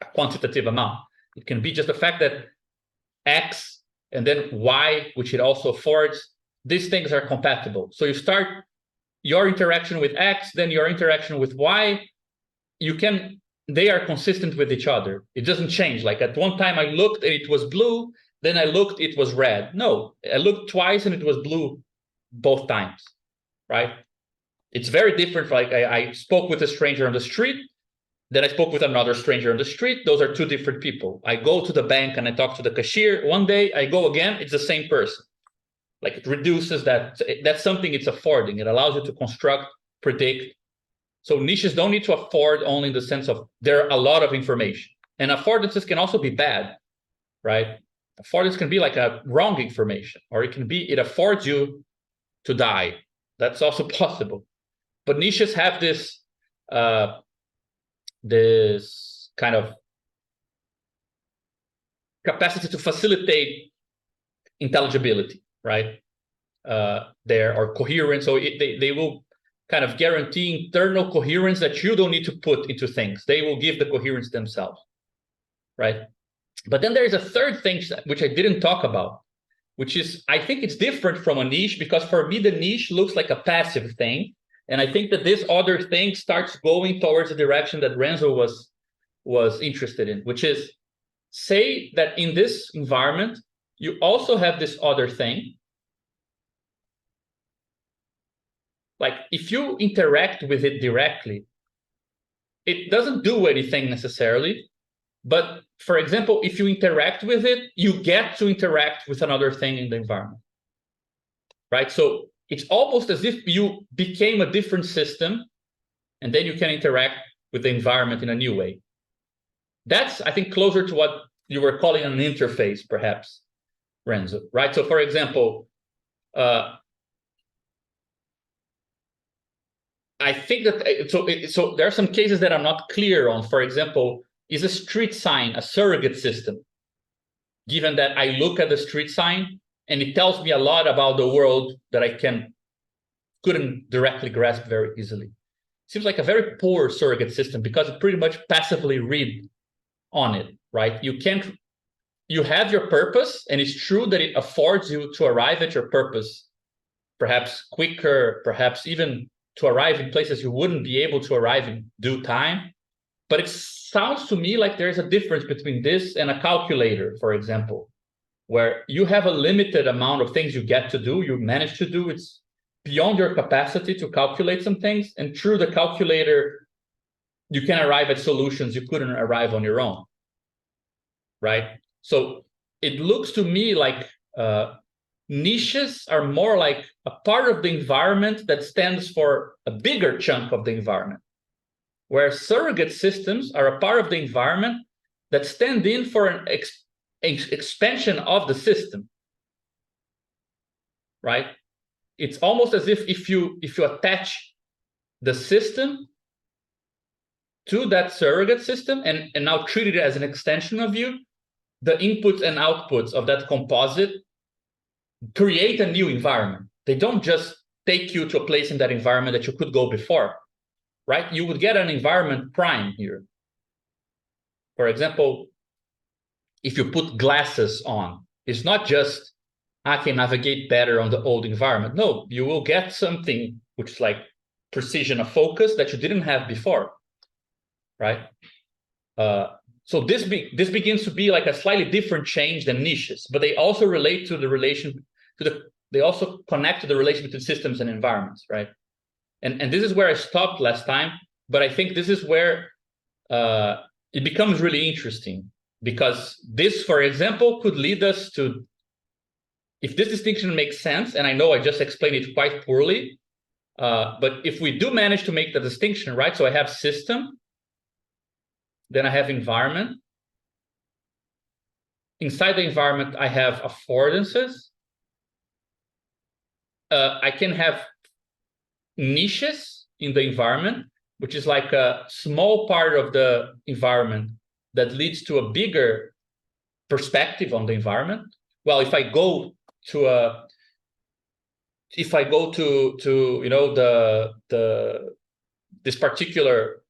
a quantitative amount. It can be just the fact that X and then Y, which it also affords, these things are compatible. So you start your interaction with X, then your interaction with Y, they are consistent with each other. It doesn't change. Like at one time I looked and it was blue, then I looked, it was red. No, I looked twice and it was blue both times, right? It's very different. Like I spoke with a stranger on the street, then I spoke with another stranger on the street. Those are two different people. I go to the bank and I talk to the cashier. One day I go again, it's the same person. Like it reduces that. That's something it's affording. It allows you to construct, predict. So niches don't need to afford only in the sense of there are a lot of information. And affordances can also be bad, right? affordance can be like a wrong information, or it affords you to die. That's also possible. But niches have this this kind of capacity to facilitate intelligibility, right? There or coherence, so they will kind of guarantee internal coherence that you don't need to put into things. They will give the coherence themselves, right? But then there is a third thing which I didn't talk about, which is, I think it's different from a niche, because for me, the niche looks like a passive thing. And I think that this other thing starts going towards the direction that Renzo was interested in, which is, say that in this environment, you also have this other thing. Like if you interact with it directly, it doesn't do anything necessarily. But for example, if you interact with it, you get to interact with another thing in the environment, right? So it's almost as if you became a different system, and then you can interact with the environment in a new way. That's, I think, closer to what you were calling an interface, perhaps, Renzo, right? So for example, I think that, so there are some cases that I'm not clear on. For example, is a street sign a surrogate system? Given that I look at the street sign and it tells me a lot about the world that I couldn't directly grasp very easily. Seems like a very poor surrogate system, because it pretty much passively read on it, right? You have your purpose, and it's true that it affords you to arrive at your purpose, perhaps quicker, perhaps even to arrive in places you wouldn't be able to arrive in due time. But it sounds to me like there's a difference between this and a calculator, for example, where you have a limited amount of things you get to do, you manage to do. It's beyond your capacity to calculate some things. And through the calculator, you can arrive at solutions you couldn't arrive on your own, right? So it looks to me like niches are more like a part of the environment that stands for a bigger chunk of the environment, where surrogate systems are a part of the environment that stand in for an expansion of the system, right? It's almost as if you attach the system to that surrogate system and now treat it as an extension of you, the inputs and outputs of that composite create a new environment. They don't just take you to a place in that environment that you could go before, right? You would get an environment prime here. For example, if you put glasses on, it's not just, I can navigate better on the old environment. No, you will get something which is like precision of focus that you didn't have before, right? So this begins to be like a slightly different change than niches, but they also relate to the relation they also connect to the relation between systems and environments, right? And this is where I stopped last time, but I think this is where it becomes really interesting, because this, for example, could lead us to, if this distinction makes sense, and I know I just explained it quite poorly, but if we do manage to make the distinction, right? So I have system, then I have environment. Inside the environment, I have affordances. I can have niches in the environment, which is like a small part of the environment that leads to a bigger perspective on the environment. Well, if I go to you know this particular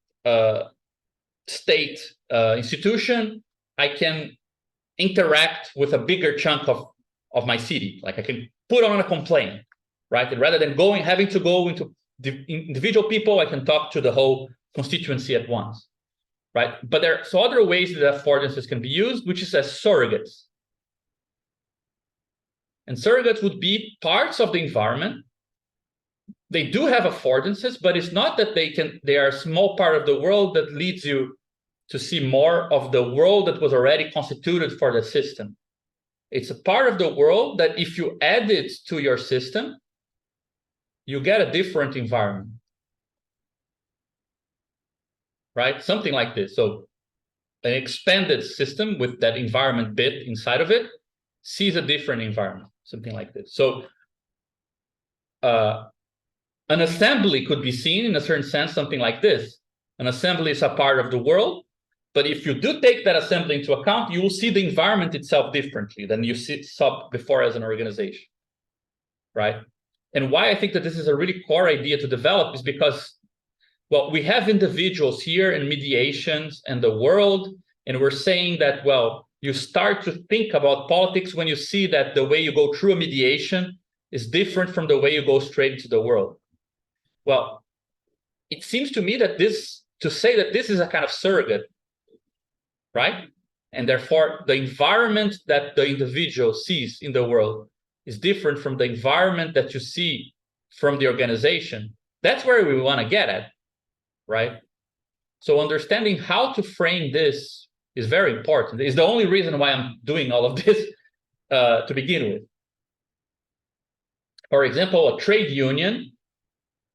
state institution, I can interact with a bigger chunk of my city. Like I can put on a complaint, right? And rather than having to go into the individual people, I can talk to the whole constituency at once, right? But there are so other ways that affordances can be used, which is as surrogates. And surrogates would be parts of the environment. They do have affordances, but it's not that they are a small part of the world that leads you to see more of the world that was already constituted for the system. It's a part of the world that if you add it to your system, you get a different environment, right? Something like this. So an expanded system with that environment bit inside of it sees a different environment, something like this. So an assembly could be seen in a certain sense, something like this. An assembly is a part of the world, but if you do take that assembly into account, you will see the environment itself differently than you saw before as an organization, right? And why I think that this is a really core idea to develop is because, well, we have individuals here in mediations and the world, and we're saying that, well, you start to think about politics when you see that the way you go through a mediation is different from the way you go straight into the world. Well, it seems to me that to say that this is a kind of surrogate, right? And therefore, the environment that the individual sees in the world is different from the environment that you see from the organization. That's where we want to get at, right? So understanding how to frame this is very important. It's the only reason why I'm doing all of this to begin with. For example, a trade union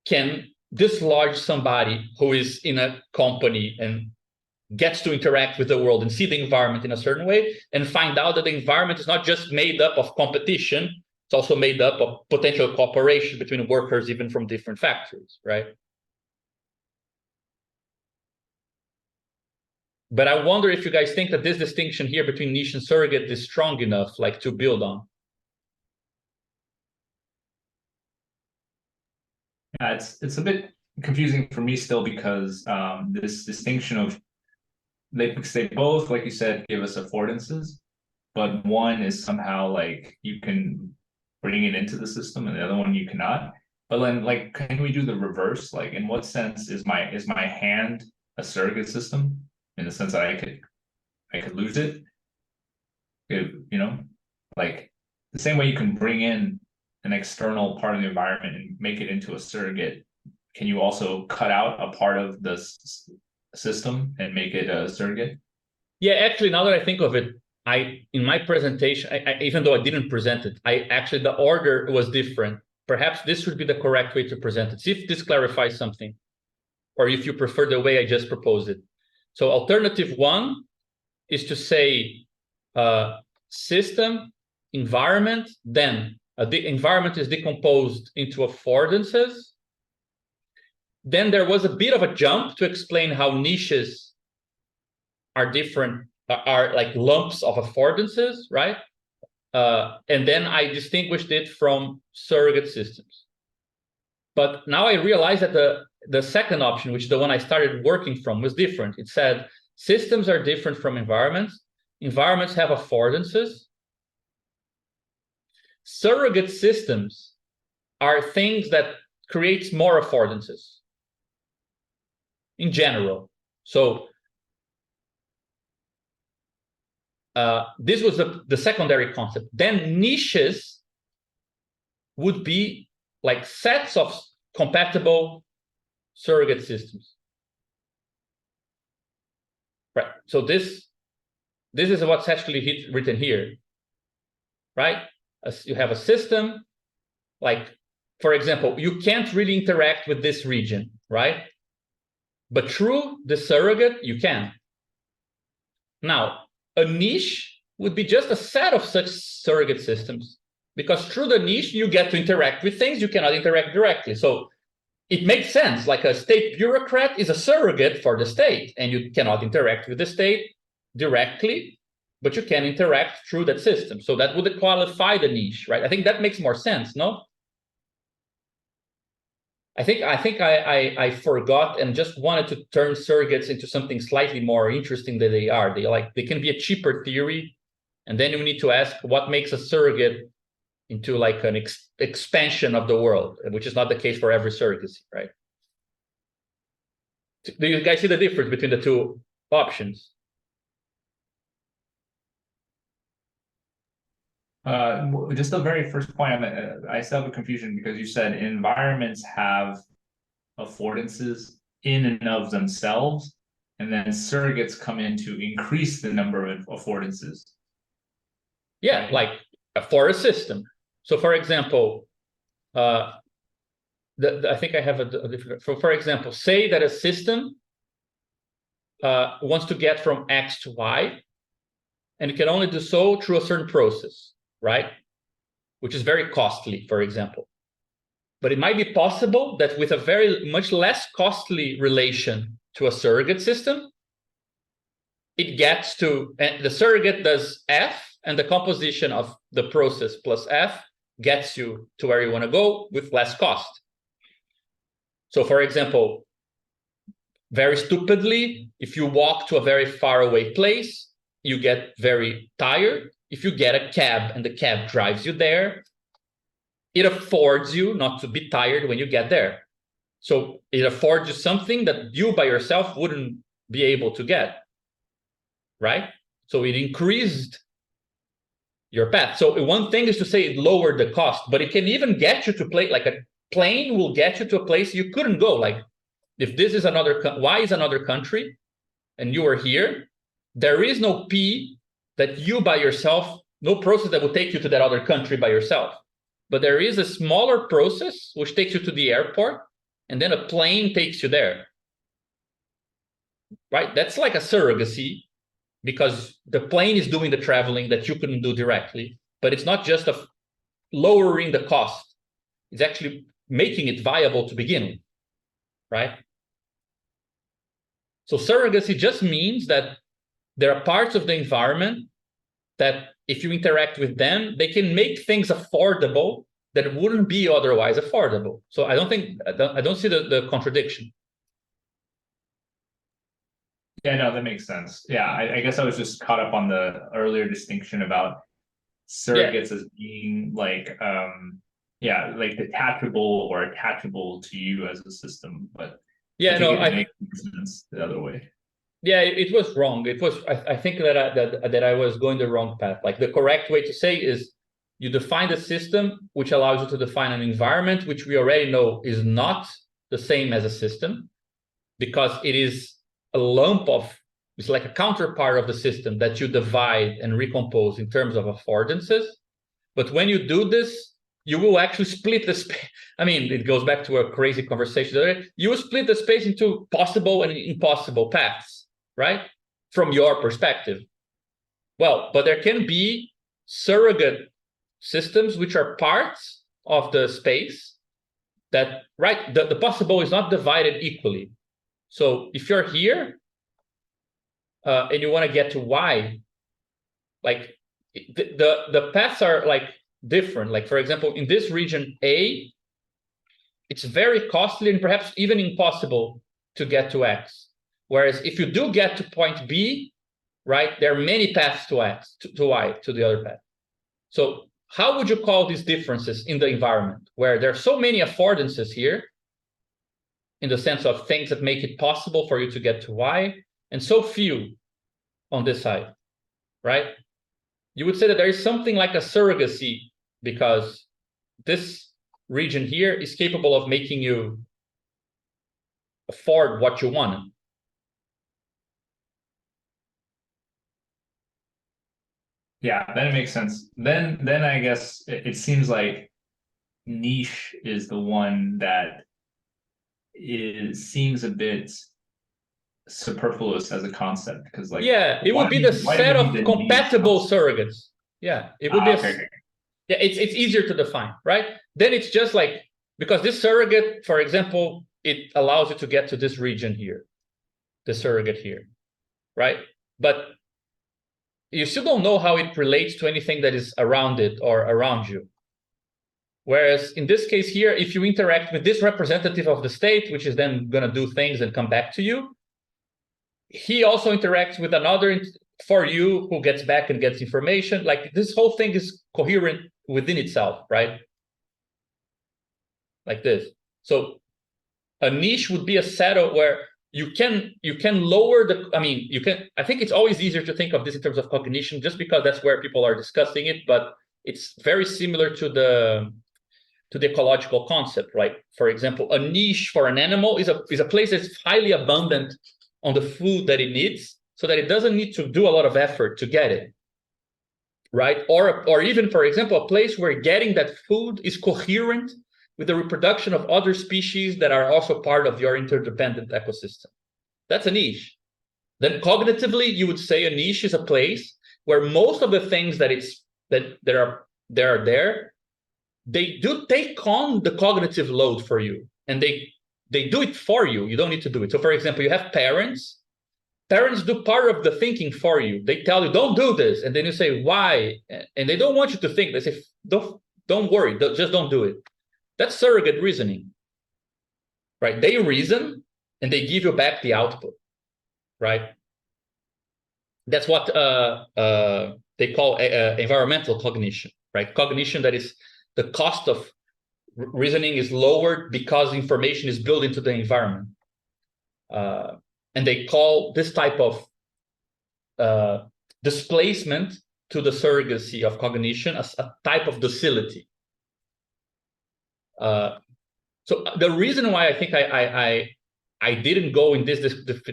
can dislodge somebody who is in a company and gets to interact with the world and see the environment in a certain way, and find out that the environment is not just made up of competition, it's also made up of potential cooperation between workers, even from different factories, right? But I wonder if you guys think that this distinction here between niche and surrogate is strong enough, like, to build on. Yeah, it's a bit confusing for me still, because this distinction of they both, like you said, give us affordances, but one is somehow like you can bring it into the system and the other one you cannot. But then, like, can we do the reverse? Like, in what sense is my hand a surrogate system? In the sense that I could lose it. You know, like the same way you can bring in an external part of the environment and make it into a surrogate, can you also cut out a part of the system and make it a surrogate? Yeah, actually, now that I think of it, in my presentation, even though I didn't present it, the order was different. Perhaps this would be the correct way to present it. See if this clarifies something, or if you prefer the way I just proposed it. So alternative one is to say system, environment, then the environment is decomposed into affordances. Then there was a bit of a jump to explain how niches are different, are like lumps of affordances, right? And then I distinguished it from surrogate systems. But now I realize that the second option, which is the one I started working from, was different. It said systems are different from environments. Environments have affordances. Surrogate systems are things that creates more affordances in general. So this was the secondary concept. Then niches would be like sets of compatible surrogate systems. Right. So this is what's actually written here, right? You have a system, like, for example, you can't really interact with this region, right? But through the surrogate, you can. Now, a niche would be just a set of such surrogate systems, because through the niche, you get to interact with things you cannot interact directly. So it makes sense, like a state bureaucrat is a surrogate for the state, and you cannot interact with the state directly, but you can interact through that system. So that would qualify the niche, right? I think that makes more sense, no? I think I forgot and just wanted to turn surrogates into something slightly more interesting than they are. They can be a cheaper theory, and then you need to ask what makes a surrogate into like an expansion of the world, which is not the case for every surrogacy, right? Do you guys see the difference between the two options? Just the very first point, I still have a confusion, because you said environments have affordances in and of themselves, and then surrogates come in to increase the number of affordances. Yeah, like for a system. So, for example, I think I have a different. For example, say that a system wants to get from X to Y, and it can only do so through a certain process. right? Which is very costly, for example. But it might be possible that with a very much less costly relation to a surrogate system, it gets to, and the surrogate does F, and the composition of the process plus F gets you to where you want to go with less cost. So for example, very stupidly, if you walk to a very far away place, you get very tired. If you get a cab and the cab drives you there, it affords you not to be tired when you get there. So it affords you something that you by yourself wouldn't be able to get, right? So it increased your path. So one thing is to say it lowered the cost, but it can even get you to play, like a plane will get you to a place you couldn't go. Like if this is another, Y is another country and you are here, there is no P that you by yourself, no process that will take you to that other country by yourself. But there is a smaller process which takes you to the airport, and then a plane takes you there, right? That's like a surrogacy, because the plane is doing the traveling that you couldn't do directly, but it's not just lowering the cost. It's actually making it viable to begin with, right? So surrogacy just means that there are parts of the environment that if you interact with them, they can make things affordable that wouldn't be otherwise affordable. So I don't see the contradiction. Yeah, no, that makes sense. Yeah, I guess I was just caught up on the earlier distinction about surrogates as being like, like detachable or attachable to you as a system. But yeah, it makes sense the other way. Yeah, it was wrong. It was. I think that I was going the wrong path. Like the correct way to say is, you define the system, which allows you to define an environment, which we already know is not the same as a system, because it is a lump of, it's like a counterpart of the system that you divide and recompose in terms of affordances. But when you do this, you will actually split the space. I mean, it goes back to a crazy conversation. You will split the space into possible and impossible paths, right? From your perspective. Well, but there can be surrogate systems which are parts of the space that, right, the possible is not divided equally. So if you're here and you want to get to Y, like the paths are like different. Like for example, in this region A, it's very costly and perhaps even impossible to get to X. Whereas if you do get to point B, right, there are many paths to X, to Y, to the other path. So how would you call these differences in the environment where there are so many affordances here, in the sense of things that make it possible for you to get to Y, and so few on this side, right? You would say that there is something like a surrogacy, because this region here is capable of making you afford what you want. Yeah, then it makes sense. Then I guess it seems like niche is the one that seems a bit superfluous as a concept, because like, yeah, it would be the set of compatible surrogates. Yeah, it would be yeah, it's easier to define, right? Then it's just like, because this surrogate, for example, it allows you to get to this region here, the surrogate here, right? But you still don't know how it relates to anything that is around it or around you. Whereas in this case here, if you interact with this representative of the state, which is then going to do things and come back to you, he also interacts with another for you who gets back and gets information. Like this whole thing is coherent within itself, right? Like this. So a niche would be a setup where you can lower the, I think it's always easier to think of this in terms of cognition, just because that's where people are discussing it, but it's very similar to the ecological concept, right? For example, a niche for an animal is a place that's highly abundant on the food that it needs, so that it doesn't need to do a lot of effort to get it, right? Or even, for example, a place where getting that food is coherent with the reproduction of other species that are also part of your interdependent ecosystem. That's a niche. Then cognitively, you would say a niche is a place where most of the things that are that are there, they do take on the cognitive load for you, and they do it for you. You don't need to do it. So for example, you have parents do part of the thinking for you. They tell you, don't do this, and then you say, why? And they don't want you to think. They say, don't worry, just don't do it. That's surrogate reasoning, right? They reason and they give you back the output, right? That's what they call environmental cognition, right? Cognition that is the cost of reasoning is lowered because information is built into the environment. And they call this type of displacement to the surrogacy of cognition as a type of docility. So the reason why I think I didn't go in this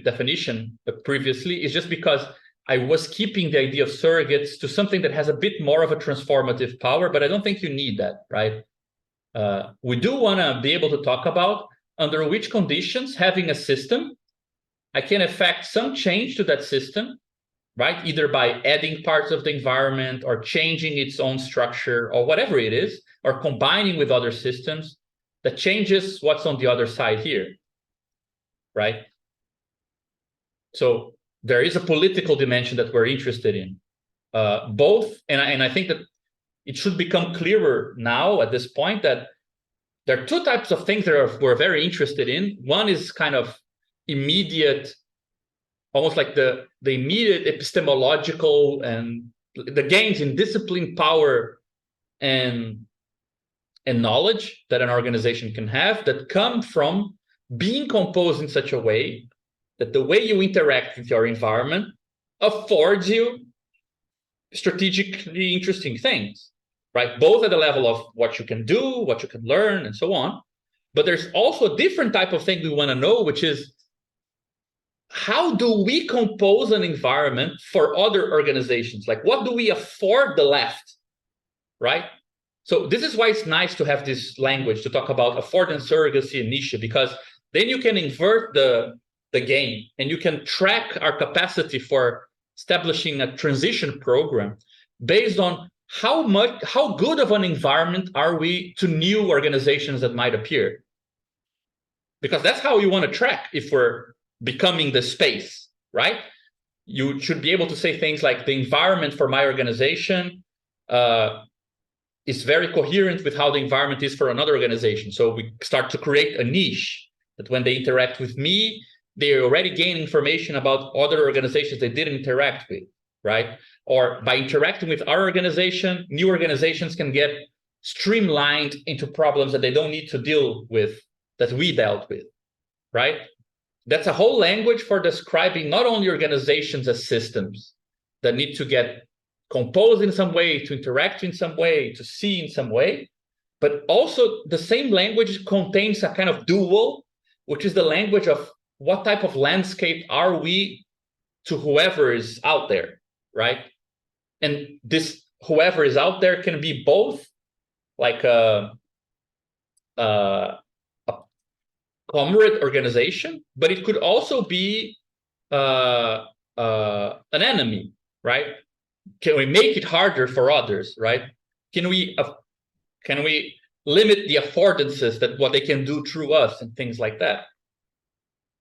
definition previously is just because I was keeping the idea of surrogates to something that has a bit more of a transformative power, but I don't think you need that, right? We do want to be able to talk about under which conditions having a system, I can affect some change to that system, right? Either by adding parts of the environment or changing its own structure or whatever it is, or combining with other systems that changes what's on the other side here, right? So there is a political dimension that we're interested in, both, and I think that it should become clearer now at this point that there are two types of things that we're very interested in. One is kind of immediate, almost like the immediate epistemological and the gains in discipline, power, and knowledge that an organization can have that come from being composed in such a way that the way you interact with your environment affords you strategically interesting things, right? Both at the level of what you can do, what you can learn, and so on. But there's also a different type of thing we want to know, which is how do we compose an environment for other organizations? Like, what do we afford the left, right? So this is why it's nice to have this language to talk about affordance, surrogacy, and niche, because then you can invert the game and you can track our capacity for establishing a transition program based on how good of an environment are we to new organizations that might appear. Because that's how you want to track if we're becoming the space, right? You should be able to say things like the environment for my organization is very coherent with how the environment is for another organization. So we start to create a niche that when they interact with me, they already gain information about other organizations they didn't interact with, right? Or by interacting with our organization, new organizations can get streamlined into problems that they don't need to deal with, that we dealt with, right? That's a whole language for describing not only organizations as systems that need to get composed in some way, to interact in some way, to see in some way, but also the same language contains a kind of dual, which is the language of what type of landscape are we to whoever is out there, right? And this whoever is out there can be both like a comrade organization, but it could also be an enemy, right? Can we make it harder for others, right? Can we limit the affordances that what they can do through us and things like that?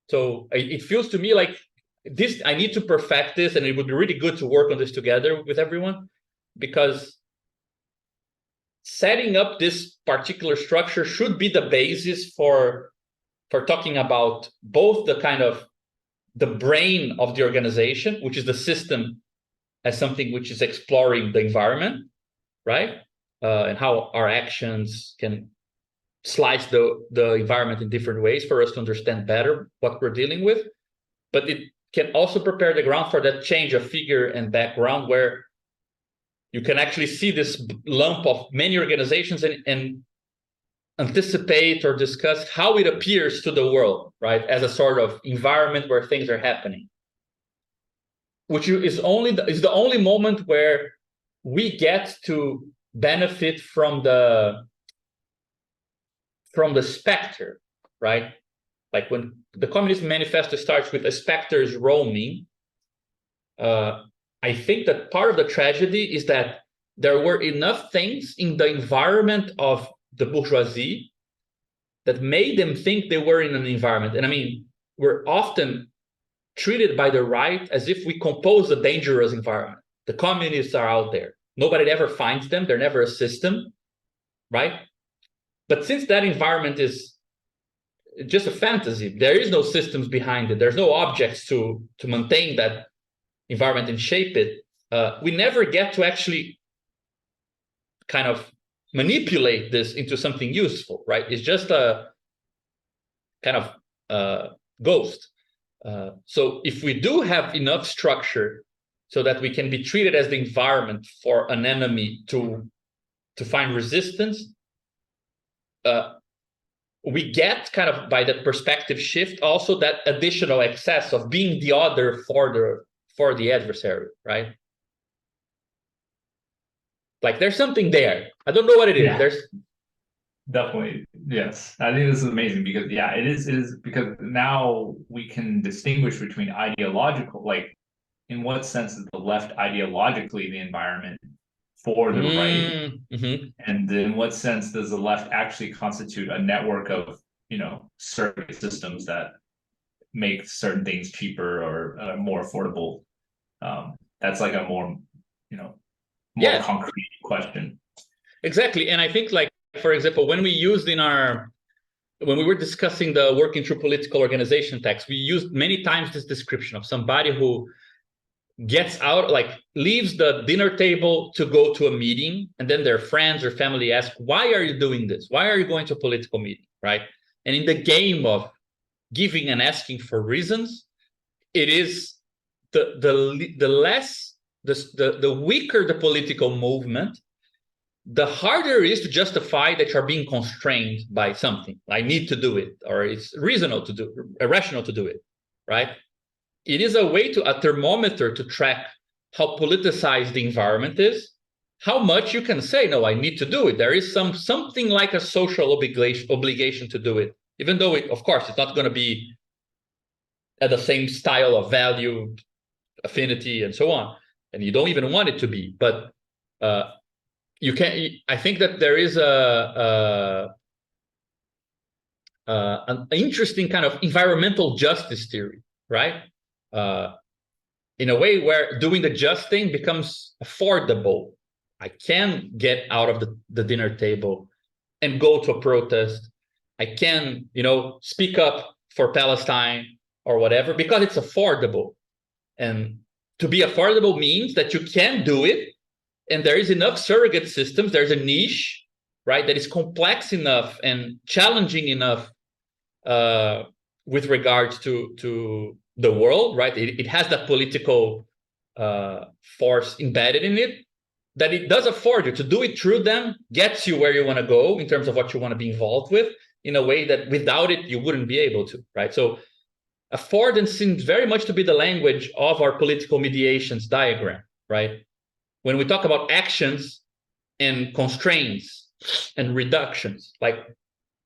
So it feels to me like this, I need to perfect this, and it would be really good to work on this together with everyone, because setting up this particular structure should be the basis for talking about both the kind of the brain of the organization, which is the system, as something which is exploring the environment, right? And how our actions can slice the environment in different ways for us to understand better what we're dealing with. But it can also prepare the ground for that change of figure and background, where you can actually see this lump of many organizations and anticipate or discuss how it appears to the world, right? As a sort of environment where things are happening, which is the only moment where we get to benefit from the specter, right? Like when the Communist Manifesto starts with the specters roaming, I think that part of the tragedy is that there were enough things in the environment of the bourgeoisie that made them think they were in an environment. And I mean, we're often treated by the right as if we compose a dangerous environment. The communists are out there. Nobody ever finds them. They're never a system, right? But since that environment is just a fantasy, there is no systems behind it. There's no objects to maintain that environment and shape it. We never get to actually kind of manipulate this into something useful, right? It's just a kind of ghost. So if we do have enough structure so that we can be treated as the environment for an enemy to find resistance, we get kind of, by that perspective shift, also that additional excess of being the other for the adversary, right? Like there's something there. I don't know what it is. Yeah. There's Definitely, yes. I think this is amazing because yeah, it is because now we can distinguish between ideological, like in what sense is the left ideologically the environment for the right, mhm. and in what sense does the left actually constitute a network of, you know, circuit systems that make certain things cheaper or more affordable. That's like a more, you know, more Yeah. concrete question. Exactly. And I think, like, for example, when we were discussing the working through political organization text, we used many times this description of somebody who gets out, like leaves the dinner table to go to a meeting, and then their friends or family ask, why are you doing this? Why are you going to a political meeting, right? And in the game of giving and asking for reasons, it is the weaker the political movement, the harder it is to justify that you're being constrained by something. I need to do it, or it's irrational to do it, right? It is a thermometer to track how politicized the environment is, how much you can say, no, I need to do it. There is something like a social obligation to do it, even though of course, it's not going to be at the same style of value, affinity, and so on. And you don't even want it to be, but you can. I think that there is an interesting kind of environmental justice theory, right? In a way where doing the just thing becomes affordable. I can get out of the dinner table and go to a protest. I can, speak up for Palestine or whatever, because it's affordable. And to be affordable means that you can do it, and there is enough surrogate systems. There's a niche, right, that is complex enough and challenging enough with regards to the world, right? It has that political force embedded in it, that it does afford you to do it through them, gets you where you want to go in terms of what you want to be involved with, in a way that without it, you wouldn't be able to, right? So affordance seems very much to be the language of our political mediations diagram, right? When we talk about actions and constraints and reductions, like,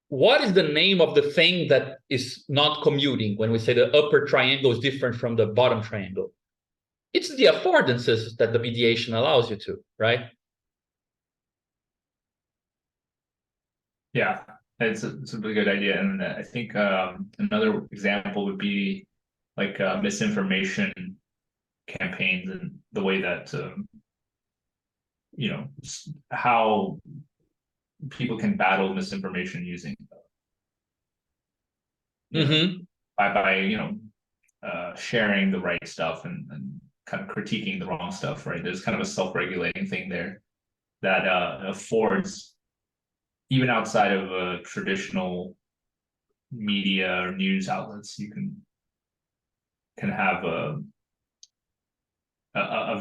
what is the name of the thing that is not commuting when we say the upper triangle is different from the bottom triangle? It's the affordances that the mediation allows you to, right? Yeah, it's a really good idea. And I think another example would be like misinformation campaigns and the way that, how people can battle misinformation using by sharing the right stuff and kind of critiquing the wrong stuff, right? There's kind of a self-regulating thing there that affords, even outside of traditional media or news outlets, you can have a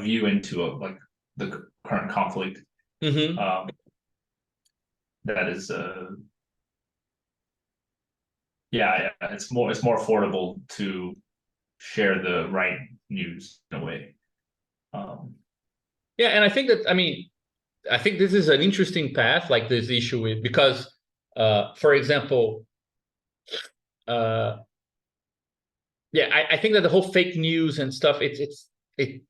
view into like the current conflict. That is it's more affordable to share the right news in a way. Yeah, and I think this is an interesting path, like this issue with, because for example, I think that the whole fake news and stuff, it's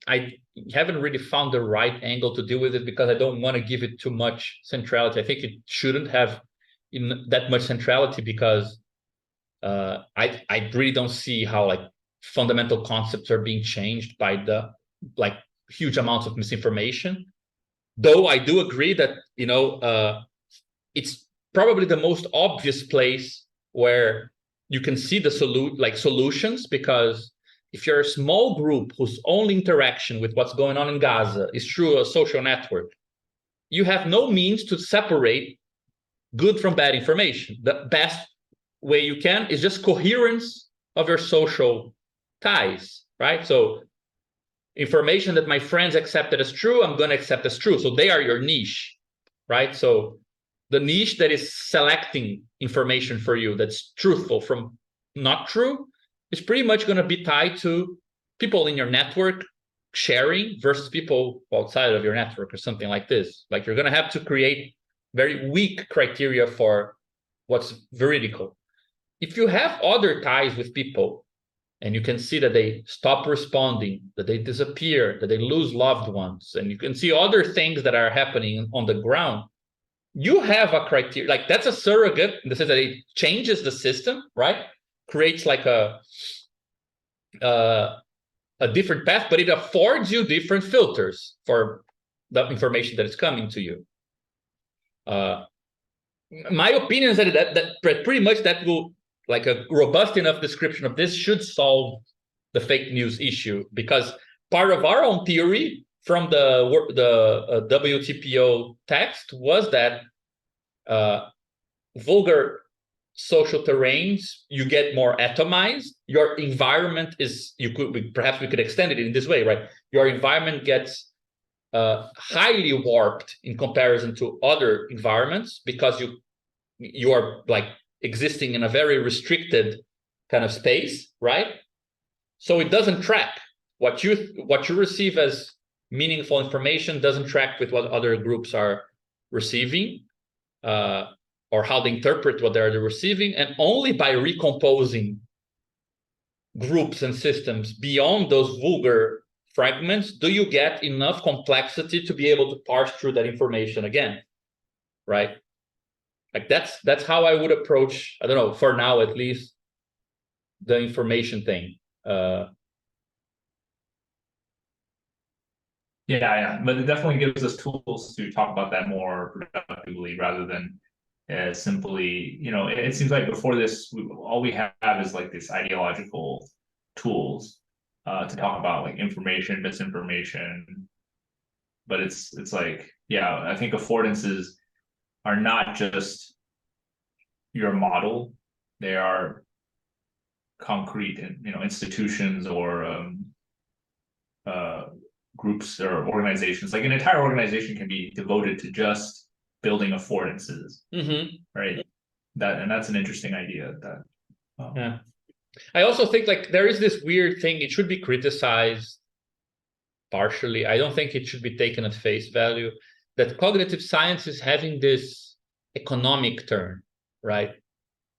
I haven't really found the right angle to deal with it because I don't want to give it too much centrality. I think it shouldn't have that much centrality because I really don't see how like fundamental concepts are being changed by the like huge amounts of misinformation. Though I do agree that it's probably the most obvious place where you can see the solutions, because if you're a small group whose only interaction with what's going on in Gaza is through a social network, you have no means to separate good from bad information. The best way you can is just coherence of your social ties, right? So information that my friends accepted as true, I'm going to accept as true. So they are your niche, right? So the niche that is selecting information for you that's truthful from not true is pretty much going to be tied to people in your network sharing versus people outside of your network or something like this. Like you're going to have to create very weak criteria for what's veridical. If you have other ties with people and you can see that they stop responding, that they disappear, that they lose loved ones, and you can see other things that are happening on the ground, you have a criteria. Like that's a surrogate in the sense that it changes the system, right? Creates like a different path, but it affords you different filters for the information that is coming to you. My opinion is that pretty much that will, like a robust enough description of this should solve the fake news issue, because part of our own theory from the WTPO text was that vulgar social terrains, you get more atomized. Your environment is, perhaps we could extend it in this way, right? Your environment gets highly warped in comparison to other environments because you are like existing in a very restricted kind of space, right? So it doesn't track what you receive as meaningful information doesn't track with what other groups are receiving, or how they interpret what they're receiving. And only by recomposing groups and systems beyond those vulgar fragments do you get enough complexity to be able to parse through that information again, right? Like that's how I would approach, I don't know, for now at least, the information thing. Yeah, but it definitely gives us tools to talk about that more productively rather than simply, it seems like before this, all we have is like this ideological tools to talk about like information, misinformation. But it's like, yeah, I think affordances are not just your model; they are concrete, institutions or groups or organizations. Like an entire organization can be devoted to just building affordances, right? That's an interesting idea. Yeah, I also think like there is this weird thing. It should be criticized partially. I don't think it should be taken at face value that cognitive science is having this economic turn, right?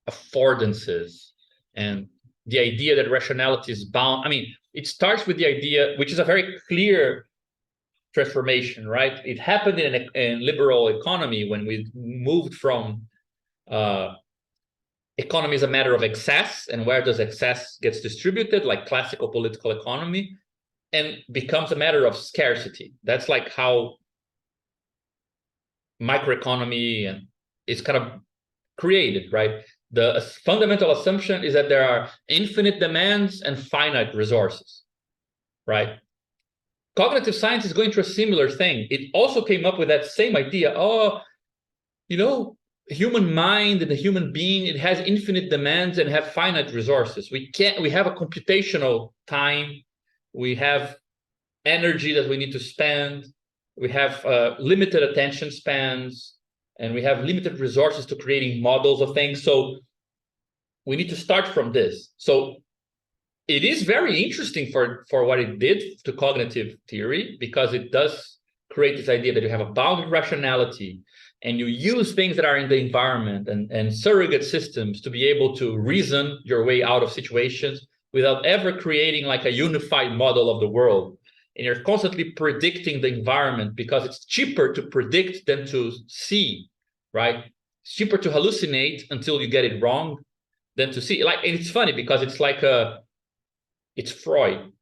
Affordances and the idea that rationality is bound. I mean, it starts with the idea, which is a very clear transformation, right? It happened in a liberal economy when we moved from economy is a matter of excess and where does excess gets distributed, like classical political economy, and becomes a matter of scarcity. That's like how microeconomy and is kind of created, right? The fundamental assumption is that there are infinite demands and finite resources, right? Cognitive science is going through a similar thing. It also came up with that same idea. Human mind and the human being, it has infinite demands and have finite resources. We have a computational time. We have energy that we need to spend. We have limited attention spans. And we have limited resources to creating models of things. So we need to start from this. So it is very interesting for what it did to cognitive theory, because it does create this idea that you have a bounded rationality and you use things that are in the environment and surrogate systems to be able to reason your way out of situations without ever creating like a unified model of the world. and you're constantly predicting the environment because it's cheaper to predict than to see, right? It's cheaper to hallucinate until you get it wrong than to see. Like, and it's funny because it's like it's Freud,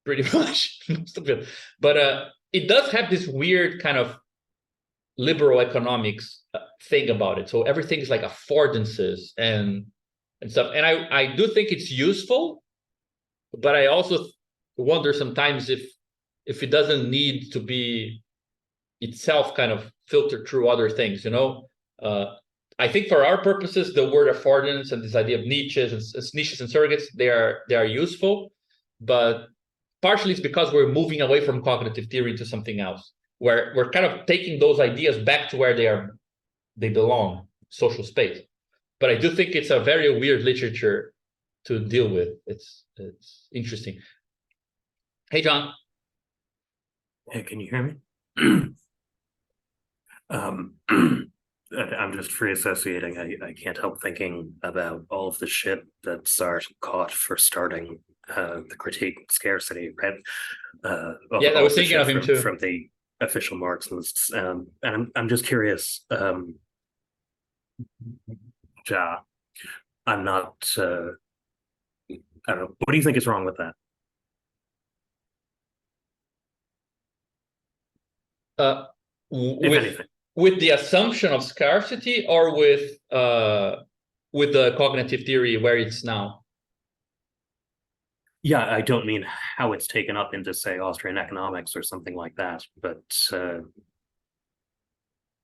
pretty much, most of it. But it does have this weird kind of liberal economics thing about it. So everything is like affordances and stuff. And I do think it's useful, but I also wonder sometimes if it doesn't need to be itself kind of filtered through other things, you know. I think for our purposes, the word affordance and this idea of niches and surrogates, they are useful, but partially it's because we're moving away from cognitive theory to something else, where we're kind of taking those ideas back to where they belong, social space. But I do think it's a very weird literature to deal with. It's interesting. Hey, John. Hey, can you hear me? I'm just free associating. I can't help thinking about all of the shit that Sartre caught for starting the critique of scarcity, right? Yeah, I was thinking of him too. From the official Marxists, and I'm just curious. Ja, I'm not. I don't know. What do you think is wrong with that? If anything. With the assumption of scarcity, or with the cognitive theory where it's now? Yeah, I don't mean how it's taken up into, say, Austrian economics or something like that, but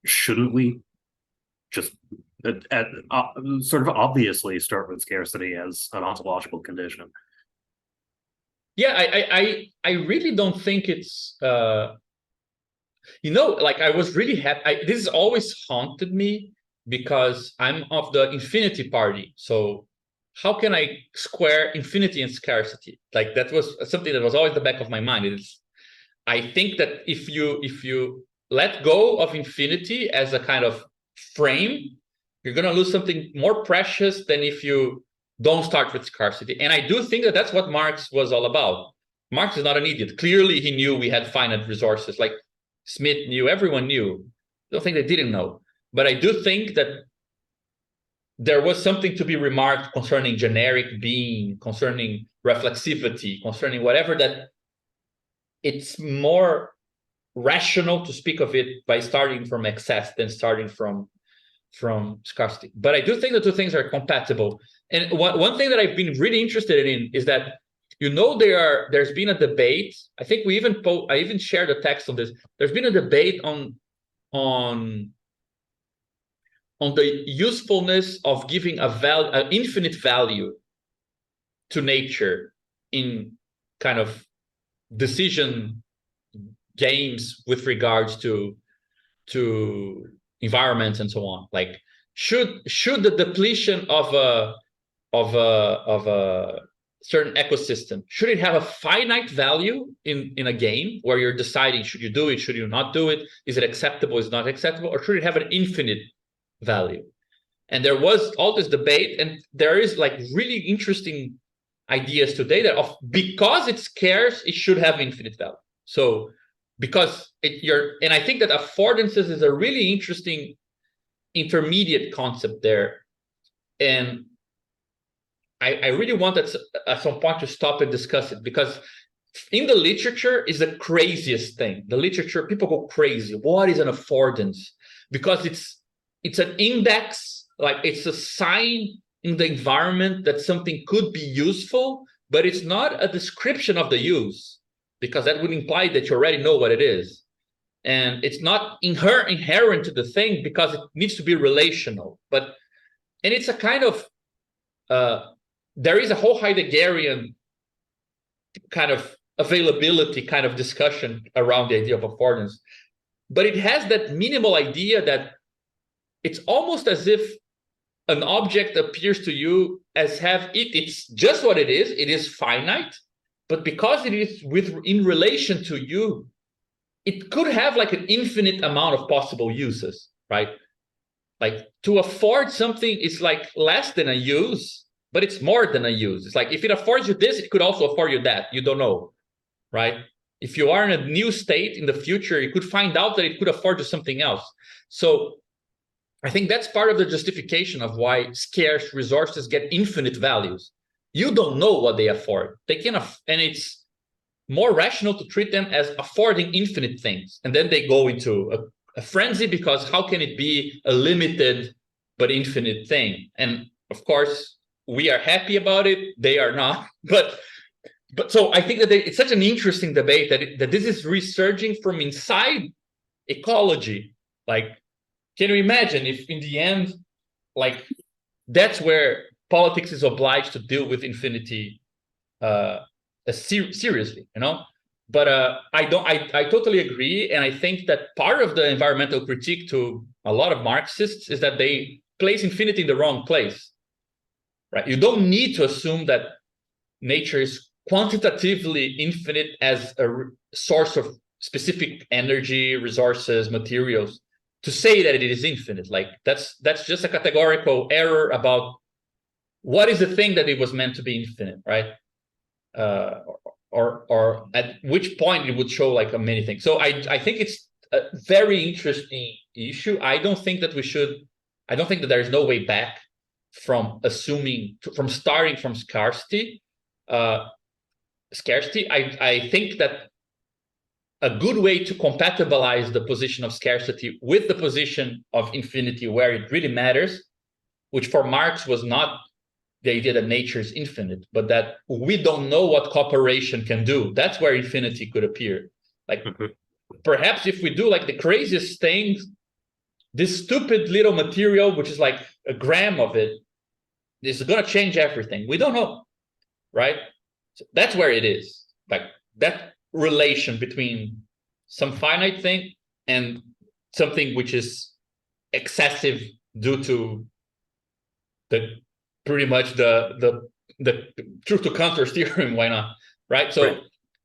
shouldn't we just sort of obviously start with scarcity as an ontological condition? Yeah, I really don't think it's you know, like, I was really happy. This has always haunted me because I'm of the infinity party. So how can I square infinity and scarcity? Like, that was something that was always the back of my mind. I think that if you let go of infinity as a kind of frame, you're going to lose something more precious than if you don't start with scarcity. And I do think that that's what Marx was all about. Marx is not an idiot. Clearly, he knew we had finite resources. Like, Smith knew, everyone knew. I don't think they didn't know. But I do think that there was something to be remarked concerning generic being, concerning reflexivity, concerning whatever, that it's more rational to speak of it by starting from excess than starting from scarcity. But I do think the two things are compatible. And one thing that I've been really interested in is that, you know, there's been a debate. I think I even shared a text on this. There's been a debate on the usefulness of giving an infinite value to nature in kind of decision games with regards to environments and so on. Like, should the depletion of a certain ecosystem, should it have a finite value in a game where you're deciding, should you do it, should you not do it, is it acceptable, is it not acceptable, or should it have an infinite value? And there was all this debate, and there is like really interesting ideas today that because it's scarce, it should have infinite value. So because and I think that affordances is a really interesting intermediate concept there. And I really want at some point to stop and discuss it, because in the literature is the craziest thing. The literature, people go crazy. What is an affordance? Because it's an index, like it's a sign in the environment that something could be useful, but it's not a description of the use, because that would imply that you already know what it is. And it's not inherent to the thing because it needs to be relational. And it's a kind of, there is a whole Heideggerian kind of availability kind of discussion around the idea of affordance. But it has that minimal idea that it's almost as if an object appears to you as it's just what it is finite, but because it is in relation to you, it could have like an infinite amount of possible uses, right? Like, to afford something is like less than a use, but it's more than a use. It's like, if it affords you this, it could also afford you that. You don't know, right? if you are in a new state in the future, you could find out that it could afford you something else. So I think that's part of the justification of why scarce resources get infinite values. You don't know what they afford. They can, and it's more rational to treat them as affording infinite things. And then they go into a frenzy because how can it be a limited but infinite thing? And of course, we are happy about it. They are not. But so I think that it's such an interesting debate that this is resurging from inside ecology. Like, can you imagine if in the end, like, that's where politics is obliged to deal with infinity seriously, you know? But I totally agree. And I think that part of the environmental critique to a lot of Marxists is that they place infinity in the wrong place, right? You don't need to assume that nature is quantitatively infinite as a source of specific energy, resources, materials to say that it is infinite. Like that's just a categorical error about what is the thing that it was meant to be infinite, right? Or at which point it would show like a many things. So I think it's a very interesting issue. I don't think that there's no way back from starting from scarcity. I think that a good way to compatibilize the position of scarcity with the position of infinity where it really matters, which for Marx was not the idea that nature is infinite, but that we don't know what cooperation can do. That's where infinity could appear. Like perhaps if we do like the craziest things, this stupid little material, which is like a gram of it, is going to change everything. We don't know, right? So that's where it is. Like that relation between some finite thing and something which is excessive due to pretty much the truth to counters theorem. Why not, right? So right.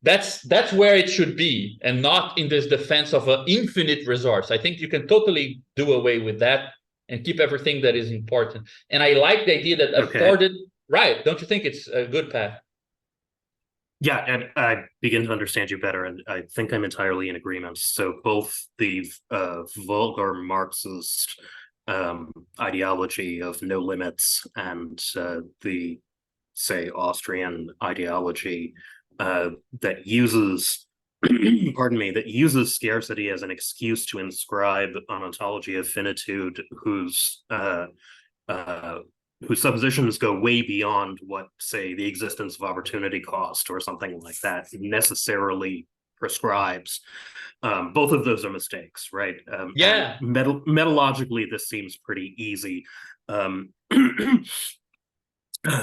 That's where it should be, and not in this defense of an infinite resource. I think you can totally do away with that and keep everything that is important. And I like the idea that afforded, right? Don't you think it's a good path? Yeah, and I begin to understand you better, and I think I'm entirely in agreement. So both the vulgar Marxist ideology of no limits and the, say, Austrian ideology that uses, pardon me, that uses scarcity as an excuse to inscribe an ontology of finitude whose suppositions go way beyond what, say, the existence of opportunity cost or something like that necessarily prescribes. Both of those are mistakes, right? Yeah. Metallogically, this seems pretty easy.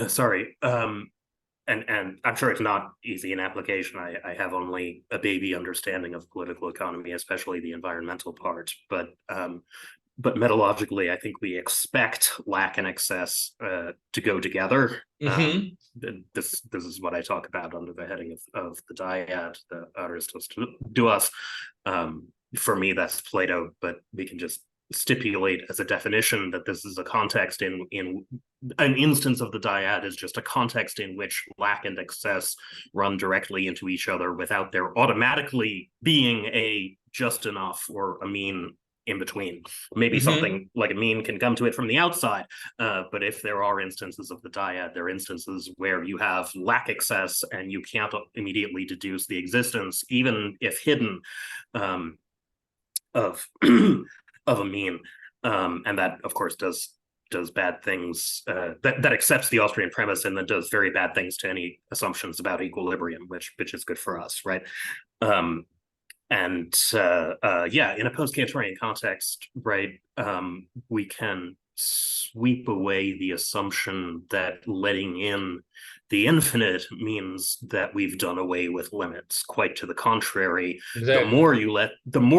Sorry. And I'm sure it's not easy in application. I have only a baby understanding of political economy, especially the environmental part. But metallogically, I think we expect lack and excess to go together. This is what I talk about under the heading of the dyad, the Aristos duos. For me, that's Plato, but we can just stipulate as a definition that this is a context in an instance of the dyad is just a context in which lack and excess run directly into each other without there automatically being a just enough or a mean in between. Maybe something like a mean can come to it from the outside, but if there are instances of the dyad, there are instances where you have lack excess and you can't immediately deduce the existence, even if hidden, of of a mean, and that of course does bad things, that accepts the Austrian premise and then does very bad things to any assumptions about equilibrium, which is good for us, right? Yeah, in a post-Cantorian context, right, we can sweep away the assumption that letting in the infinite means that we've done away with limits. Quite to the contrary, exactly. the more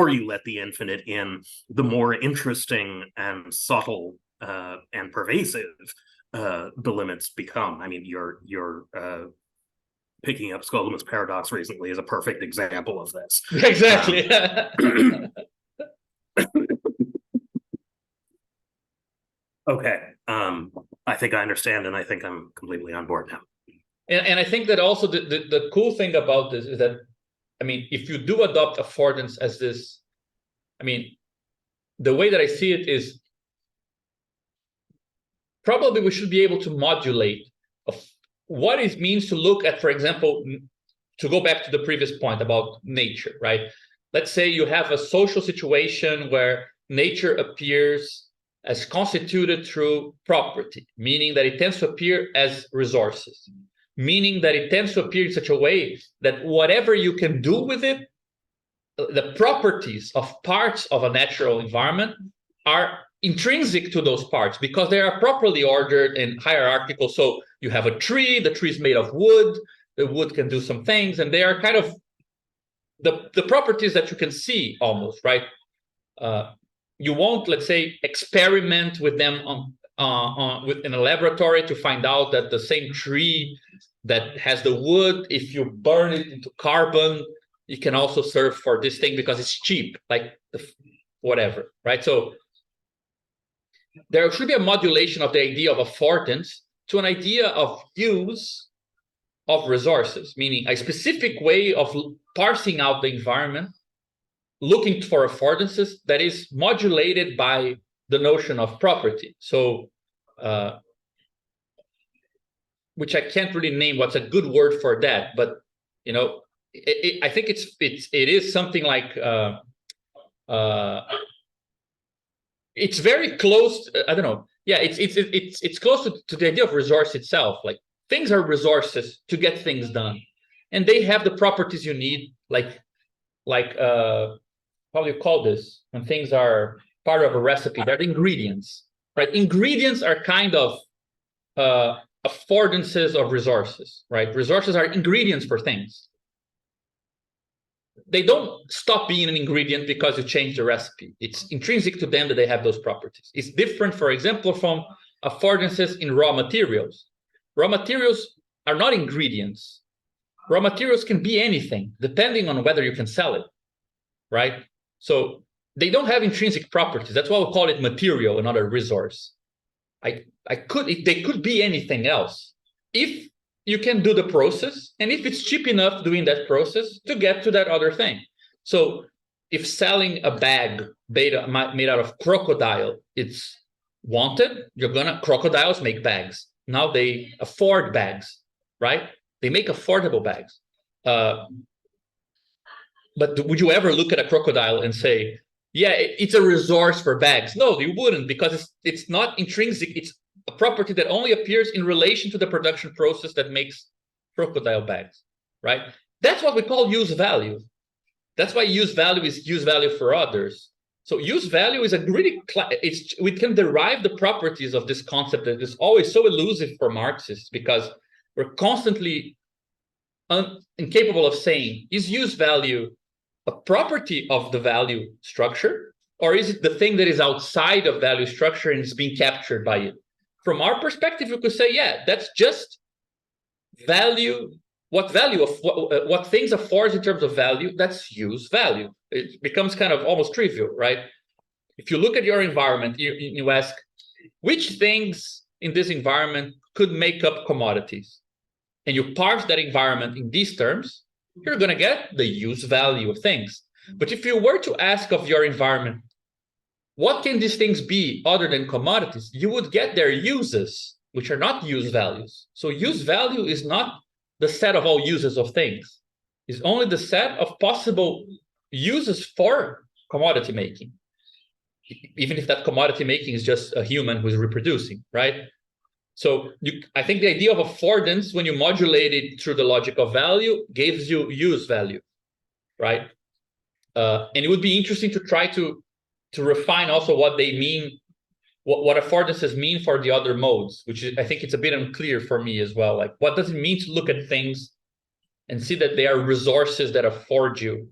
you let the infinite in, the more interesting and subtle and pervasive the limits become. I mean, you're picking up Skoleman's paradox recently is a perfect example of this. Exactly. Okay. I think I understand, and I think I'm completely on board now. And I think that also the cool thing about this is that I mean, if you do adopt affordance as this, I mean, the way that I see it is probably we should be able to modulate of what it means to look at, for example, to go back to the previous point about nature, right? Let's say you have a social situation where nature appears as constituted through property, meaning that it tends to appear as resources, meaning that it tends to appear in such a way that whatever you can do with it, the properties of parts of a natural environment are intrinsic to those parts because they are properly ordered and hierarchical. So you have a tree, the tree is made of wood, the wood can do some things, and they are kind of the properties that you can see almost, right? You won't, let's say, experiment with them in a laboratory to find out that the same tree that has the wood, if you burn it into carbon, it can also serve for this thing because it's cheap, like whatever, right? So there should be a modulation of the idea of affordance to an idea of use of resources, meaning a specific way of parsing out the environment, looking for affordances that is modulated by the notion of property. So, which I can't really name what's a good word for that, but you know, I think it is something like it's very close. I don't know. Yeah, it's close to the idea of resource itself. Like things are resources to get things done, and they have the properties you need. Like how do you call this when things are part of a recipe? They're the ingredients, right? Ingredients are kind of affordances of resources, right? Resources are ingredients for things. They don't stop being an ingredient because you change the recipe. It's intrinsic to them that they have those properties. It's different, for example, from affordances in raw materials. Raw materials are not ingredients. Raw materials can be anything, depending on whether you can sell it, right? So they don't have intrinsic properties. That's why we call it material and not a resource. They could be anything else if you can do the process, and if it's cheap enough doing that process to get to that other thing. So if selling a bag made out of crocodile, it's wanted, crocodiles make bags. Now they afford bags, right? They make affordable bags. But would you ever look at a crocodile and say, yeah, it's a resource for bags? No, you wouldn't, because it's not intrinsic. It's a property that only appears in relation to the production process that makes crocodile bags, right? That's what we call use value. That's why use value is use value for others. So use value is a really, we can derive the properties of this concept that is always so elusive for Marxists because we're constantly incapable of saying, is use value a property of the value structure, or is it the thing that is outside of value structure and is being captured by it? From our perspective, we could say, yeah, that's just value. What what things affords in terms of value, that's use value. It becomes kind of almost trivial, right? If you look at your environment, you ask, which things in this environment could make up commodities? And you parse that environment in these terms, you're going to get the use value of things. But if you were to ask of your environment, what can these things be other than commodities? You would get their uses, which are not use values. So use value is not the set of all uses of things. It's only the set of possible uses for commodity making, even if that commodity making is just a human who's reproducing, right? So I think the idea of affordance, when you modulate it through the logic of value, gives you use value, right? And it would be interesting to try to refine also what they mean, what affordances mean for the other modes, which is, I think it's a bit unclear for me as well. Like, what does it mean to look at things and see that they are resources that afford you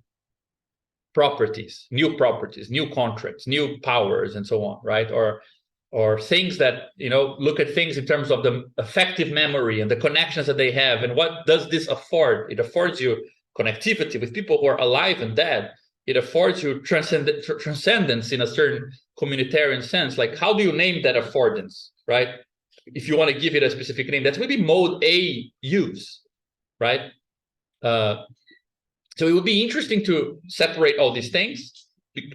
properties, new contracts, new powers, and so on, right? Or things that, look at things in terms of the effective memory and the connections that they have. And what does this afford? It affords you connectivity with people who are alive and dead. It affords you transcendence in a certain communitarian sense. Like, how do you name that affordance, right? If you want to give it a specific name, that's maybe mode A use, right? So it would be interesting to separate all these things.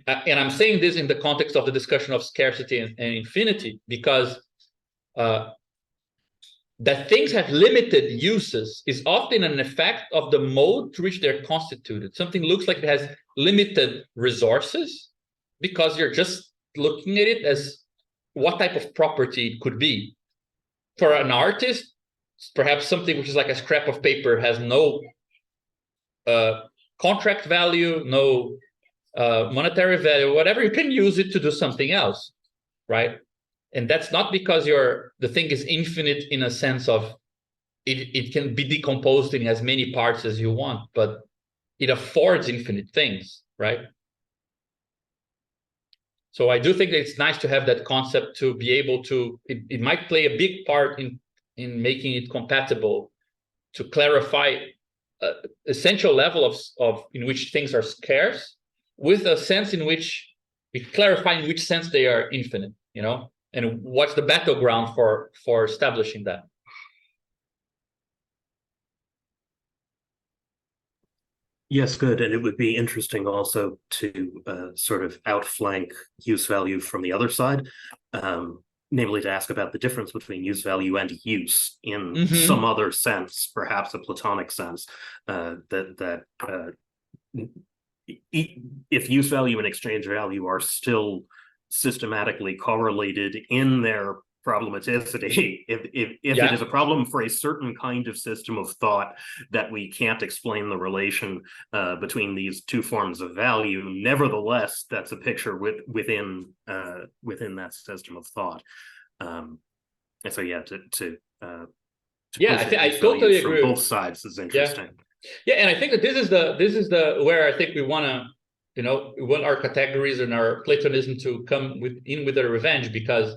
And I'm saying this in the context of the discussion of scarcity and infinity, because that things have limited uses is often an effect of the mode to which they're constituted. Something looks like it has limited resources because you're just looking at it as what type of property it could be. For an artist, perhaps something which is like a scrap of paper has no contract value, no monetary value, whatever, you can use it to do something else, right? And that's not because the thing is infinite in a sense of it can be decomposed in as many parts as you want, but it affords infinite things, right? So I do think that it's nice to have that concept to be able to, it might play a big part in making it compatible, to clarify essential level of in which things are scarce, with a sense in which we clarify in which sense they are infinite, you know, and what's the battleground for establishing that. Yes, good. And it would be interesting also to sort of outflank use value from the other side, namely to ask about the difference between use value and use in some other sense, perhaps a Platonic sense, if use value and exchange value are still systematically correlated in their problematicity, if it is a problem for a certain kind of system of thought that we can't explain the relation between these two forms of value, nevertheless, that's a picture within that system of thought. And so, yeah, I totally agree. From both sides is interesting. Yeah, and I think that this is the where I think we want to, you know, we want our categories and our Platonism to come with a revenge, because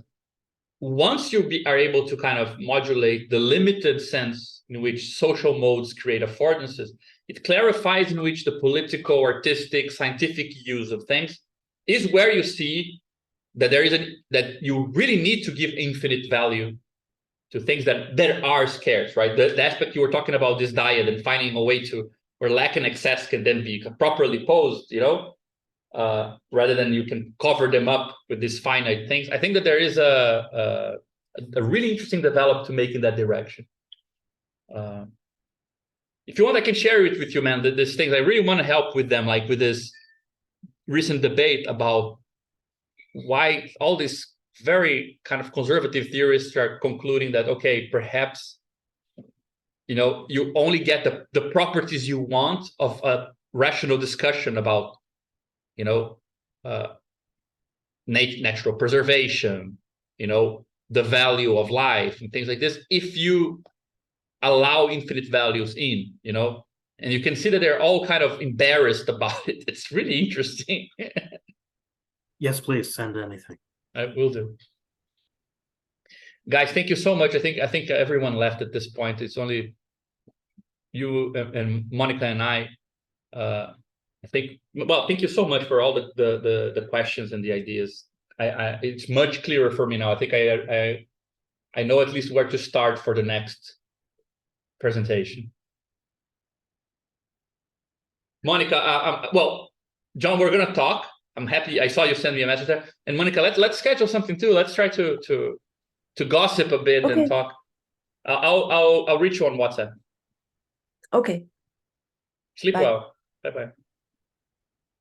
once you are able to kind of modulate the limited sense in which social modes create affordances, it clarifies in which the political, artistic, scientific use of things is where you see that that you really need to give infinite value to things that are scarce, right? The aspect you were talking about, this diet and finding a way to where lack and excess can then be properly posed, you know, rather than you can cover them up with these finite things. I think that there is a really interesting development to make in that direction. If you want, I can share it with you, man. These things, I really want to help with them, like with this recent debate about why all these very kind of conservative theorists are concluding that, okay, perhaps, you know, you only get the properties you want of a rational discussion about, you know, natural preservation, you know, the value of life and things like this, if you allow infinite values in, you know, and you can see that they're all kind of embarrassed about it. It's really interesting. Yes, please send anything. I will do. Guys, thank you so much. I think everyone left at this point. It's only you and Monica and I. I think, well, thank you so much for all the questions and the ideas. It's much clearer for me now. I think I know at least where to start for the next presentation. Monica, well, John, we're gonna talk. I'm happy. I saw you send me a message there. And Monica, let's schedule something too. Let's try to gossip a bit and talk. I'll reach you on WhatsApp. Okay. Sleep Bye. well. Bye bye.